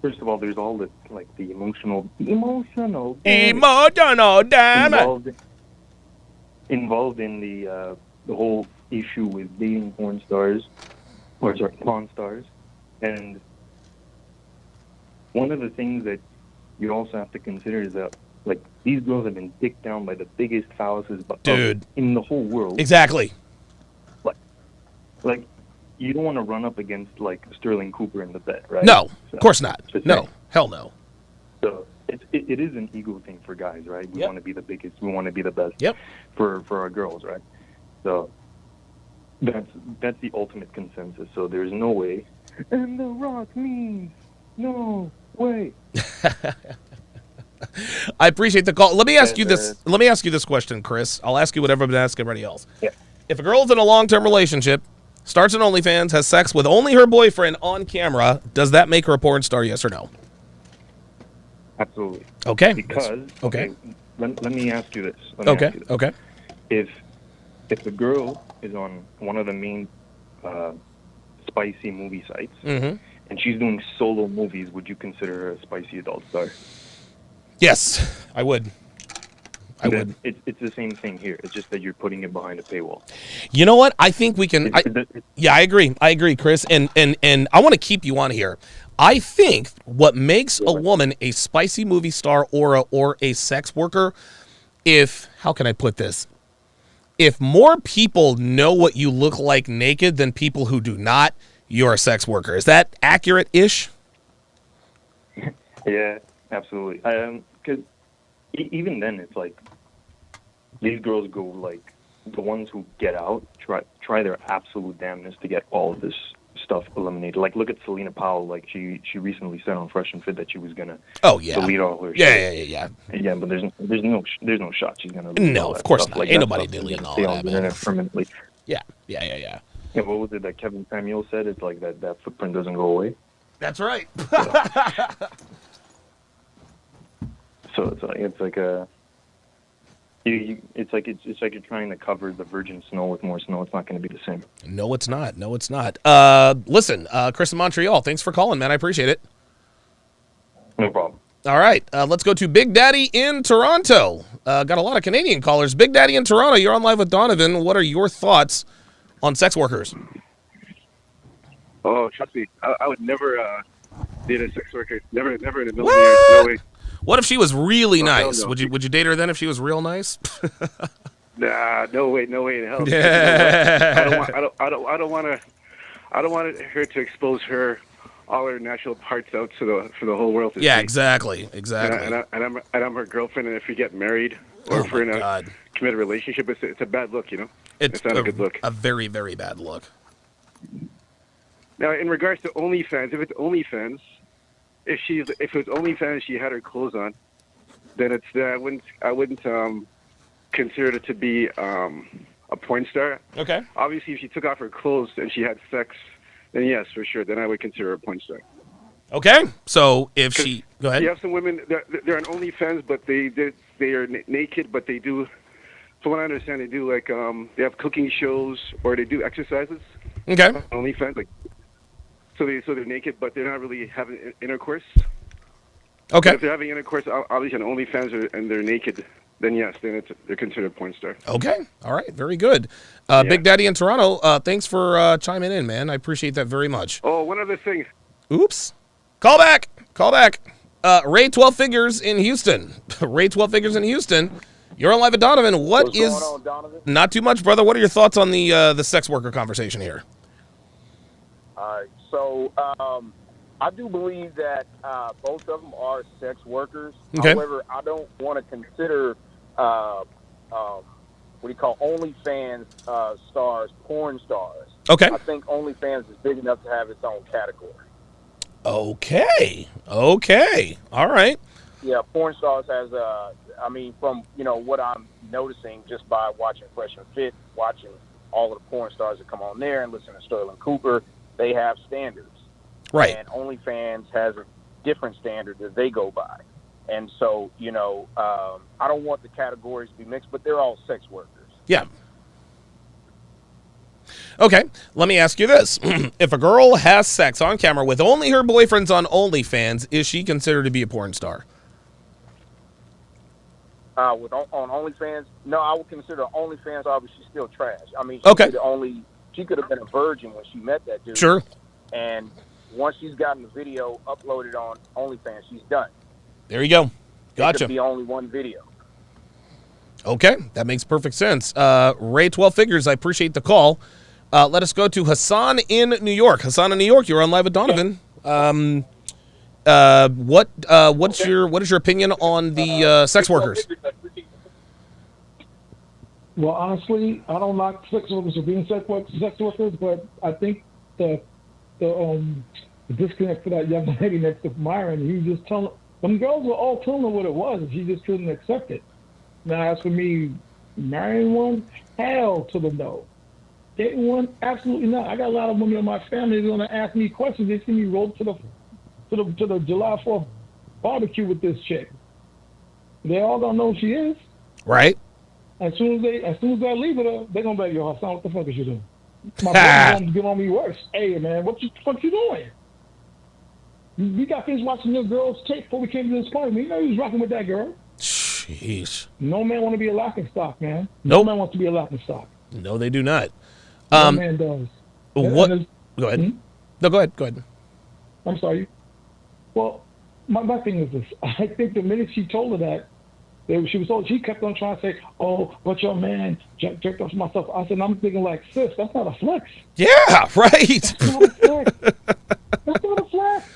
first of all, there's all the emotional damage involved in the whole issue with dating porn stars, pawn stars, and one of the things that you also have to consider is that these girls have been dicked down by the biggest phalluses in the whole world. Exactly. Like you don't want to run up against Sterling Cooper in the bed, right? No, of course not. No, hell no. So it is an ego thing for guys, right? We want to be the biggest. We want to be the best. Yep. For our girls, right? So that's the ultimate consensus. So there's no way. And The Rock means no way. I appreciate the call. Let me ask you this. Let me ask you this question, Chris. I'll ask you whatever I've been asking everybody else. Yeah. If a girl's in a long-term relationship, starts an OnlyFans, has sex with only her boyfriend on camera, does that make her a porn star, yes or no? Absolutely. Okay. Because let me ask you this. Okay. If the girl is on one of the main spicy movie sites and she's doing solo movies, would you consider her a spicy adult star? Yes, I would. It's the same thing here. It's just that you're putting it behind a paywall. You know what? I think we can. I agree, Chris. And I want to keep you on here. I think what makes a woman a spicy movie star or a sex worker, how can I put this? If more people know what you look like naked than people who do not, you're a sex worker. Is that accurate-ish? Yeah, absolutely. Because even then, it's these girls go the ones who get out try their absolute damnness to get all of this stuff eliminated. Look at Selena Powell. She recently said on Fresh and Fit that she was gonna delete all her shit. Yeah. But there's no shot she's gonna. No, of course not. Ain't nobody deleting all that, man. Permanently. Yeah. Yeah. What was it that Kevin Samuel said? It's that footprint doesn't go away. That's right. So it's like you're trying to cover the virgin snow with more snow. It's not going to be the same. No, it's not. Listen, Chris in Montreal, thanks for calling, man. I appreciate it. No problem. All right, let's go to Big Daddy in Toronto. Got a lot of Canadian callers. Big Daddy in Toronto, you're on live with Donovan. What are your thoughts on sex workers? Oh, trust me, I would never date a sex worker. Never in a million years. No way. What if she was really nice? Would you date her then if she was real nice? Nah, no way in hell. Yeah. I don't want her to expose all her natural parts out for the whole world to see. Yeah, exactly. And I'm her girlfriend, and if we get married or if we're in a committed relationship, it's a bad look, you know. It's not a good look. A very, very bad look. Now, in regards to OnlyFans, if it's OnlyFans, if it was OnlyFans, she had her clothes on, then I wouldn't consider it to be a porn star. Okay. Obviously, if she took off her clothes and she had sex, then yes, for sure. Then I would consider her a porn star. Okay. So if she go ahead. You have some women they're on OnlyFans, but they are naked, but they do. From what I understand, they do like they have cooking shows or they do exercises. Okay. On OnlyFans, like so they're naked, but they're not really having intercourse. Okay. But if they're having intercourse, obviously on OnlyFans and they're naked, then yes, they're considered a porn star. Okay. All right. Very good. Big Daddy in Toronto, thanks for chiming in, man. I appreciate that very much. Oh, one other thing. Oops. Call back. Ray 12 Figures in Houston. Ray 12 Figures in Houston. You're on Live at Donovan. What's going on, Donovan? Not too much, brother. What are your thoughts on the sex worker conversation here? All right. So I do believe that both of them are sex workers. Okay. However, I don't want to consider what do you call OnlyFans stars porn stars. Okay. I think OnlyFans is big enough to have its own category. Okay. All right. Yeah, porn stars has I mean, from what I'm noticing just by watching Fresh and Fit, watching all of the porn stars that come on there and listening to Sterling Cooper, they have standards. Right. And OnlyFans has a different standard that they go by. And so, I don't want the categories to be mixed, but they're all sex workers. Yeah. Okay, let me ask you this. If a girl has sex on camera with only her boyfriends on OnlyFans, is she considered to be a porn star? On OnlyFans, no, I would consider OnlyFans, obviously, she's still trash. I mean, she could have been a virgin when she met that dude. Sure. And once she's gotten the video uploaded on OnlyFans, she's done. There you go. Gotcha. It could be only one video. Okay, that makes perfect sense. Ray 12 Figures, I appreciate the call. Let us go to Hassan in New York. Hassan in New York, you're on Live with Donovan. What is your opinion on the sex workers? Well, honestly, I don't like sex workers for being sex workers, but I think the disconnect for that young lady next to Myron, he just telling them girls were all telling her what it was, and she just couldn't accept it. Now, as for me, marrying one, hell to the no. Dating one, absolutely not. I got a lot of women in my family that are gonna ask me questions. They see me roll to the July 4th barbecue with this chick. They all gonna know who she is. Right. As soon as I leave with her, they're gonna be like, yo, Hassan, what the fuck is you doing? My brother's gonna get on me worse. Hey man, what the fuck you doing? We got things watching your girl's tape before we came to this party. You know he was rocking with that girl. Jeez. No man want to be a laughing stock, man. Nope. No man wants to be a laughing stock. No, they do not. No man does. What? Go ahead. No, go ahead. I'm sorry. Well, my thing is this. I think the minute she told her that, she kept on trying to say, oh, but your man jerked off myself. I said, I'm thinking like, sis, that's not a flex. Yeah, right. That's not a flex. That's not a flex.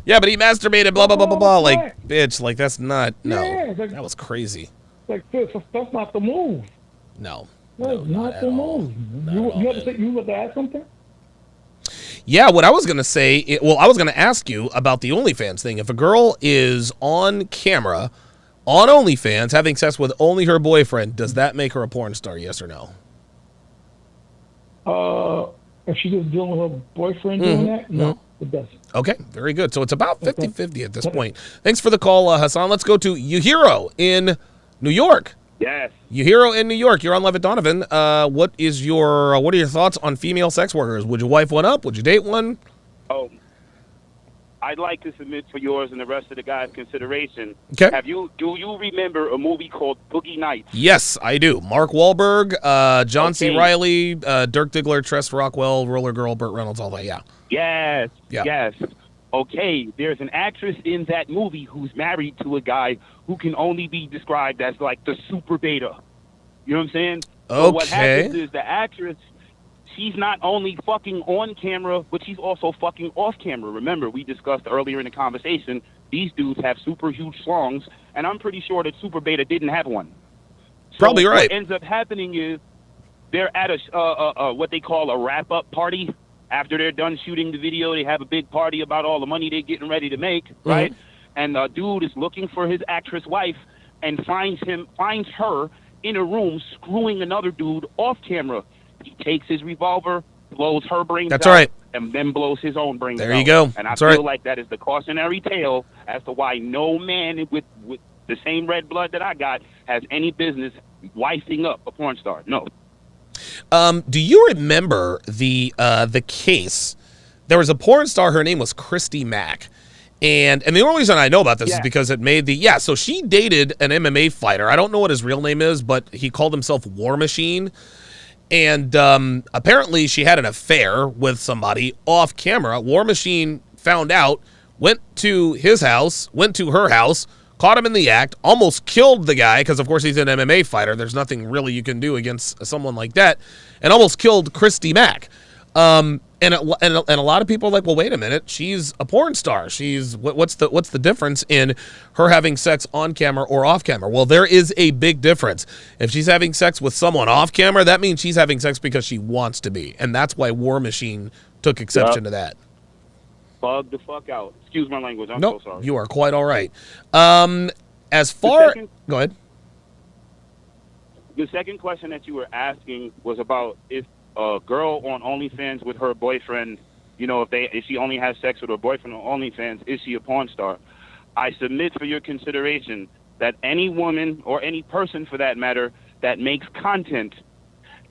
Yeah, but he masturbated, blah, blah, blah, blah, blah. Like, bitch, like, that's not, no. Yeah, that was crazy. Like, sis, that's not the move. No. That's not the move. You have to add something? Yeah, what I was going to say, I was going to ask you about the OnlyFans thing. If a girl is on camera, on OnlyFans, having sex with only her boyfriend, does that make her a porn star, yes or no? If she's just dealing with her boyfriend doing that, no, it doesn't. Okay, very good. So it's about 50-50 at this point. Thanks for the call, Hassan. Let's go to Yuhiro in New York. Yes. Yuhiro in New York. You're on Live at Donovan. What are your thoughts on female sex workers? Would you wife one up? Would you date one? Oh, I'd like to submit for yours and the rest of the guys' consideration. Okay. Do you remember a movie called Boogie Nights? Yes, I do. Mark Wahlberg, John C. Reilly, Dirk Diggler, Tress Rockwell, Roller Girl, Burt Reynolds, all that. Yeah. Yes. Yeah. Yes. okay, there's an actress in that movie who's married to a guy who can only be described as like the super beta. You know what I'm saying? So what happens is the actress, she's not only fucking on camera, but she's also fucking off camera. Remember, we discussed earlier in the conversation, these dudes have super huge schlongs, and I'm pretty sure that super beta didn't have one. So Probably right. What ends up happening is they're at a what they call a wrap-up party. After they're done shooting the video, they have a big party about all the money they're getting ready to make, right? And the dude is looking for his actress wife and finds her in a room screwing another dude off camera. He takes his revolver, blows her brains out, right. and then blows his own brains out. There you go. And That's I feel right. like that is the cautionary tale as to why no man with the same red blood that I got has any business wifing up a porn star. No. Do you remember the case? There was a porn star. Her name was Christy Mack, and the only reason I know about this is because it made the So she dated an MMA fighter. I don't know what his real name is, but he called himself War Machine. And apparently she had an affair with somebody off camera. War Machine found out, went to his house, went to her house, caught him in the act, almost killed the guy because, of course, he's an MMA fighter. There's nothing really you can do against someone like that, and almost killed Christy Mack. And a lot of people are like, well, wait a minute, she's a porn star. She's what's the difference in her having sex on camera or off camera? Well, there is a big difference. If she's having sex with someone off camera, that means she's having sex because she wants to be, and that's why War Machine took exception to that. Bug the fuck out. Excuse my language. I'm Nope, so sorry. you are quite all right. As far, go ahead. The second question that you were asking was about if a girl on OnlyFans with her boyfriend, you know, if she only has sex with her boyfriend on OnlyFans, is she a porn star? I submit for your consideration that any woman or any person for that matter that makes content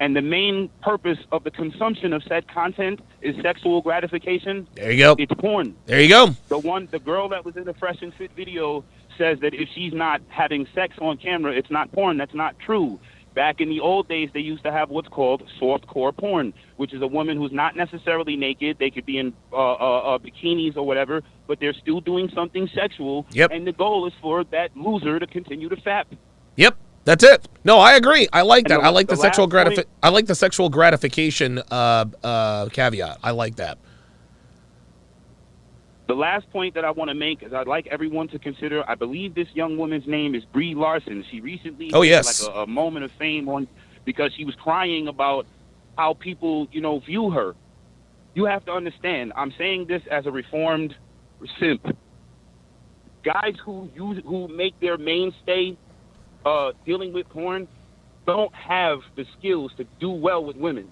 and the main purpose of the consumption of said content is sexual gratification. There you go. It's porn. There you go. The girl that was in the Fresh and Fit video says that if she's not having sex on camera, it's not porn. That's not true. Back in the old days, they used to have what's called softcore porn, which is a woman who's not necessarily naked. They could be in bikinis or whatever, but they're still doing something sexual. Yep. And the goal is for that loser to continue to fap. Yep. That's it. No, I agree. I like that. And I like the sexual point- I like the sexual gratification caveat. I like that. The last point that I want to make is I'd like everyone to consider, I believe this young woman's name is Brie Larson. She recently had like a moment of fame because she was crying about how people, view her. You have to understand, I'm saying this as a reformed simp. Guys who make their mainstay dealing with porn don't have the skills to do well with women.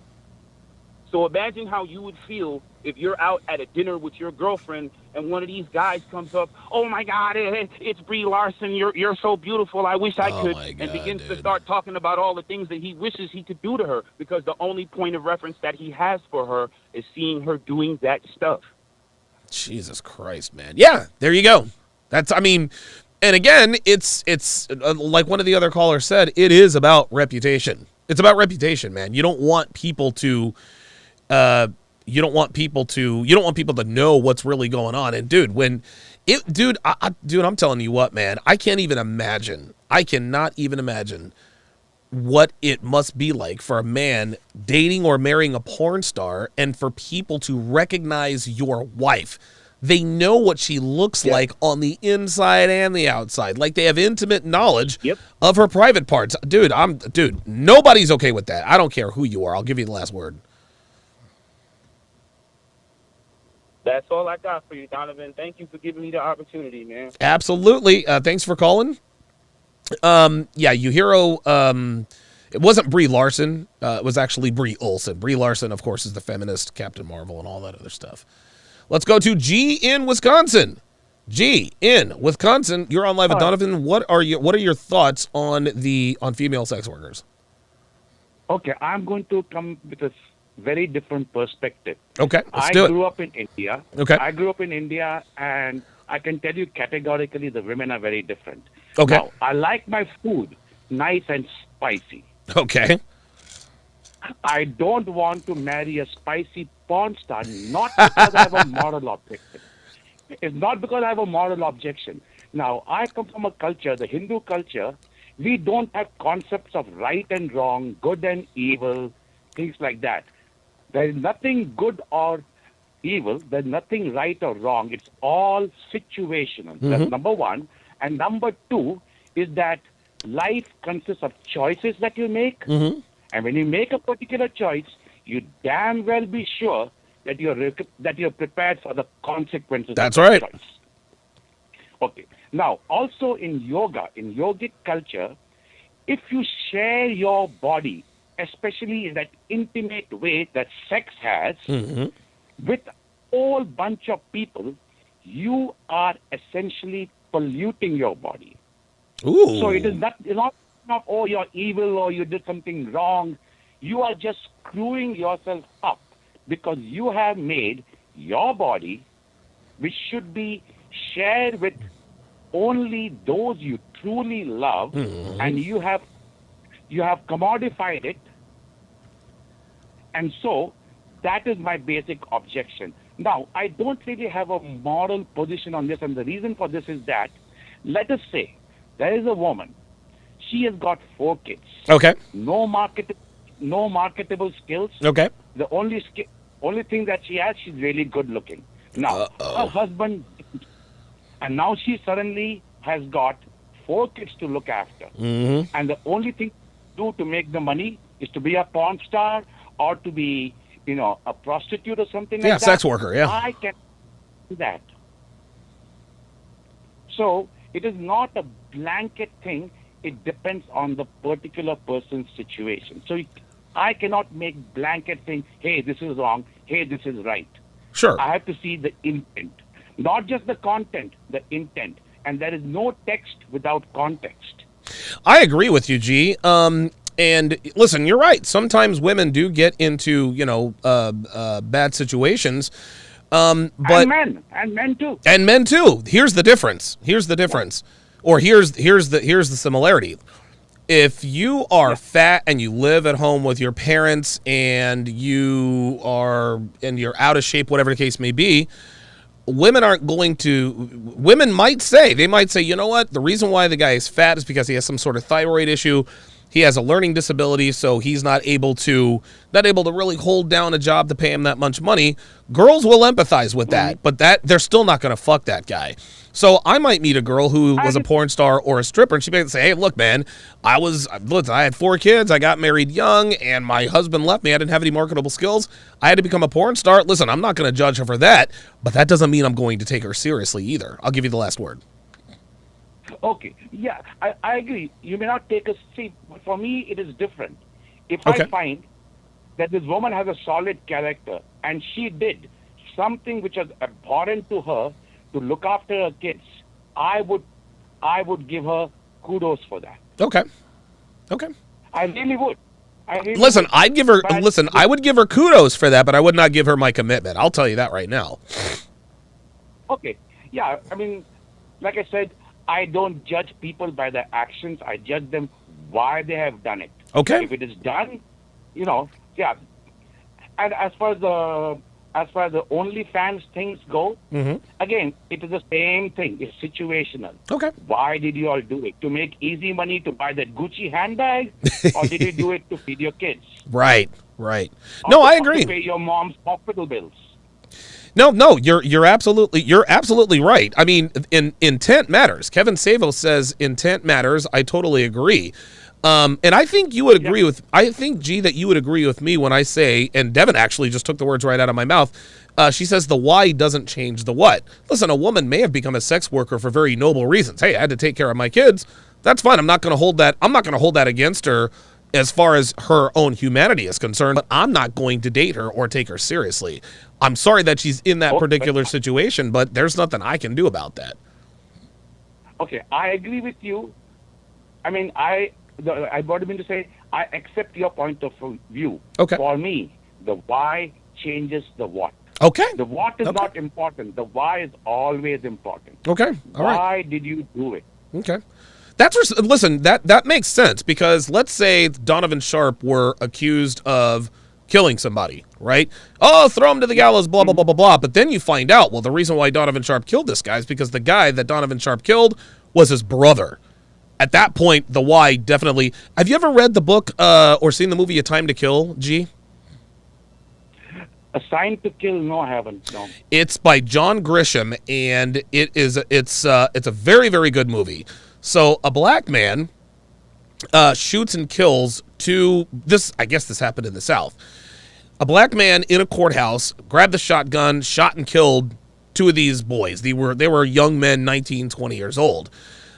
So imagine how you would feel if you're out at a dinner with your girlfriend and one of these guys comes up, oh my God, it's Brie Larson, you're so beautiful, I wish I could, and begins to start talking about all the things that he wishes he could do to her because the only point of reference that he has for her is seeing her doing that stuff. Jesus Christ, man. Yeah, there you go. And again, it's like one of the other callers said, it is about reputation. It's about reputation, man. You don't want people to you don't want people to know what's really going on. And dude, I'm telling you what, man, I cannot even imagine what it must be like for a man dating or marrying a porn star and for people to recognize your wife. They know what she looks like on the inside and the outside. Like they have intimate knowledge of her private parts. Dude, nobody's okay with that. I don't care who you are. I'll give you the last word. That's all I got for you, Donovan. Thank you for giving me the opportunity, man. Absolutely. Thanks for calling. You hero. It wasn't Brie Larson. It was actually Brie Olson. Brie Larson, of course, is the feminist Captain Marvel and all that other stuff. Let's go to G in Wisconsin. G in Wisconsin. You're on live with Donovan. What are your thoughts on female sex workers? Okay, I'm going to come with a very different perspective. Okay, let's I do it. grew up in India. Okay. I grew up in India, and I can tell you categorically the women are very different. Okay. Now, I like my food nice and spicy. Okay. I don't want to marry a spicy porn star, not because I have a moral objective. It's not because I have a moral objection. Now, I come from a culture, the Hindu culture, we don't have concepts of right and wrong, good and evil, things like that. There is nothing good or evil. There's nothing right or wrong. It's all situational. That's number one. And number two is that life consists of choices that you make. And when you make a particular choice, you damn well be sure that you're prepared for the consequences. That's of right. Choice. Okay. Now, also in yoga, in yogic culture, if you share your body, especially in that intimate way that sex has, with a whole bunch of people, you are essentially polluting your body. Ooh. So it is not, oh, you're evil or you did something wrong. You are just screwing yourself up because you have made your body, which should be shared with only those you truly love, and you have commodified it. And so that is my basic objection. Now, I don't really have a moral position on this, and the reason for this is that, let us say, there is a woman. She has got 4 kids. Okay. No marketable skills. Okay. The only thing that she has, she's really good looking. Now, her husband, and now she suddenly has got 4 kids to look after. And the only thing to do to make the money is to be a porn star or to be, a prostitute or something like that. Yeah, sex worker, yeah. I can do that. So it is not a blanket thing. It depends on the particular person's situation. So I cannot make blanket thing, hey, this is wrong, hey, this is right. Sure. I have to see the intent. Not just the content, the intent. And there is no text without context. I agree with you, G. And listen, you're right. Sometimes women do get into, bad situations. But and men too. And men too. Here's the difference. Or here's the similarity. If you are fat and you live at home with your parents and you're out of shape, whatever the case may be, women might say, you know what? The reason why the guy is fat is because he has some sort of thyroid issue. He has a learning disability, so he's not able to really hold down a job to pay him that much money. Girls will empathize with that, but they're still not going to fuck that guy. So I might meet a girl who was a porn star or a stripper, and she might say, hey, look, man, I had 4 kids, I got married young, and my husband left me. I didn't have any marketable skills. I had to become a porn star. Listen, I'm not going to judge her for that, but that doesn't mean I'm going to take her seriously either. I'll give you the last word. Okay, yeah, I agree. You may not take a seat, but for me, it is different. If I find that this woman has a solid character and she did something which was abhorrent to her to look after her kids, I would give her kudos for that. Okay. I really would. Listen, I would give her kudos for that, but I would not give her my commitment. I'll tell you that right now. Okay, yeah, I mean, like I said, I don't judge people by their actions. I judge them why they have done it. Okay. If it is done, yeah. And as far as the OnlyFans things go, again, it is the same thing. It's situational. Okay. Why did you all do it? To make easy money to buy that Gucci handbag, or did you do it to feed your kids? Right. No, I agree. To pay your mom's hospital bills. No, you're absolutely right. I mean, intent matters. Kevin Savo says intent matters. I totally agree. And I think you would agree with. I think G that you would agree with me when I say, and Devin actually just took the words right out of my mouth. She says the why doesn't change the what. Listen, a woman may have become a sex worker for very noble reasons. Hey, I had to take care of my kids. That's fine. I'm not going to hold that against her as far as her own humanity is concerned, but I'm not going to date her or take her seriously. I'm sorry that she's in that particular situation, but there's nothing I can do about that. Okay, I agree with you. I mean, I brought him in to say, I accept your point of view. Okay. For me, the why changes the what. Okay. The what is not important. The why is always important. Okay. All right. Why did you do it? Okay. Listen, that makes sense, because let's say Donovan Sharpe were accused of killing somebody, right? Oh, throw him to the gallows, blah, blah, blah, blah, blah. But then you find out, well, the reason why Donovan Sharpe killed this guy is because the guy that Donovan Sharpe killed was his brother. At that point, the why definitely... Have you ever read the book or seen the movie A Time to Kill, G? A Sign to Kill? No, I haven't. No. It's by John Grisham, and it's a very, very good movie. So a black man shoots and kills I guess this happened in the South. A black man in a courthouse grabbed the shotgun, shot and killed two of these boys. They were young men, 19, 20 years old.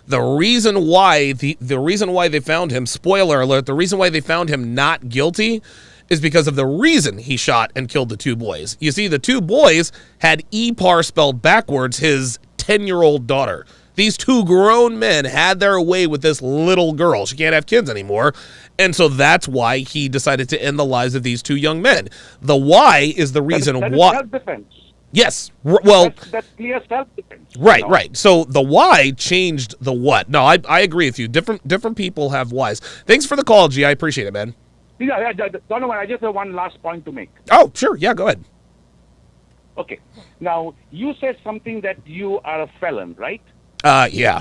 The reason why they found him, spoiler alert, the reason why they found him not guilty is because of the reason he shot and killed the two boys. You see, the two boys had EPAR spelled backwards, his 10-year-old daughter. These two grown men had their way with this little girl. She can't have kids anymore. And so that's why he decided to end the lives of these two young men. The why is the reason why. Self-defense. Yes. Well, that's clear self-defense. Right, right. So the why changed the what. No, I agree with you. Different people have whys. Thanks for the call, G. I appreciate it, man. Yeah, Donovan, I just have one last point to make. Oh, sure. Yeah, go ahead. Okay. Now, you said something that you are a felon, right? Yeah.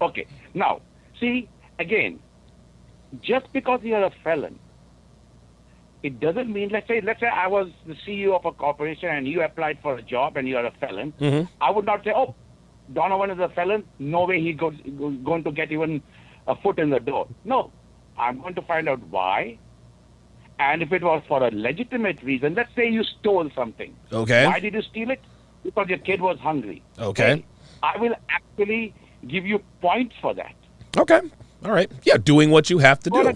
Okay. Now, see, again, just because you're a felon, it doesn't mean, let's say I was the CEO of a corporation and you applied for a job and you're a felon. Mm-hmm. I would not say, oh, Donovan is a felon. No way he's going to get even a foot in the door. No. I'm going to find out why. And if it was for a legitimate reason, let's say you stole something. Okay. Why did you steal it? Because your kid was hungry. Okay. I will actually give you points for that. Okay. All right. Yeah, doing what you have to do.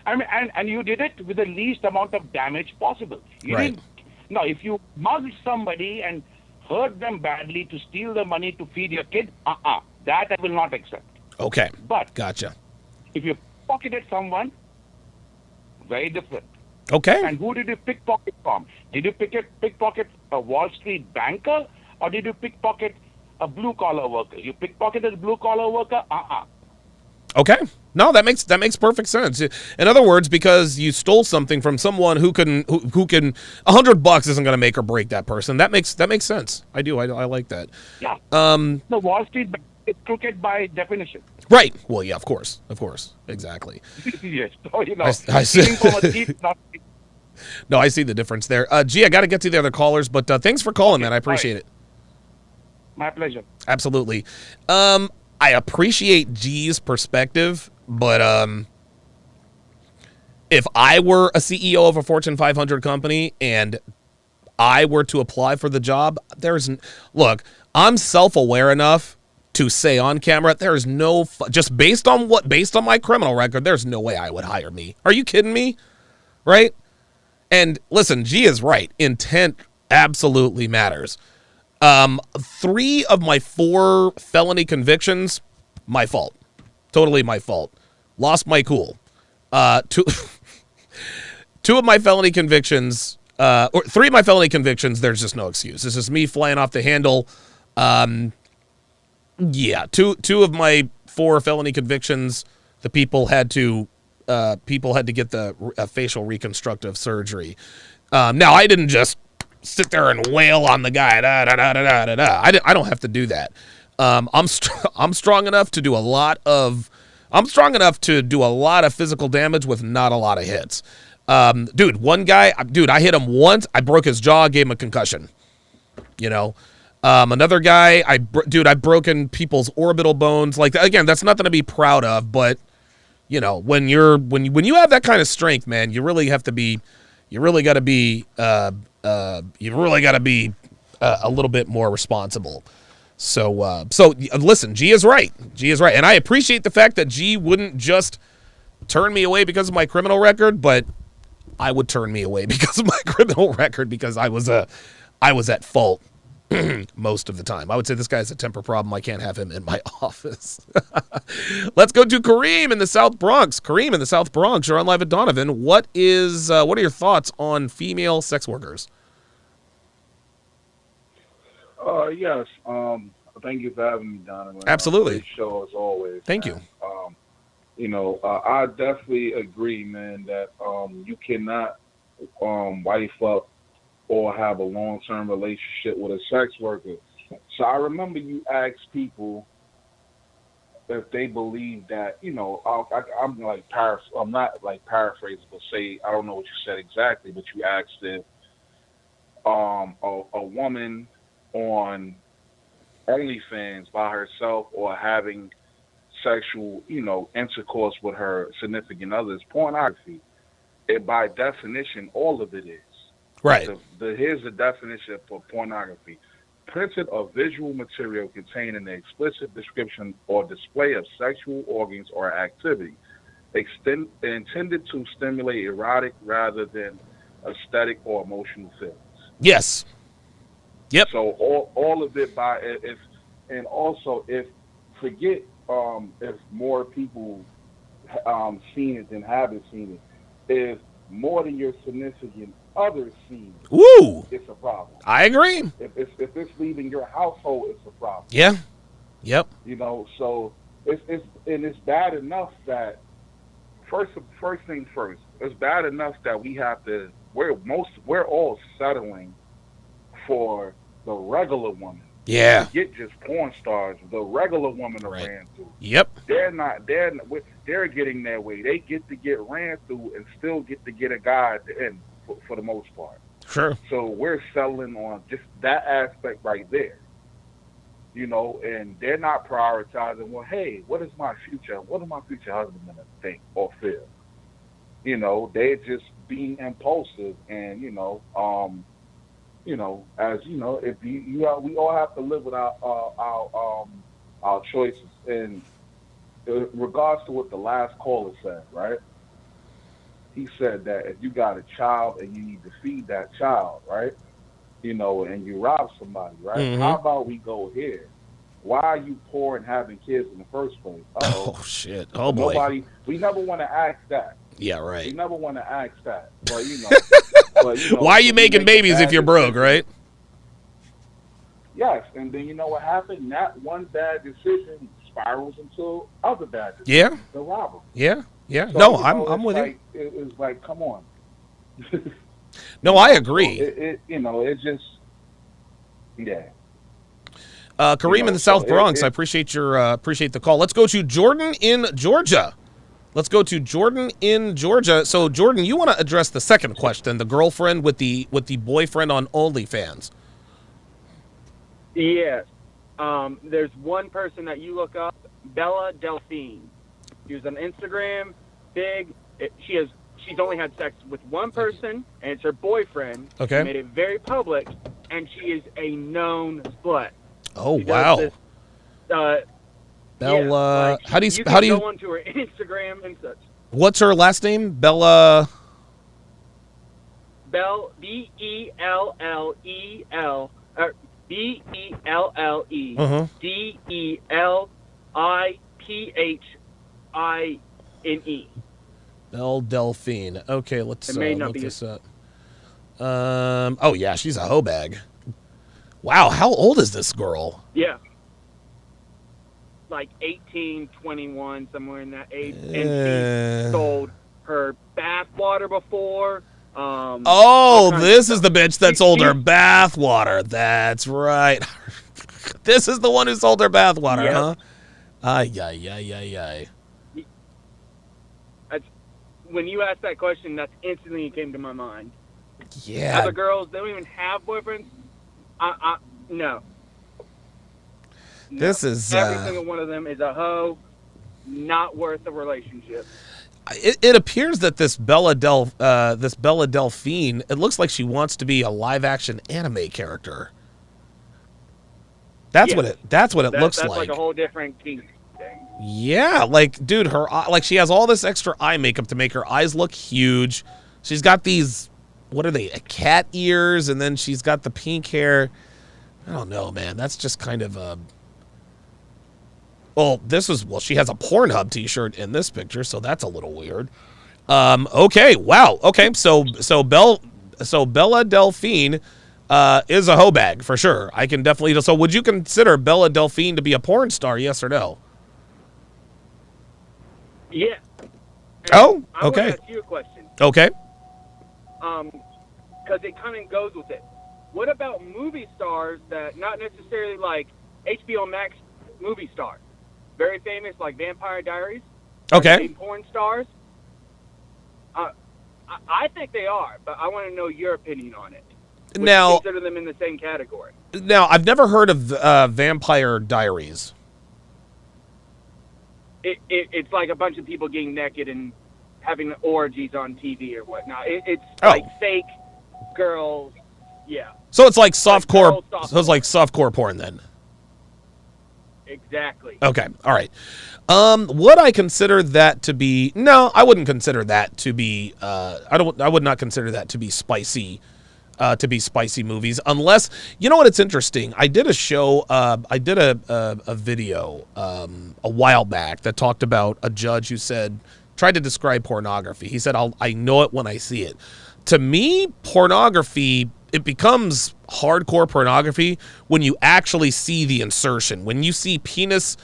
I mean, and you did it with the least amount of damage possible. You Right. didn't. Now, if you mugged somebody and hurt them badly to steal the money to feed your kid, that I will not accept. Okay. But gotcha. If you pocketed someone, very different. Okay. And who did you pickpocket from? Did you pickpocket a Wall Street banker, or did you pickpocket a blue-collar worker? You pickpocketed a blue-collar worker? Okay. No, that makes perfect sense. In other words, because you stole something from someone who can $100 isn't going to make or break that person. That makes sense. I do. I like that. Yeah. The Wall Street bank is crooked by definition. Right. Well, yeah, of course. Exactly. Yes. So, I see. No, I see the difference there. Gee, I got to get to the other callers, but thanks for calling, man. I appreciate it. My pleasure. Absolutely. I appreciate G's perspective, but if I were a CEO of a Fortune 500 company and I were to apply for the job, look, I'm self-aware enough to say on camera, there's no, just based on my criminal record, there's no way I would hire me. Are you kidding me? Right? And listen, G is right. Intent absolutely matters. 3 of my 4 felony convictions, my fault. Totally my fault. Lost my cool. 2 of my felony convictions, or 3 of my felony convictions, there's just no excuse. This is me flying off the handle. Yeah, 2 of my 4 felony convictions, the people had to get the facial reconstructive surgery. Now, I didn't just sit there and wail on the guy. I don't have to do that. I'm strong enough to do a lot of physical damage with not a lot of hits. Dude, one guy, I hit him once. I broke his jaw, gave him a concussion. You know, another guy, I've broken people's orbital bones. Like, again, that's nothing to be proud of, but you know, when you have that kind of strength, man, you really got to be a little bit more responsible. So listen, G is right. And I appreciate the fact that G wouldn't just turn me away because of my criminal record, but I would turn me away because of my criminal record because I was at fault most of the time. I would say this guy has a temper problem. I can't have him in my office. Let's go to Kareem in the South Bronx. Kareem in the South Bronx, you're on live at Donovan. What are your thoughts on female sex workers? Yes. Thank you for having me, Donovan. Absolutely. Great show as always. Thank you. I definitely agree, man, that you cannot wife up or have a long-term relationship with a sex worker. So I remember you asked people if they believe that, I'm not like paraphrasing, but say, I don't know what you said exactly, but you asked if a woman on OnlyFans by herself or having sexual, intercourse with her significant other is pornography. By definition, all of it is. Right. Here's the definition for pornography. Printed or visual material containing an explicit description or display of sexual organs or activity, intended to stimulate erotic rather than aesthetic or emotional feelings. Yes. Yep. So all of it if more people seen it than haven't seen it, if more than your significant other seen it, woo, it's a problem. I agree. If it's leaving your household, it's a problem. Yeah. Yep. So it's bad enough that first things first. It's bad enough that we have to. We're all settling for the regular woman. Yeah. Get just porn stars. The regular woman are ran through. Yep. They're getting their way. They get to get ran through and still get to get a guy at the end for the most part. Sure. So we're settling on just that aspect right there. And they're not prioritizing, well, hey, what is my future husband gonna think or feel? They're just being impulsive and, as if we all have to live with our choices. And in regards to what the last caller said, right? He said that if you got a child and you need to feed that child, right? And you rob somebody, right? Mm-hmm. How about we go here? Why are you poor and having kids in the first place? Oh shit! Oh boy! We never want to ask that. Yeah, right. We never want to ask that. But why are you making babies if you're broke, right? Yes, and then you know what happened? That one bad decision spirals into other bad decisions. Yeah. The robber. Yeah. So, no, I'm with you. It's like, come on. No, I agree. It just, yeah. Kareem in the South Bronx, I appreciate the call. Let's go to Jordan in Georgia. So, Jordan, you want to address the second question, the girlfriend with the boyfriend on OnlyFans. Yes. There's one person that you look up, Bella Delphine. She was on Instagram, big. She's only had sex with one person, and it's her boyfriend. Okay. She made it very public, and she is a known slut. Oh, wow. This, Bella, how do you go onto her Instagram and such. What's her last name? Bella. Bellel Delphine. Belle Delphine. Okay, let's look this up. Oh yeah, she's a hoe bag. Wow, how old is this girl? Yeah. Like 18, 21, somewhere in that age. And she sold her bath water before. This is the bitch that sold her bath water. That's right. This is the one who sold her bath water, huh? Ay. When you asked that question, that's instantly came to my mind. Yeah. Other girls, they don't even have boyfriends. No. This is every single one of them is a hoe, not worth a relationship. It appears that this Bella Delphine, it looks like she wants to be a live action anime character. That's what it looks like. That's like a whole different thing. Yeah, like dude, she has all this extra eye makeup to make her eyes look huge. She's got these, what are they, cat ears, and then she's got the pink hair. I don't know, man. That's just kind of a. She has a Pornhub t-shirt in this picture, so that's a little weird. Okay, wow. Okay, so Bella Delphine is a hoe bag for sure. I can definitely. So would you consider Bella Delphine to be a porn star? Yes or no? Yeah. Oh, I want okay. to ask you a question. Okay. Because it kind of goes with it. What about movie stars that not necessarily like HBO Max movie stars, very famous like Vampire Diaries? Okay. Are they porn stars? I think they are, but I want to know your opinion on it. Would Now, you consider them in the same category? I've never heard of Vampire Diaries. It's like a bunch of people getting naked and having orgies on TV or whatnot. It's Oh. like fake girls. Yeah, So it's like softcore. girl softcore. So it's like softcore porn then. exactly. Okay. All right. Would I consider that to be? No, I wouldn't consider that to be. I would not consider that to be spicy. To be spicy movies, unless you know what. It's interesting. I did a show. I did a video a while back that talked about a judge who tried to describe pornography. He said, I know it when I see it. To me, pornography, it becomes hardcore pornography when you actually see the insertion. When you see a penis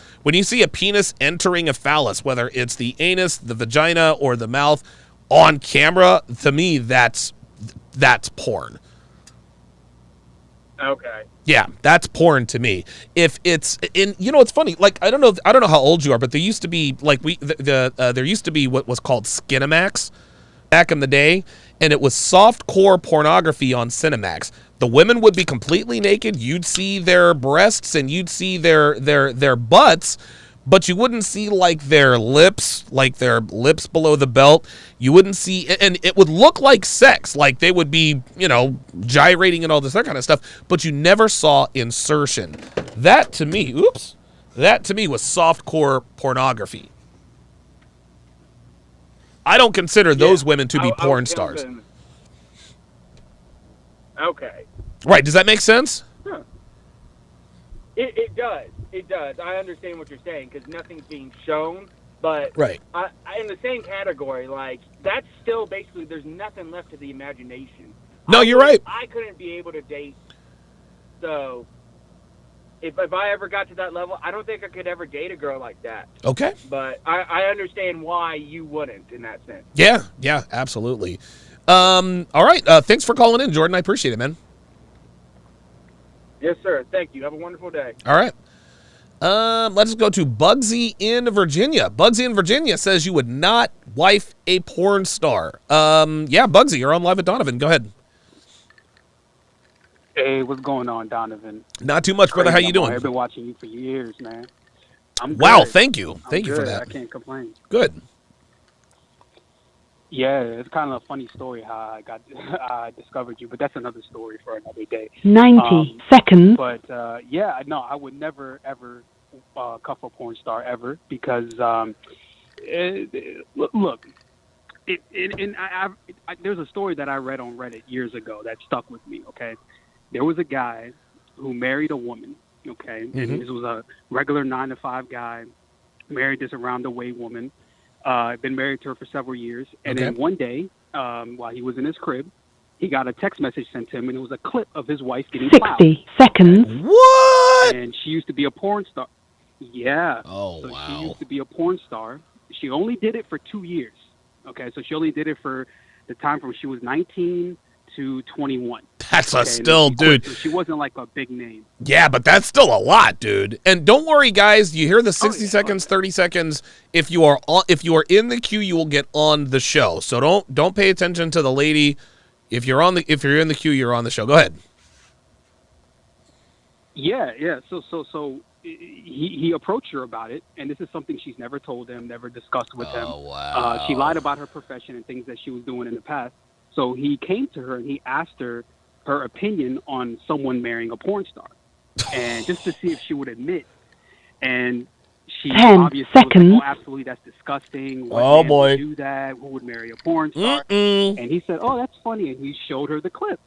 entering a phallus, whether it's the anus, the vagina, or the mouth on camera, to me, that's porn. Okay. Yeah, that's porn to me. If it's in, it's funny. Like I don't know how old you are, but there used to be like there used to be what was called Skinamax back in the day, and it was softcore pornography on Cinemax. The women would be completely naked. You'd see their breasts and you'd see their butts, but you wouldn't see like their lips below the belt. You wouldn't see, and it would look like sex, like they would be, gyrating and all this other kind of stuff, but you never saw insertion. That to me was softcore pornography. I don't consider those women to be porn stars. Okay. Right, does that make sense? Huh. It does. It does. I understand what you're saying because nothing's being shown, but right. I in the same category, like that's still basically there's nothing left to the imagination. No, you're right. I couldn't be able to date, so if I ever got to that level, I don't think I could ever date a girl like that. Okay. But I understand why you wouldn't in that sense. Yeah, absolutely. All right, thanks for calling in, Jordan. I appreciate it, man. Yes, sir. Thank you. Have a wonderful day. All right. Let's go to Bugsy in Virginia. Bugsy in Virginia says you would not wife a porn star. Yeah, Bugsy, you're on Live with Donovan. Go ahead. Hey, what's going on, Donovan? Not too much, brother. How you doing? I've been watching you for years, man. I'm wow, good. thank you. Thank you for good. that. I can't complain. Good. Yeah, it's kind of a funny story how I discovered you, but that's another story for another day. 90 seconds. But yeah, no, I would never ever cuff a porn star ever because look, there's a story that I read on Reddit years ago that stuck with me. Okay, there was a guy who married a woman. Okay, and this was a regular 9-to-5 guy, married this around the way woman. Been married to her for several years, and then one day, while he was in his crib, he got a text message sent to him, and it was a clip of his wife getting 60 seconds. What? And she used to be a porn star. Yeah. Oh, so wow. She used to be a porn star. She only did it for 2 years. Okay, so she only did it for the time from she was 19 to 21. That's okay, a still, dude. So she wasn't like a big name. Yeah, but that's still a lot, dude. And don't worry, guys. You hear the 60 seconds, 30 seconds. If you are in the queue, you will get on the show. So don't pay attention to the lady. If you're in the queue, you're on the show. Go ahead. Yeah. So he approached her about it, and this is something she's never told him, never discussed with him. Wow. She lied about her profession and things that she was doing in the past. So he came to her and he asked her opinion on someone marrying a porn star, and just to see if she would admit. And she 10 obviously seconds. was like, oh, absolutely, that's disgusting. What Oh, man boy. would do that? Who would marry a porn star? And he said, oh, that's funny, and he showed her the clip.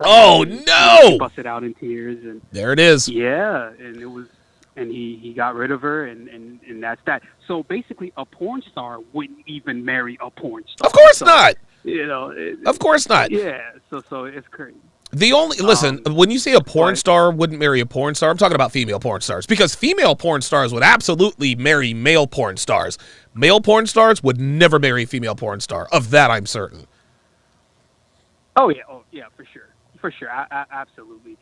Oh, and no! She busted out in tears, and there it is. Yeah, and it was, and he got rid of her, and that's that. So basically, a porn star wouldn't even marry a porn star. Of course not. You know, Of course not. Yeah, so it's crazy. Listen, when you say a porn star wouldn't marry a porn star, I'm talking about female porn stars, because female porn stars would absolutely marry male porn stars. Male porn stars would never marry a female porn star. Of that, I'm certain. Oh yeah, for sure, absolutely.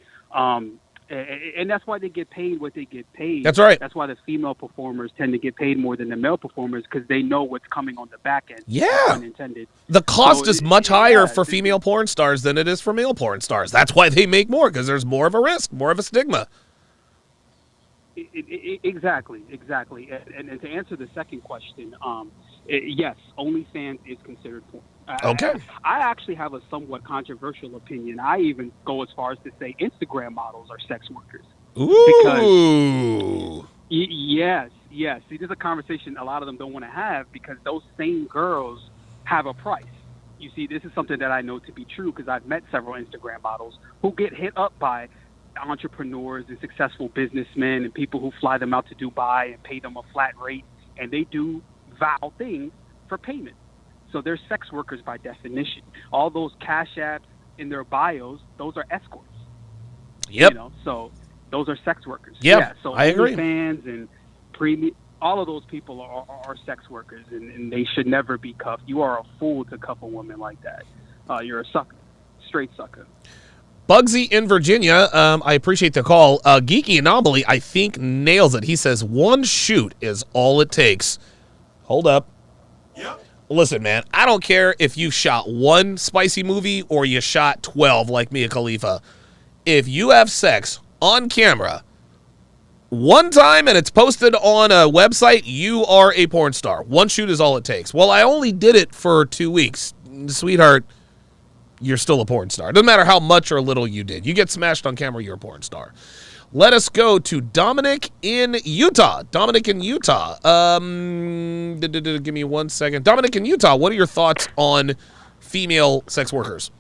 And that's why they get paid what they get paid. That's right. That's why the female performers tend to get paid more than the male performers, because they know what's coming on the back end. Yeah. Unintended. The cost is much higher for female porn stars than it is for male porn stars. That's why they make more, because there's more of a risk, more of a stigma. Exactly. And to answer the second question, yes, OnlyFans is considered porn. Okay. I actually have a somewhat controversial opinion. I even go as far as to say Instagram models are sex workers. Ooh. Yes. See, there's a conversation a lot of them don't want to have, because those same girls have a price. You see, this is something that I know to be true, because I've met several Instagram models who get hit up by entrepreneurs and successful businessmen and people who fly them out to Dubai and pay them a flat rate, and they do vile things for payment. So they're sex workers by definition. All those cash apps in their bios, those are escorts. Yep. So those are sex workers. Yep, Yeah. So I agree. fans and premium, all of those people are sex workers, and they should never be cuffed. You are a fool to cuff a woman like that. You're a sucker, straight sucker. Bugsy in Virginia, I appreciate the call. Geeky Anomaly, I think, nails it. He says one shoot is all it takes. Hold up. Yep. Listen, man, I don't care if you shot one spicy movie or you shot 12 like Mia Khalifa. If you have sex on camera one time and it's posted on a website, you are a porn star. One shoot is all it takes. Well, I only did it for 2 weeks. Sweetheart, you're still a porn star. Doesn't matter how much or little you did. You get smashed on camera, you're a porn star. Let us go to Dominic in Utah. Give me 1 second. Dominic in Utah, what are your thoughts on female sex workers?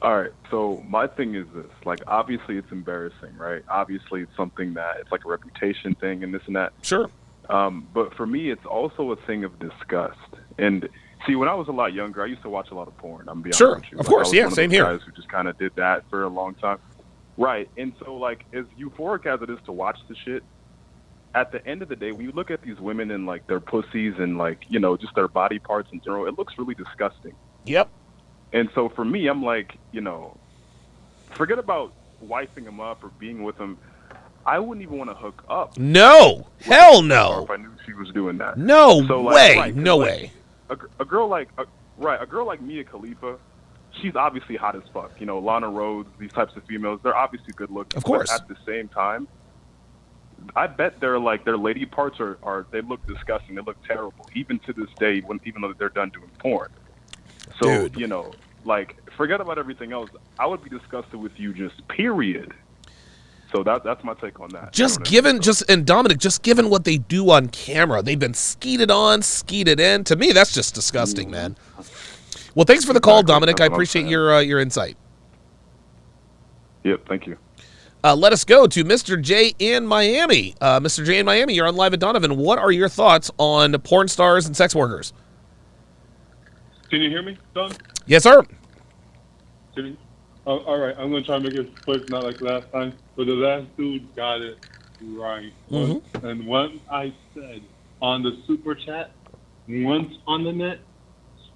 All right, so my thing is this. Like, obviously it's embarrassing, right? Obviously it's something that it's like a reputation thing and this and that. Sure. But for me, it's also a thing of disgust. And see, when I was a lot younger, I used to watch a lot of porn. I'm being sure, honest with you. of course, yeah, I was same one of those here. guys who just kind of did that for a long time, right? And so, like, as euphoric as it is to watch the shit, at the end of the day, when you look at these women and like their pussies and like just their body parts in general, it looks really disgusting. Yep. And so for me, I'm like, forget about wifing them up or being with them. I wouldn't even want to hook up. No, hell no. If I knew she was doing that. No so, like, way, right, no like, way. A girl like Mia Khalifa, she's obviously hot as fuck. Lana Rhoades, these types of females, they're obviously good looking. Of course. But at the same time, I bet their lady parts are they look disgusting. They look terrible, even to this day, even though they're done doing porn. So Dude. Like, forget about everything else. I would be disgusted with you, just period. So that's my take on that. And Dominic, just given what they do on camera, they've been skeeted on, skeeted in. To me, that's just disgusting, man. Well, thanks for the call, Dominic. I appreciate your insight. Yep, thank you. Let us go to Mr. J in Miami. Mr. J in Miami, you're on Live at Donovan. What are your thoughts on porn stars and sex workers? Can you hear me, Don? Yes, sir. All right, I'm going to try and make it quick, not like last time. But the last dude got it right. Mm-hmm. And once I said on the super chat, once on the net,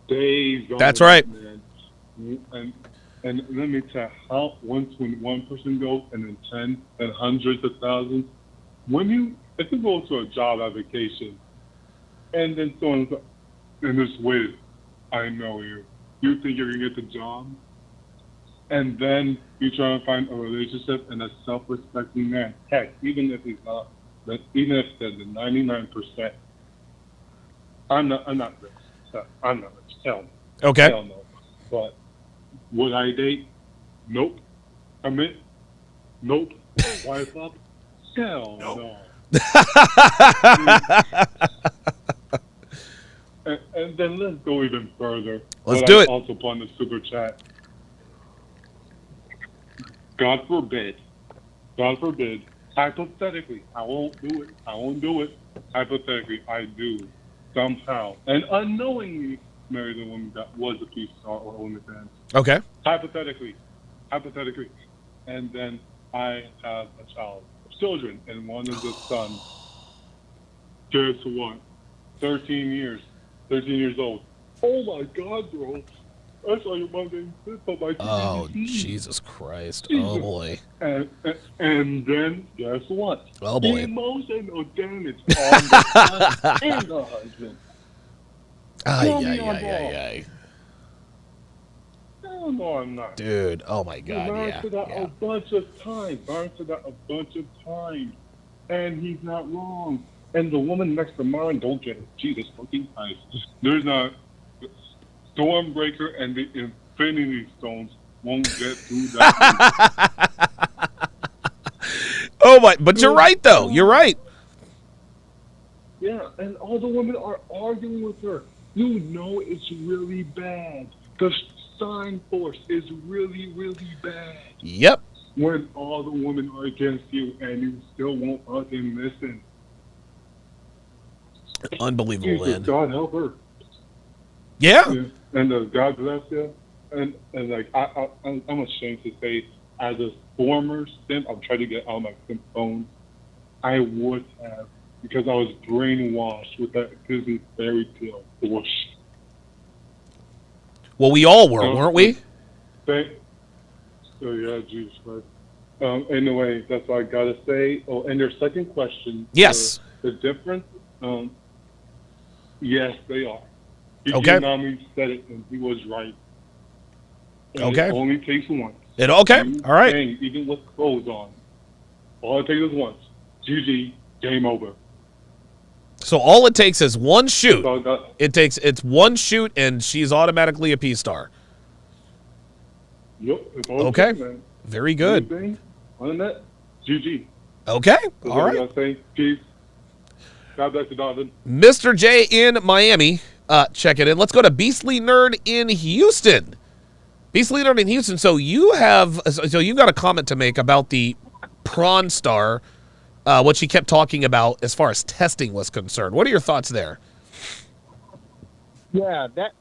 stays on That's the right. net, man. And let me tell you, how once when one person goes and then 10 and hundreds of thousands, if you go to a job application and then someone's like, and just wait, I know you. You think you're going to get the job? And then you try to find a relationship and a self-respecting man. Heck, even if he's not, even if they're the 99%, I'm not rich. I'm not rich. Hell no. Okay. Hell no. But would I date? Nope. Commit? Nope. Wife up? Hell no. And then let's go even further. Let's do it. Also put on the super chat. God forbid, hypothetically, I won't do it. Hypothetically, I do somehow and unknowingly married a woman that was a P star or OnlyFans. Okay. Hypothetically, and then I have a child, children, and one of the sons. Guess what? 13 years old. Oh my God, bro! I saw your mom getting pissed on my TV. Oh, Jesus Christ! Oh boy! And then guess what? Oh boy! The emotional damage on the son and the husband. Ay. No, I'm not. Dude, oh my God, Learned to that a bunch of times. And he's not wrong. And the woman next to Maren, don't get it. Jesus fucking Christ. There's a Stormbreaker and the Infinity Stones won't get through that. Oh my, but you're right though. You're right. Yeah, and all the women are arguing with her. You know it's really bad. The sign force is really, really bad. Yep. When all the women are against you and you still won't fucking listen. Unbelievable, man. God help her. Yeah. And God bless you. And like I'm ashamed to say, as a former simp, I'm trying to get out of my simp phone. I would have, because I was brainwashed with that Disney fairy tale bullshit. Well, we all were, weren't we? So yeah, Jesus Christ. Anyway, that's what I gotta say. Oh, and your second question. Yes. The difference. Yes, they are. Okay. Nami said it, and he was right. And Okay. It only takes once. Okay. All right. Bang, even with clothes on. All it takes is once. GG. Game over. So all it takes is one shoot. It's one shoot, and she's automatically a P star. Yep. It's all Okay. good, man. Very good. Anything other than that, GG. Okay. That's All what I right. gotta say. Peace. God bless you, Donovan. Mr. J in Miami. Check it in. Let's go to Beastly Nerd in Houston. Beastly Nerd in Houston. So you've got a comment to make about the Prawn Star, what she kept talking about as far as testing was concerned. What are your thoughts there? Yeah, that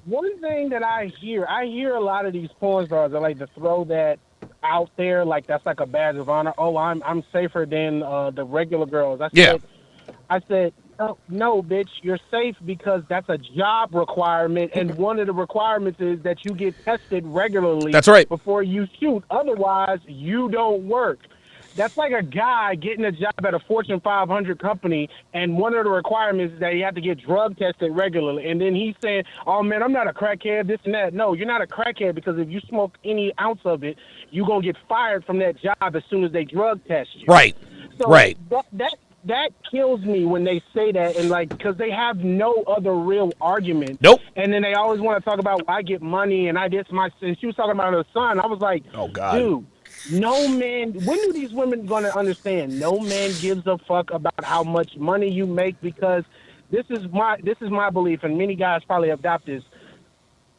one thing that I hear a lot of these porn stars that like to throw that out there like that's like a badge of honor. Oh, I'm safer than the regular girls. I said, oh, no, bitch, you're safe because that's a job requirement, and one of the requirements is that you get tested regularly. That's right. Before you shoot. Otherwise, you don't work. That's like a guy getting a job at a Fortune 500 company, and one of the requirements is that he have to get drug tested regularly. And then he's saying, oh, man, I'm not a crackhead, this and that. No, you're not a crackhead because if you smoke any ounce of it, you're going to get fired from that job as soon as they drug test you. Right. So right. That kills me when they say that, and like, because they have no other real argument. Nope. And then they always want to talk about, well, I get money and I this my. And she was talking about her son. I was like, oh God, dude, no man. When are these women going to understand? No man gives a fuck about how much money you make, because this is my belief, and many guys probably adopt this.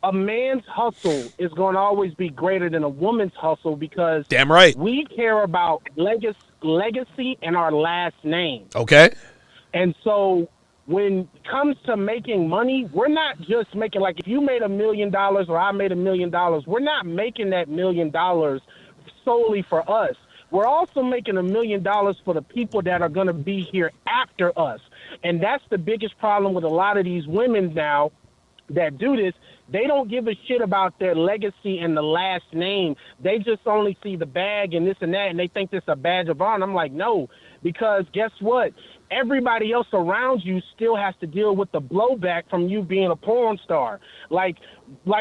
A man's hustle is going to always be greater than a woman's hustle, because damn right we care about legacy and our last name. Okay. And so when it comes to making money, we're not just making, like, if you made $1 million or I made $1 million, we're not making that $1 million solely for us. We're also making $1 million for the people that are going to be here after us. And that's the biggest problem with a lot of these women now that do this. They don't give a shit about their legacy and the last name. They just only see the bag and this and that, and they think it's a badge of honor. I'm like, no, because guess what? Everybody else around you still has to deal with the blowback from you being a porn star. Like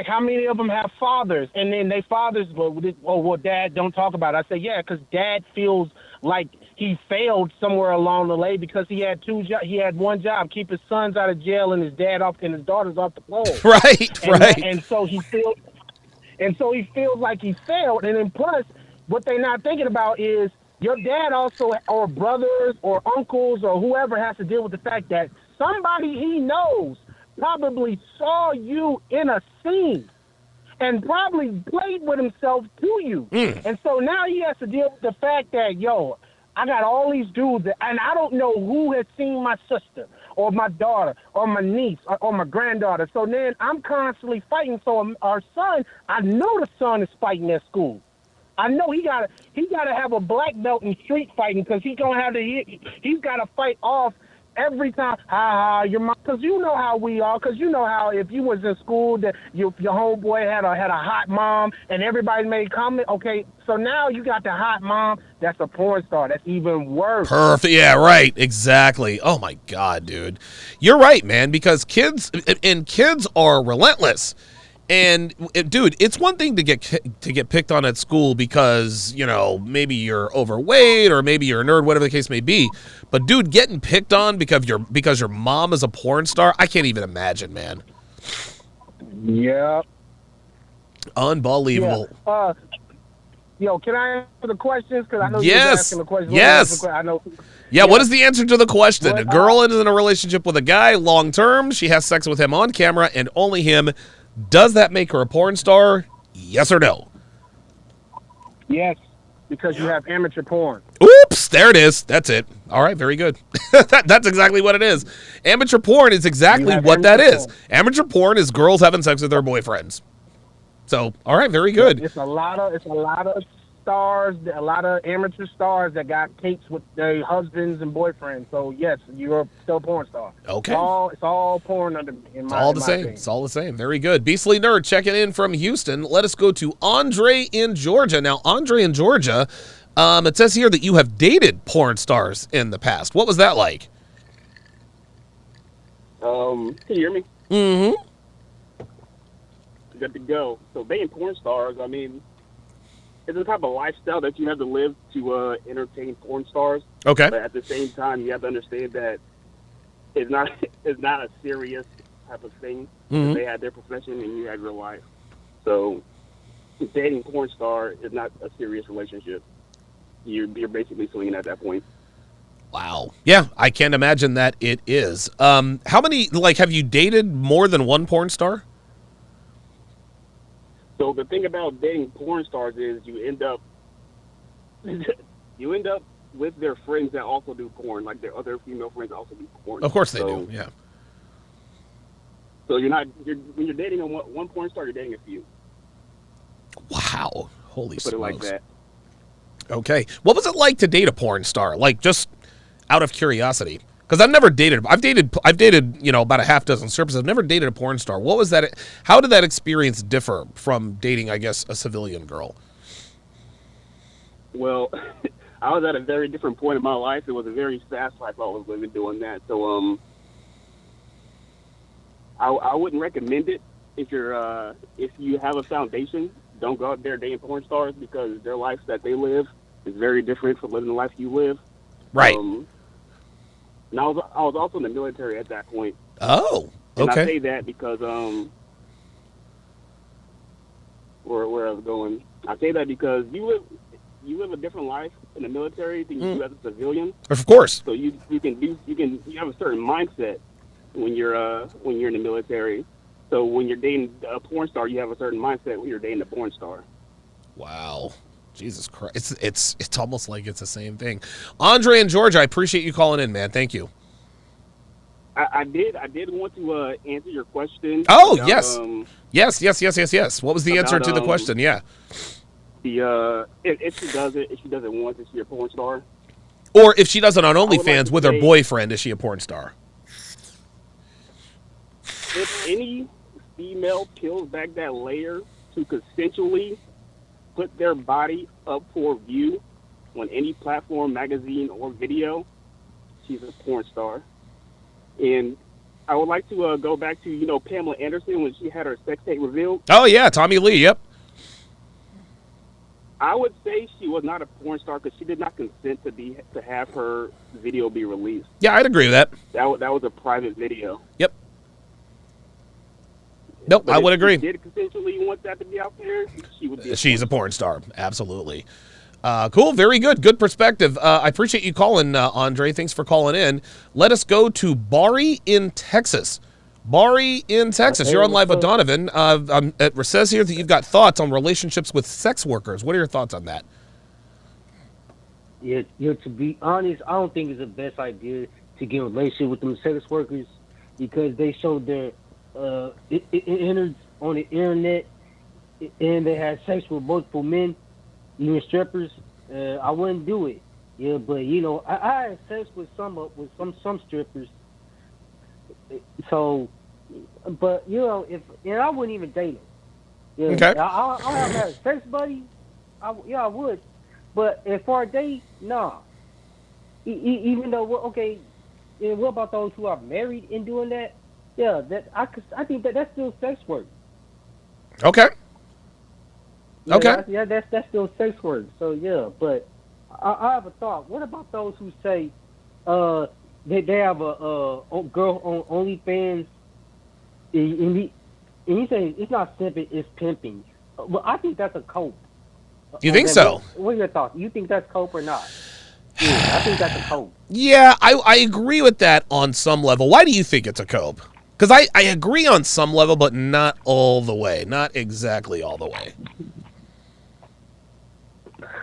how many of them have fathers? And then they fathers, well, Dad, don't talk about it. I say, yeah, because Dad feels like he failed somewhere along the way because he had he had one job, keep his sons out of jail and his dad off and his daughters off the pole. Right. And so he feels like he failed. And then plus, what they're not thinking about is your dad also, or brothers or uncles or whoever, has to deal with the fact that somebody he knows probably saw you in a scene and probably played with himself to you. And so now he has to deal with the fact that, I got all these dudes, and I don't know who has seen my sister or my daughter or my niece or my granddaughter. So then I'm constantly fighting. So our son, I know the son is fighting at school. I know he gotta have a black belt in street fighting because he's gotta fight off every time. Your mom, because you know how we are. Because you know how if you was in school that your homeboy had a hot mom and everybody made comment. Okay, so now you got the hot mom that's a porn star. That's even worse. Perfect. Yeah, right. Exactly. Oh my God, dude. You're right, man, because kids are relentless. And dude, it's one thing to get picked on at school because, you know, maybe you're overweight or maybe you're a nerd, whatever the case may be. But dude, getting picked on because your mom is a porn star, I can't even imagine, man. Yeah. Unbelievable. Yeah. Yo, can I answer the questions? Because I know Yes. you were asking the questions. Yes. I know. Yeah, what is the answer to the question? What, A girl is in a relationship with a guy long term. She has sex with him on camera and only him. Does that make her a porn star? Yes or no? Yes, because you have amateur porn. Oops, there it is. That's it. All right, very good. That's exactly what it is. Amateur porn is exactly what that is. Amateur porn is girls having sex with their boyfriends. So, all right, very good. It's a lot of stars, a lot of amateur stars that got tapes with their husbands and boyfriends. So yes, you're still a porn star. Okay. It's all porn under. It's all the same. It's all the same. Very good. Beastly Nerd checking in from Houston. Let us go to Andre in Georgia. Now, Andre in Georgia, it says here that you have dated porn stars in the past. What was that like? Can you hear me? Mm-hmm. Good to go. So dating porn stars, I mean, it's the type of lifestyle that you have to live to entertain porn stars. Okay. But at the same time, you have to understand that it's not a serious type of thing. Mhm. They had their profession and you had real life. So dating porn star is not a serious relationship. You're basically swinging at that point. Wow. Yeah, I can't imagine that it is. How many, have you dated more than one porn star? So the thing about dating porn stars is you end up with their friends that also do porn, like their other female friends that also do porn. Of course they do, yeah. So when you're dating one porn star, you're dating a few. Wow. Holy smokes. Put it like that. Okay. What was it like to date a porn star? Like, just out of curiosity. Because I've never dated. I've dated, about a half dozen strippers. I've never dated a porn star. What was that? How did that experience differ from dating, I guess, a civilian girl? Well, I was at a very different point in my life. It was a very fast life I was living doing that. So, I wouldn't recommend it if you have a foundation. Don't go out there dating porn stars because their life that they live is very different from living the life you live. Right. And I was also in the military at that point. Oh, okay. And I say that because where I was going. I say that because you live a different life in the military than you do as a civilian. Of course. So you have a certain mindset when you're in the military. So when you're dating a porn star, you have a certain mindset when you're dating a porn star. Wow. Jesus Christ. It's almost like it's the same thing. Andre in Georgia, I appreciate you calling in, man. Thank you. I did want to answer your question. Oh, about, yes. Yes. What was the answer to the question? Yeah. If she does it want, is she a porn star? Or if she does it on OnlyFans with her boyfriend, is she a porn star? If any female peels back that layer to consensually put their body up for view on any platform, magazine, or video, she's a porn star. And I would like to go back to, Pamela Anderson when she had her sex tape revealed. Oh, yeah, Tommy Lee, yep. I would say she was not a porn star because she did not consent to have her video be released. Yeah, I'd agree with that. That was a private video. Yep. Nope, But I would if agree. She did consensually want that to be out there, she would be. She's a porn star, absolutely. Cool, very good. Good perspective. I appreciate you calling, Andre. Thanks for calling in. Let us go to Bari in Texas. Bari in Texas. You're on live with Donovan. It says here that you've got thoughts on relationships with sex workers. What are your thoughts on that? Yeah, to be honest, I don't think it's the best idea to get in a relationship with them sex workers because they show their innards on the internet and they had sex with multiple men, even strippers. I wouldn't do it. Yeah, but I had sex with some strippers. So, but if I wouldn't even date them. Yeah, Okay. I'll have a sex buddy. I would. But if for a date, nah. Even though, okay, what about those who are married and doing that? Yeah, I think that's still sex work. Okay. Yeah, Okay. That's still sex work. So yeah, but I have a thought. What about those who say, they have a girl on OnlyFans, and you say it's not simping, it's pimping. Well, I think that's a cope. You think so? What are your thoughts? You think that's cope or not? Yeah, I think that's a cope. Yeah, I agree with that on some level. Why do you think it's a cope? Because I agree on some level, but not all the way. Not exactly all the way.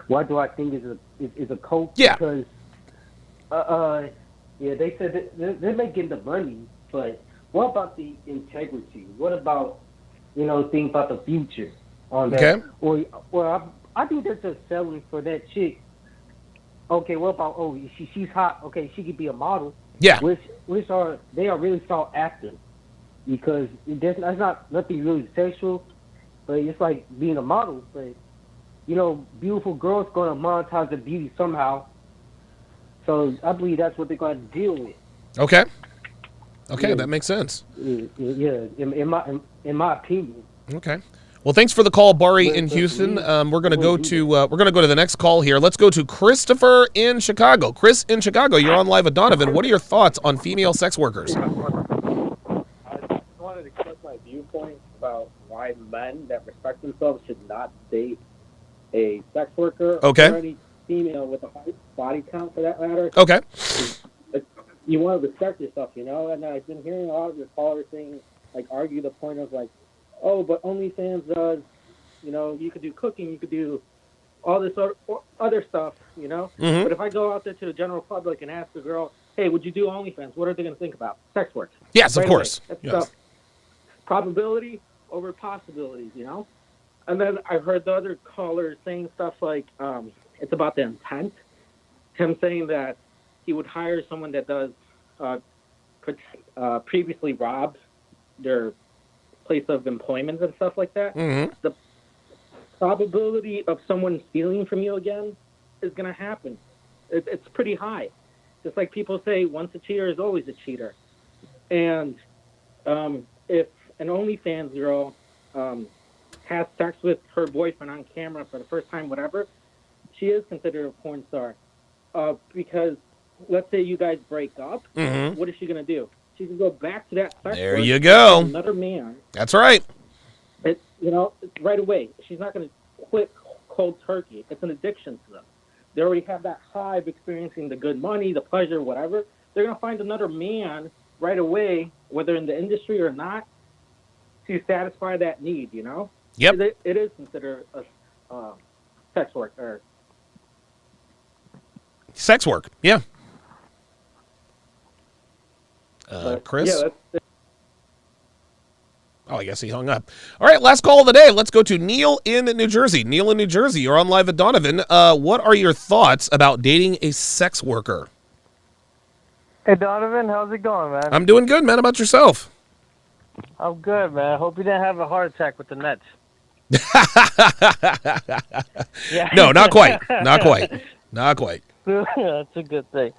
Why do I think it's a cope? Yeah. Because, they said that they're making the money, but what about the integrity? What about, think about the future on that? Okay. Or I think they're just selling for that chick. Okay, what about, she's hot. Okay, she could be a model. Yeah. Which are really sought after because that's not nothing really sexual, but it's like being a model. But beautiful girls gonna monetize the beauty somehow. So I believe that's what they're gonna deal with. Okay. Okay, that makes sense. Yeah, in my opinion. Okay. Well, thanks for the call, Bari in Houston. We're gonna go to the next call here. Let's go to Christopher in Chicago. Chris in Chicago, you're on live with Donovan. What are your thoughts on female sex workers? I just wanted to express my viewpoint about why men that respect themselves should not date a sex worker or any female with a high body count, for that matter. Okay. You want to respect yourself, and I've been hearing a lot of your callers argue the point of oh, but OnlyFans does, you could do cooking, you could do all this other stuff, Mm-hmm. But if I go out there to the general public and ask a girl, hey, would you do OnlyFans? What are they going to think about? Sex work. Yes, of course. That's probability over possibilities, And then I heard the other callers saying stuff like it's about the intent. Him saying that he would hire someone that does previously robbed their place of employment and stuff like that. Mm-hmm. The probability of someone stealing from you again is going to happen. It's pretty high. Just like people say, once a cheater is always a cheater. And if an OnlyFans girl has sex with her boyfriend on camera for the first time, whatever, she is considered a porn star. Because let's say you guys break up, Mm-hmm. what is she going to do? She can go back to that sex There work you go. with another man. That's right. It's right away. She's not going to quit cold turkey. It's an addiction to them. They already have that high of experiencing the good money, the pleasure, whatever. They're going to find another man right away, whether in the industry or not, to satisfy that need, Yep. It is considered a sex work. Or Sex work. Yeah. Chris? Yeah, Oh, I guess he hung up. All right, last call of the day. Let's go to Neil in New Jersey. Neil in New Jersey, you're on live with Donovan. What are your thoughts about dating a sex worker? Hey, Donovan, how's it going, man? I'm doing good, man. How about yourself? I'm good, man. I hope you didn't have a heart attack with the Nets. Yeah. No, not quite. Not quite. Not quite. That's a good thing.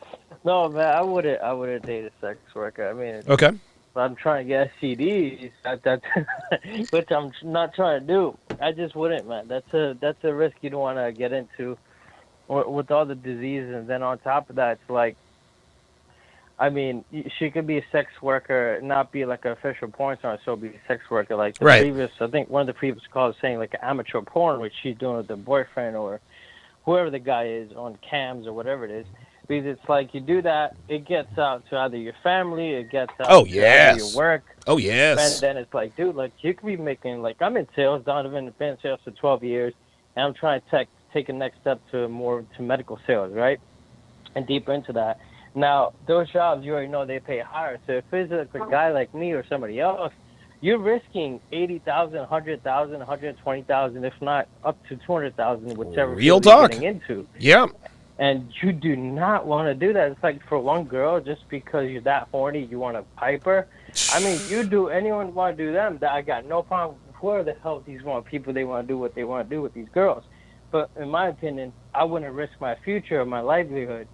No, man, I wouldn't date a sex worker. I mean, Okay. if I'm trying to get STDs, which I'm not trying to do. I just wouldn't, man. That's a risk you don't want to get into with all the diseases. And then on top of that, it's like, I mean, she could be a sex worker, not be like an official porn star, so be a sex worker. Like the previous, I think one of the previous calls saying like amateur porn, which she's doing with the boyfriend or whoever the guy is on cams or whatever it is. Because it's like you do that, it gets out to either your family, it gets out to either your work. Oh, yes. And then it's like, dude, like you could be making, like I'm in sales, Donovan, been in sales for 12 years, and I'm trying to take a next step to medical sales, right? And deeper into that. Now, those jobs, you already know they pay higher. So if it's a guy like me or somebody else, you're risking 80,000, 100,000, 120,000, if not up to 200,000, whichever Real field you're talk. getting into. Yeah. And you do not want to do that. It's like for one girl, just because you're that horny, you want to pipe her. I mean, anyone want to do them, I got no problem. Where the hell these people, they want to do what they want to do with these girls. But in my opinion, I wouldn't risk my future or my livelihood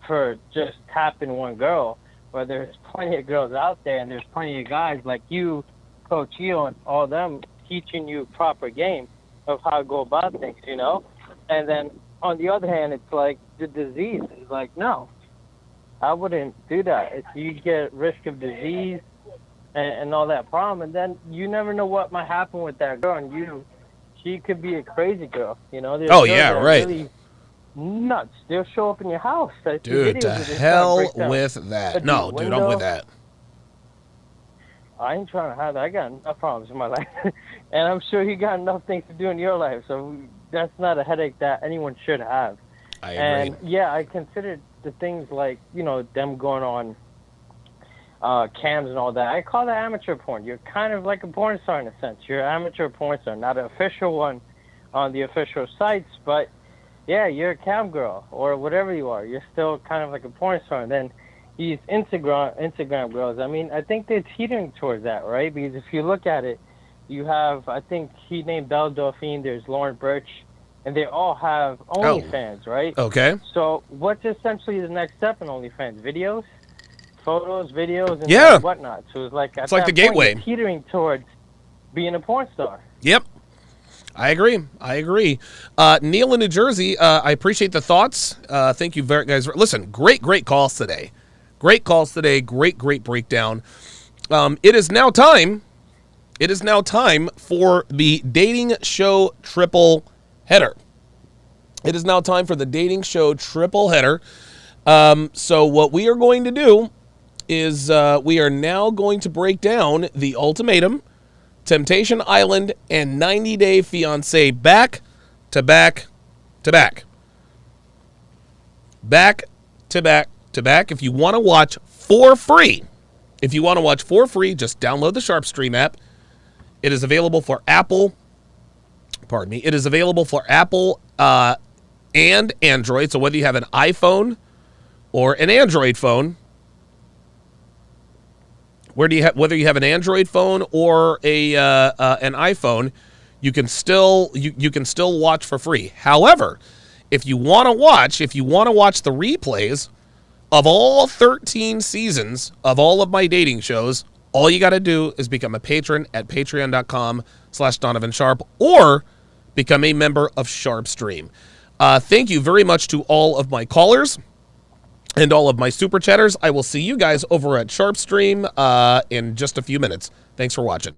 for just tapping one girl, where there's plenty of girls out there and there's plenty of guys like you, Coach Eo, and all them teaching you proper game of how to go about things, you know? And then on the other hand, it's like the disease is like, no, I wouldn't do that. If you get risk of disease and all that problem, and then you never know what might happen with that girl, and she could be a crazy girl, you know? There's girls that are really nuts. They'll show up in your house. Dude, to hell with that. No, dude, I'm with that. I ain't trying to have that. I got enough problems in my life. And I'm sure you got enough things to do in your life. So that's not a headache that anyone should have. I agree. And yeah, I considered the things like, them going on cams and all that. I call that amateur porn. You're kind of like a porn star in a sense. You're an amateur porn star, not an official one on the official sites, but yeah, you're a cam girl or whatever you are. You're still kind of like a porn star. And then these Instagram girls, I mean, I think they're teetering towards that, right? Because if you look at it, you have, I think he named Belle Dauphine, there's Lauren Birch, and they all have OnlyFans, right? Okay. So what's essentially the next step in OnlyFans? Videos? Photos, videos, and whatnot. So it's like, it's like the gateway. You're teetering towards being a porn star. Yep. I agree. Neil in New Jersey, I appreciate the thoughts. Thank you very guys. Listen, great calls today. Great breakdown. It is now time for the dating show triple header. So what we are going to do is we are now going to break down The Ultimatum, Temptation Island, and 90 Day Fiancé back to back to back. Back to back to back. If you want to watch for free, just download the Sharpe Stream app. It is available for Apple. It is available for Apple and Android. So whether you have an iPhone or an Android phone, whether you have an Android phone or an iPhone, you can still watch for free. However, if you want to watch the replays of all 13 seasons of all of my dating shows, all you got to do is become a patron at patreon.com/Donovan Sharpe or become a member of Sharpe Stream. Thank you very much to all of my callers and all of my super chatters. I will see you guys over at Sharpe Stream in just a few minutes. Thanks for watching.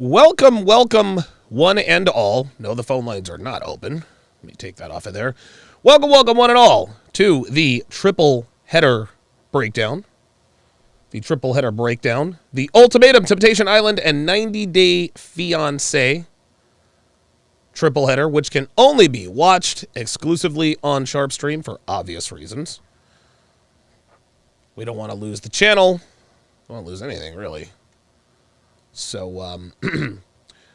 Welcome, welcome, one and all. No, the phone lines are not open. Let me take that off of there. Welcome, welcome, one and all, to the triple header breakdown. The triple header breakdown. The Ultimatum, Temptation Island, and 90 Day Fiancé triple header, which can only be watched exclusively on Sharpe Stream for obvious reasons. We don't want to lose the channel. Don't want to lose anything, really. So,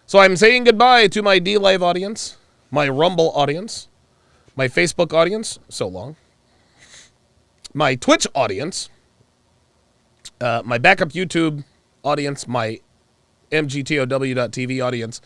so I'm saying goodbye to my D-Live audience, my Rumble audience, my Facebook audience, so long, my Twitch audience, my backup YouTube audience, my MGTOW.TV audience,